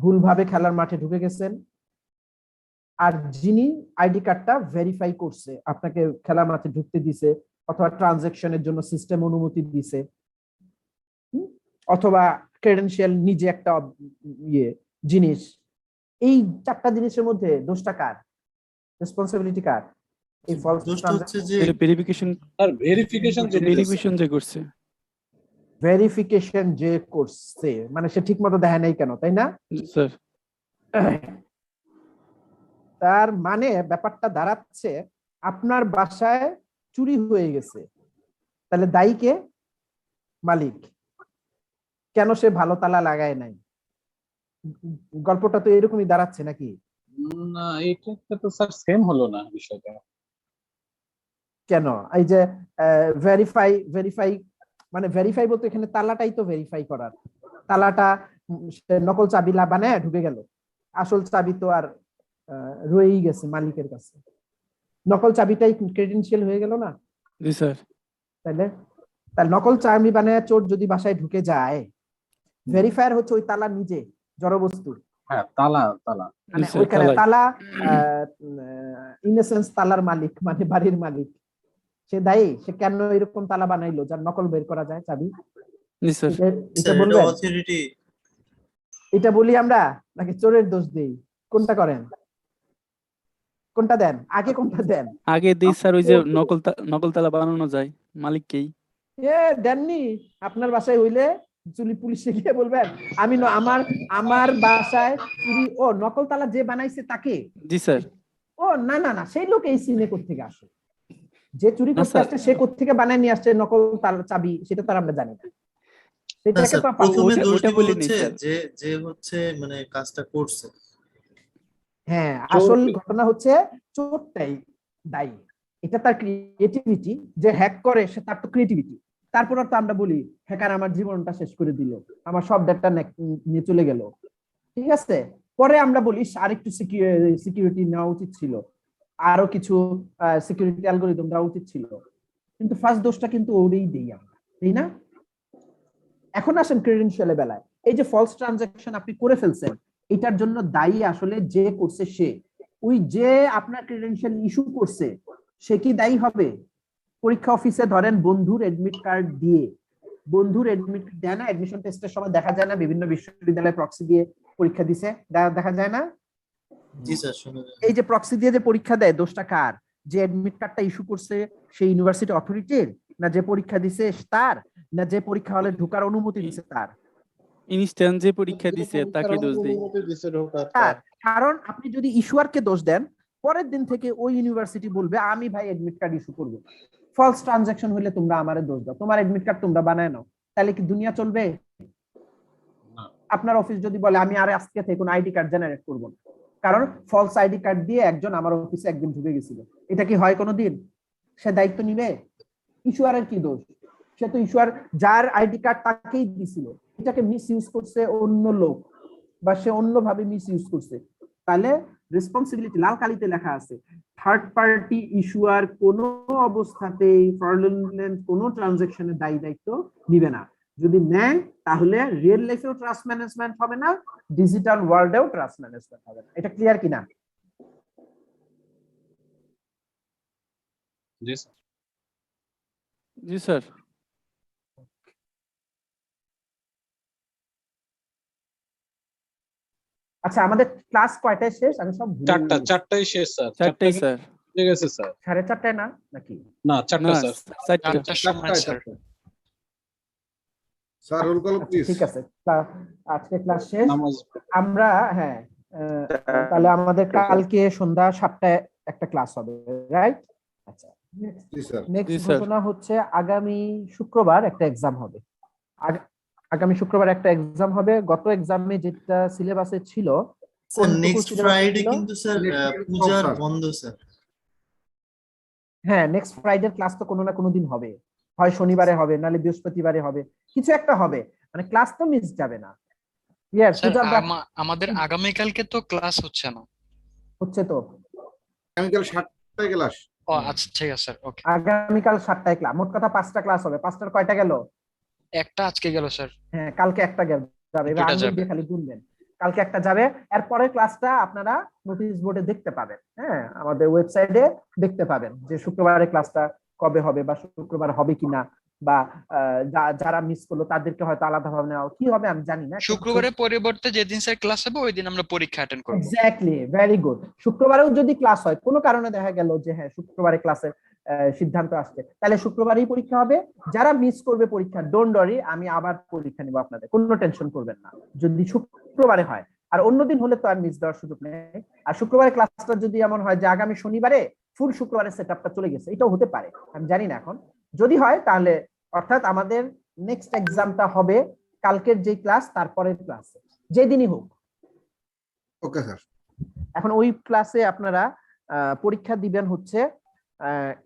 ভুলভাবে খেলার মাঠে ঢুকে গেছেন, আর যিনি আইডি কার্ডটা ভেরিফাই করছে, আপনাকে খেলার মাঠে ঢুকতে দিছে, অথবা ট্রানজাকশনের জন্য সিস্টেম অনুমতি দিছে, অথবা ক্রেডেনশিয়াল নিজে একটা জিনিস, এই চারটা জিনিসের মধ্যে দোষটা কার? রেসপন্সিবিলিটি কার? এই ফলস ভেরিফিকেশন যে করছে মানে সে ঠিক মতো দেখে নাই কেন, তাই না স্যার? তার মানে ব্যাপারটা দাঁড়াচ্ছে আপনার বাসায় চুরি হয়ে গেছে, তাহলে দায়ী কে? মালিক। কেন সে ভালো তালা লাগায় নাই? গল্পটা তো এরকমই দাঁড়াচ্ছে নাকি? না, এটা তো স্যার সেম হলো না বিষয়টা। কেন? এই যে ভেরিফাই বলতে এখানে তালাটাই তো ভেরিফাই করার, তালাটা নকল চাবি বানায় ঢুকে গেল, আসল চাবি তো আর রয়েই গেছে মালিকের কাছে, নকল চাবিটাই ক্রেডেনশিয়াল হয়ে গেল না? জি স্যার। তাহলে নকল চাবি বানায় চোর যদি বাসায় ঢুকে যায়, ভেরিফায়ার হচ্ছে ওই তালা নিজে, জড়বস্তু। হ্যাঁ, তালা মানে ওইখানে তালা, ইনসেন্স তালার মালিক মানে বাড়ির মালিক, সে দায়ী। সে কেন এরকম তালা বানাইলো যার নকল বের করা যায় চাবি? এটা বলবেন? এটা বলি আমরা নাকি চোরের দোষ দেই? কোনটা করেন? কোনটা দেন আগে? কোনটা দেন আগে? দেই স্যার, ওই যে নকল তালা বানানো যায় মালিককেই। দেননি? আপনার বাসায় হইলে চুলি পুলিশে গিয়ে বলবেন আমি আমার আমার বাসায় চুরি ও নকল তালা যে বানাইছে তাকে? জি স্যার। ও না না না, সেই লোক এই সিনে কোত্থেকে আসে? যে চুরি না করতে স্যার। আসছে সে কোত্থেকে বানায় নিয়ে আসছে নকল তালা চাবি, সেটা তো আর আমরা জানি না। সেটাকে তো প্রথমে ওটা- দোষ ওটা দিব বলিনি হচ্ছে স্যার। যে যে হচ্ছে মানে কাজটা করছে। হ্যাঁ, আসল ঘটনা হচ্ছে চোরটাই দায়ী। এটা তার ক্রিয়েটিভিটি, যে হ্যাক করে সে তার তো ক্রিয়েটিভিটি। তারপর তো আমরা বলি হ্যাকার আমার জীবনটা শেষ করে দিল, আমার সব ডাটা নিয়ে চলে গেল, ঠিক আছে। পরে আমরা বলি আরেকটু সিকিউরিটি নেওয়া উচিত ছিল, আরো কিছু সিকিউরিটি অ্যালগরিদম দেওয়া উচিত ছিল, কিন্তু ফার্স্ট দোষটা কিন্তু ওরেই দেই আমরা, তাই না? এখন আসেন ক্রেডেনশিয়ালের বেলায়, এই যে ফলস ট্রানজাকশন আপনি করে ফেলছেন, এটার জন্য দায়ী আসলে যে করছে সে। ওই যে আপনার ক্রেডেনশিয়াল ইস্যু করছে সে কি দায়ী হবে? পরীক্ষা অফিসে ধরেন বন্ধুর এডমিট কার্ড দিয়ে, বন্ধুর এডমিট দেয় না, এডমিশন টেস্টের সময় দেখা যায় না বিভিন্ন বিশ্ববিদ্যালয়ে প্রক্সি দিয়ে পরীক্ষা দিছে, দেখা যায় না? জি স্যার, শুনে যান। এই যে প্রক্সি দিয়ে যে পরীক্ষা দেয়, দোষটা কার? যে এডমিট কার্ডটা ইস্যু করছে সেই ইউনিভার্সিটি অথরিটির, না যে পরীক্ষা দিছে তার, না যে পরীক্ষা হলে ঢোকার অনুমতি দিছে তার? ইনস্ট্যান্ট যে পরীক্ষা দিছে তাকে দোষ দেই। তার। কারণ আপনি যদি ইস্যুয়ারকে দোষ দেন, পরের দিন থেকে ওই ইউনিভার্সিটি বলবে আমি ভাই এডমিট কার্ড ইস্যু করবো। ফলস ট্রানজাকশন হলে তোমরা আমারে দোষ দাও, তোমার এডমিট কার্ড তোমরা বানায় নাও, তাহলে কি দুনিয়া চলবে? আপনার অফিস যদি বলে আমি আর আজকে থেকে কোনো আইডি কার্ড জেনারেট করবো না, কারণ ফলস আইডি কার্ড দিয়ে একজন আমার অফিসে একদিন ঢুকে গেছিল, এটা কি হয় কোনোদিন? সে দায়িত্ব নিবে? ইস্যুয়ারের কি দোষ? সে তো ইস্যুয়ার যার আইডি কার্ড তাকেই দিছিল, এটাকে মিস ইউজ করছে অন্য লোক, বা সে অন্যভাবে মিস ইউজ করছে, তাহলে রেসপন্সিবিলিটি লাল কালিতে লেখা আছে, থার্ড পার্টি ইস্যুয়ার কোনো অবস্থাতেই ফ্রডুলেন্ট কোনো ট্রানজাকশনের দায়িত্ব নিবে না। যদি নেন তাহলে রিয়েল লাইফেও ট্রাস্ট ম্যানেজমেন্ট হবে না, ডিজিটাল ওয়ার্ল্ডেও ট্রাস্ট ম্যানেজমেন্ট হবে না। এটা ক্লিয়ার কিনা? জি স্যার। জি স্যার। আচ্ছা, আমাদের ক্লাস কয়টায় শেষ? আমি সব ভুলে গেছি। চারটায় শেষ স্যার। চারটাই স্যার। ঠিক আছে স্যার। 4:30 না নাকি? না, চারটা না স্যার। চারটা। Sir roll call please. ঠিক আছে, আজকে ক্লাস শেষ। নামাজ আমরা হ্যাঁ, তাহলে আমাদের কালকে সন্ধ্যা 7টায় একটা ক্লাস হবে, রাইট? আচ্ছা, জি স্যার। নেক্সট ঘোষণা হচ্ছে আগামী শুক্রবার একটা এক্সাম হবে। আগামী শুক্রবার একটা এক্সাম হবে। গত এক্সামে যেটা সিলেবাসে ছিল, স্যার নেক্সট ফ্রাইডে কিন্তু স্যার পূজার বন্ধ স্যার। হ্যাঁ, নেক্সট ফ্রাইডে ক্লাস তো কোনো না কোনো দিন হবে, হয় শনিবারে হবে, নাহলে বৃহস্পতিবারে হবে, কিছু একটা হবে, মানে ক্লাস তো মিস যাবে না। আমাদের আগামীকালকে তো ক্লাস হচ্ছে না। হচ্ছে তো, আগামীকাল 7টায় ক্লাস। ও আচ্ছা, ঠিক আছে স্যার, ওকে। আগামীকাল 7টায় ক্লাস, মোট কথা 5টা ক্লাস হবে। 5টার কয়টা গেল? একটা আজকে গেল স্যার। হ্যাঁ, কালকে একটা যাবে, এবার আঙুল দিয়ে খালি গুনবেন, কালকে একটা যাবে। এর পরের ক্লাসটা আপনারা নোটিশ বোর্ডে দেখতে পাবেন, হ্যাঁ, আমাদের ওয়েবসাইটে দেখতে পাবেন যে শুক্রবারের ক্লাসটা কবে হবে, বা শুক্রবার হবে কিনা, বা যারা মিস করলো তাদেরকে হয়তো আলাদা ভাবে নেওয়া কি হবে আমি জানি না। শুক্রবারের পরিবর্তে যেদিন স্যার ক্লাস হবে ওই দিন আমরা পরীক্ষা অ্যাটেন্ড করব। Exactly, very good. শুক্রবারেও যদি ক্লাস হয়, কোনো কারণে দেখা গেল যে হ্যাঁ শুক্রবারে ক্লাসের সিদ্ধান্ত আসছে, তাহলে শুক্রবারেই পরীক্ষা হবে। যারা মিস করবে পরীক্ষা, ডোন্ট ওয়ারি, আমি আবার পরীক্ষা নিব, আপনাদের কোনো টেনশন করবেন না যদি শুক্রবারে হয়। আর অন্যদিন হলে তো আর মিস দেওয়ার সুযোগ নেই। আর শুক্রবারে ক্লাসটা যদি এমন হয় যে আগামী শনিবারে ফুল শুক্রবারের সেটআপটা চলে গেছে, এটাও হতে পারে, আমি জানি না এখন। যদি হয় তাহলে অর্থাৎ আমাদের নেক্সট এক্সামটা হবে কালকের যে ক্লাস তারপরের ক্লাসে, যেদিনই হোক। Okay sir. এখন ওই ক্লাসে আপনারা পরীক্ষা দিবেন হচ্ছে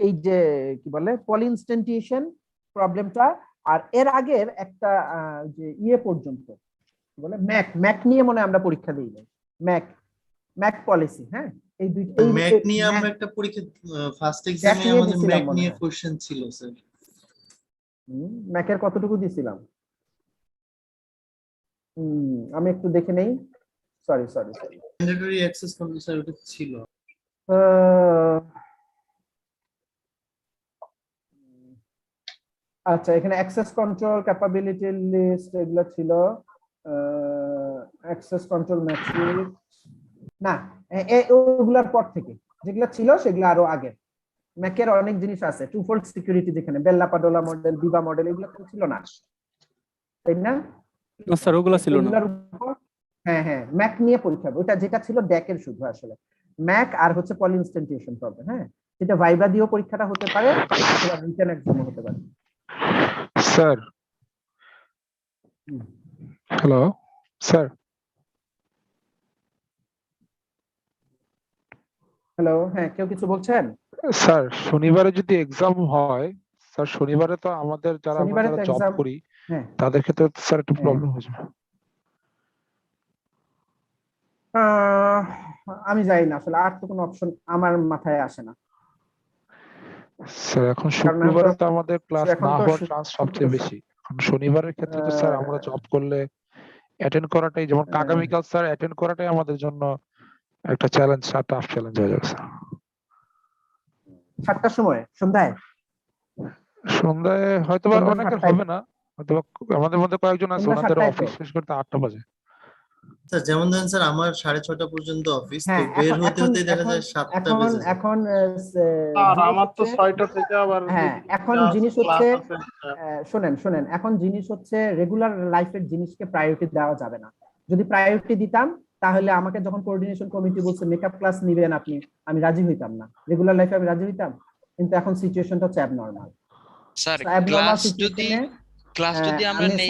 এই যে কি বলে পলিনস্ট্যান্টিয়েশন প্রবলেমটা, আর এর আগের একটা যে ইয়ে পর্যন্ত কি বলে ম্যাক নিয়ে মনে হয় আমরা পরীক্ষা দিই, ম্যাক পলিসি। হ্যাঁ, এই দুইটা ম্যাক নিয়ে আমরা একটা পরীক্ষা ফার্স্ট এক্সামে আমাদের ম্যাক নিয়ে কোশ্চেন ছিল স্যার। ম্যাকের কতটুকু দিছিলাম আমি একটু দেখে নেই, sorry mandatory access control sir ওটা ছিল। আচ্ছা, এখানে অ্যাক্সেস কন্ট্রোল ক্যাপাবিলিটি লিস্ট এগুলো ছিল, অ্যাক্সেস কন্ট্রোল ম্যাট্রিক্স না, ওগুলার পর থেকে যেগুলো ছিল সেগুলো আরো আগে। ম্যাকের অনেক জিনিস আছে, টু ফোল্ড সিকিউরিটি, যেখানে বেল লাপাডুলা মডেল, বিবা মডেল, এগুলো ছিল না। তাই না? না স্যার ওগুলা ছিল না। এগুলোর উপর হ্যাঁ হ্যাঁ ম্যাক নিয়ে পরীক্ষা হবে। ওটা যেটা ছিল ড্যাকের শুধু আসলে ম্যাক আর হচ্ছে পলি ইনস্ট্যান্টিয়েশন প্রবলেম। হ্যাঁ, সেটা ভাইবা দিয়েও পরীক্ষাটা হতে পারে অথবা রিটেন এক্সামও হতে পারে। Sir hello sir. হ্যালো, হ্যাঁ কেউ কিছু বলছেন? স্যার শনিবারে যদি এক্সাম হয়, স্যার শনিবারে তো আমাদের যারা আমরা শনিবারে তো যারা জব এক্সাম, করি হ্যাঁ তাদের ক্ষেত্রে তো স্যার একটু হ্যাঁ। প্রবলেম হয়ে যাবে। আমি জানি না আসলে, আর তো কোনো অপশন আমার মাথায় আসে না। স্যার এখন কারণ শুক্রবারে তো আমাদের ক্লাস এখন না তো হওয়ার চান্স সবচেয়ে বেশি। এখন শনিবারের ক্ষেত্রে তো স্যার আমরা জব করলে অ্যাটেন্ড করাটাই, যেমন আগামীকাল স্যার অ্যাটেন্ড করাটাই আমাদের জন্য একটা চ্যালেঞ্জ, টাফ চ্যালেঞ্জ হয়ে যাবে স্যার। 7টার সময় সন্ধ্যায়? সন্ধ্যায় হয়তোবা সন্ধ্যা অনেকের 7টায়? হবে না, হয়তোবা আমাদের মধ্যে কয়েকজন আছে সন্ধ্যা ওনাদের 7টায় তো? অফিস শেষ করতে 8টা বাজে। স্যার যেমন ধরেন স্যার আমার 6:30 পর্যন্ত অফিস, তো হ্যাঁ বের এখন হতে এখন হতে দেখা এখন যায় 7টা এখন বেজে যায়। এখন আর জিনিস আমার তো হচ্ছে 6টা থেকে আবার হ্যাঁ এখন ক্লাস জিনিস হচ্ছে আছে। শোনেন এখন জিনিস হচ্ছে রেগুলার লাইফের জিনিসকে প্রায়োরিটি দেওয়া যাবে না। যদি প্রায়োরিটি দিতাম তাহলে আমাকে যখন কোঅর্ডিনেশন কমিটি বলছে মেকআপ ক্লাস নিবেন আপনি, আমি রাজি হইতাম না, রেগুলার লাইফে আমি রাজি হইতাম। কিন্তু এখন সিচুয়েশনটা হচ্ছে অ্যাবনর্মাল। স্যার অ্যাবনর্মাল ক্লাস যদি আমরা আমি নেই।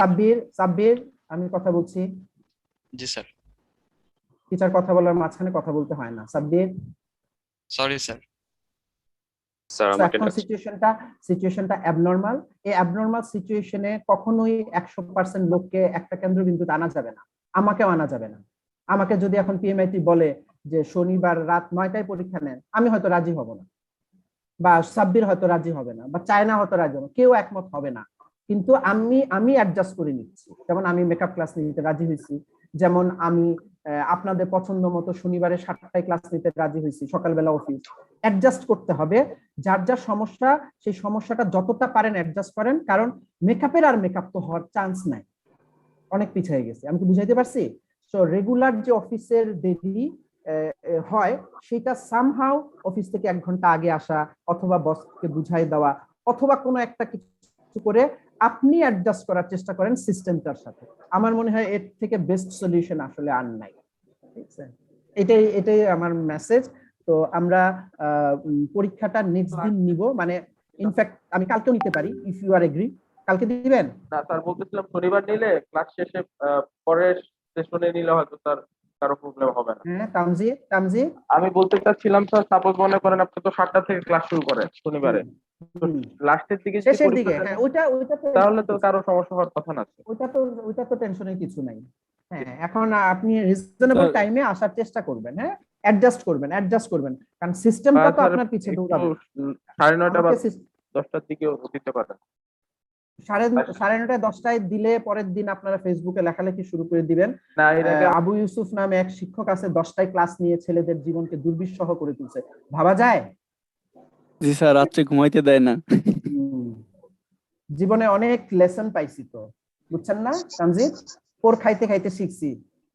সাব্বির আমি কথা বলছি। জি স্যার। টিচার কথা বলার মাঝখানে কথা বলতে হয় না সাব্বির। Sorry sir. স্যার আমাকে এখন সিচুয়েশনটা অ্যাবনর্মাল। এই অ্যাবনর্মাল সিচুয়েশনে কখনোই 100% লোককে একটা কেন্দ্রবিন্দুতে আনা যাবে না, আমাকেও আনা যাবে না। আমাকে যদি এখন পিএমআইটি বলে যে শনিবার রাত 9টায় পরীক্ষা নেন, আমি হয়তো রাজি হব না, বা সাব্বির হয়তো রাজি হবে না, বা চায়না হয়তো রাজি হবে না, কেউ একমত হবে না। কিন্তু আমি অ্যাডজাস্ট করে নিচ্ছি। যেমন আমি মেকআপ ক্লাস নিতে রাজি হয়েছি, যেমন আমি আপনাদের পছন্দ মতো শনিবারে 7টায় ক্লাস নিতে রাজি হয়েছি, সকালবেলা অফিস। অ্যাডজাস্ট করতে হবে, যার যার সমস্যা সেই সমস্যাটা যতটা পারেন অ্যাডজাস্ট করেন, কারণ মেকআপের আর মেকআপ তো হওয়ার চান্স নাই, অনেক পিছিয়ে গেছে। আমি কি বুঝাইতে পারছি? সো রেগুলার যে অফিসের দেরি হয় সেটা সামহাউ অফিস থেকে 1 ঘন্টা আগে আসা, অথবা বসকে বুঝাই দেওয়া, অথবা কোনো একটা কিছু করে আপনি অ্যাডজাস্ট করার চেষ্টা করেন সিস্টেমটার সাথে। আমার মনে হয় এর থেকে বেস্ট সলিউশন আসলে আর নাই। ঠিক আছে, এটাই আমার মেসেজ। তো আমরা পরীক্ষাটা নেক্সট দিন নিব, মানে ইনফ্যাক্ট আমি কালকেও নিতে পারি ইফ ইউ আর এগ্রি। কালকে দিবেন? না স্যার, বলতেছিলাম শনিবার নিলে ক্লাস শেষে পরের সেশনে নিলে হয়তো স্যার কারো প্রবলেম হবে না। হ্যাঁ তামজি আমি বলতে চাচ্ছিলাম স্যার, সাপোজ মনে করেন আপনি তো 7টা থেকে ক্লাস শুরু করেন শনিবারে, লাস্টের দিকে যদি শেষের পরীক্ষা দিকে, দেন, হ্যাঁ ওইটা তো তাহলে তো কারো সমস্যা হওয়ার কথা না। ওইটা তো টেনশনের কিছু নাই। হ্যাঁ এখন আপনি রিজনেবল টাইমে আসার চেষ্টা করবেন, হ্যাঁ অ্যাডজাস্ট করবেন কারণ সিস্টেমটা তো আপনার পিছে দৌড়াবে। 9:30 বা 10টার দিকে দিতে পারেন। 9:30 10টায় দিলে পরের দিন আপনারা ফেসবুকে লেখালেখি শুরু করে দিবেন। না, এর আগে আবু ইউসুফ নামে এক শিক্ষক আছে, 10টায় ক্লাস নিয়ে ছেলেদের জীবনকে দুর্বিষহ করে তুলছে। ভাবা যায়? জি স্যার, রাত্রে ঘুমাইতে দেয় না। জীবনে অনেক লেসন পাইছি তো, বুঝছেন না তানজিদ? পোর খাইতে খাইতে শিখছি।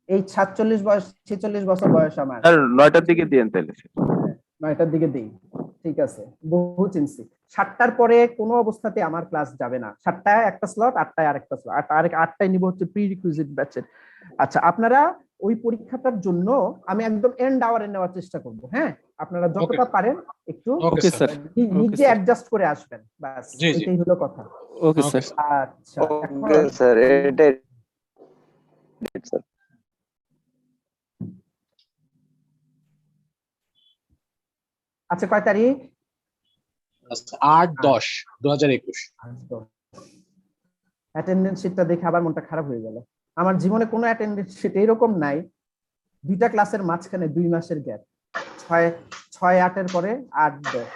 এই 46 বছর বয়স আমার। স্যার 9টার দিকে দিয়েন তাহলে। 9টার দিকে দেই, ঠিক আছে, বহু চিনছি। 7টার পরে কোনো অবস্থাতে আমার ক্লাস যাবে না। 7টায় একটা স্লট, 8টায় আরেকটা স্লট, 8টায় নিব হচ্ছে প্রি রিকুইজিট ব্যাচের। আচ্ছা, আপনারা ওই পরীক্ষাটার জন্য আমি একদম এন্ড আওয়ারে নেওয়ার চেষ্টা করব। হ্যাঁ, আপনারা যতটা পারেন একটু নিজে অ্যাডজাস্ট করে আসবেন, বাস এটাই হলো কথা। Okay sir. আচ্ছা ওকে স্যার, এটাই স্যার। আচ্ছা, কয় তারিখ? 8/10/2021। অ্যাটেন্ডেন্স শিটটা দেখে আবার মনটা খারাপ হয়ে গেল। আমার জীবনে কোনো অ্যাটেন্ডেন্স শিট এরকম নাই। 2টা ক্লাসের মাঝখানে 2 মাসের গ্যাপ, 6-8 পরে 8-10।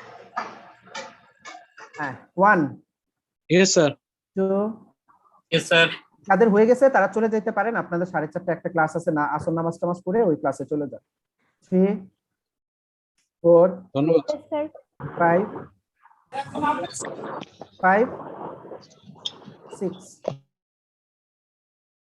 হ্যাঁ 1 ইয়েস স্যার। 2 yes sir. যাদের হয়ে গেছে তারা চলে যেতে পারেন, আপনাদের 4:30 একটা ক্লাস আছে না, আসর নামাজ টামাজ পড়ে ওই ক্লাসে চলে যান। 3 4 ধন্যবাদ 5 5 6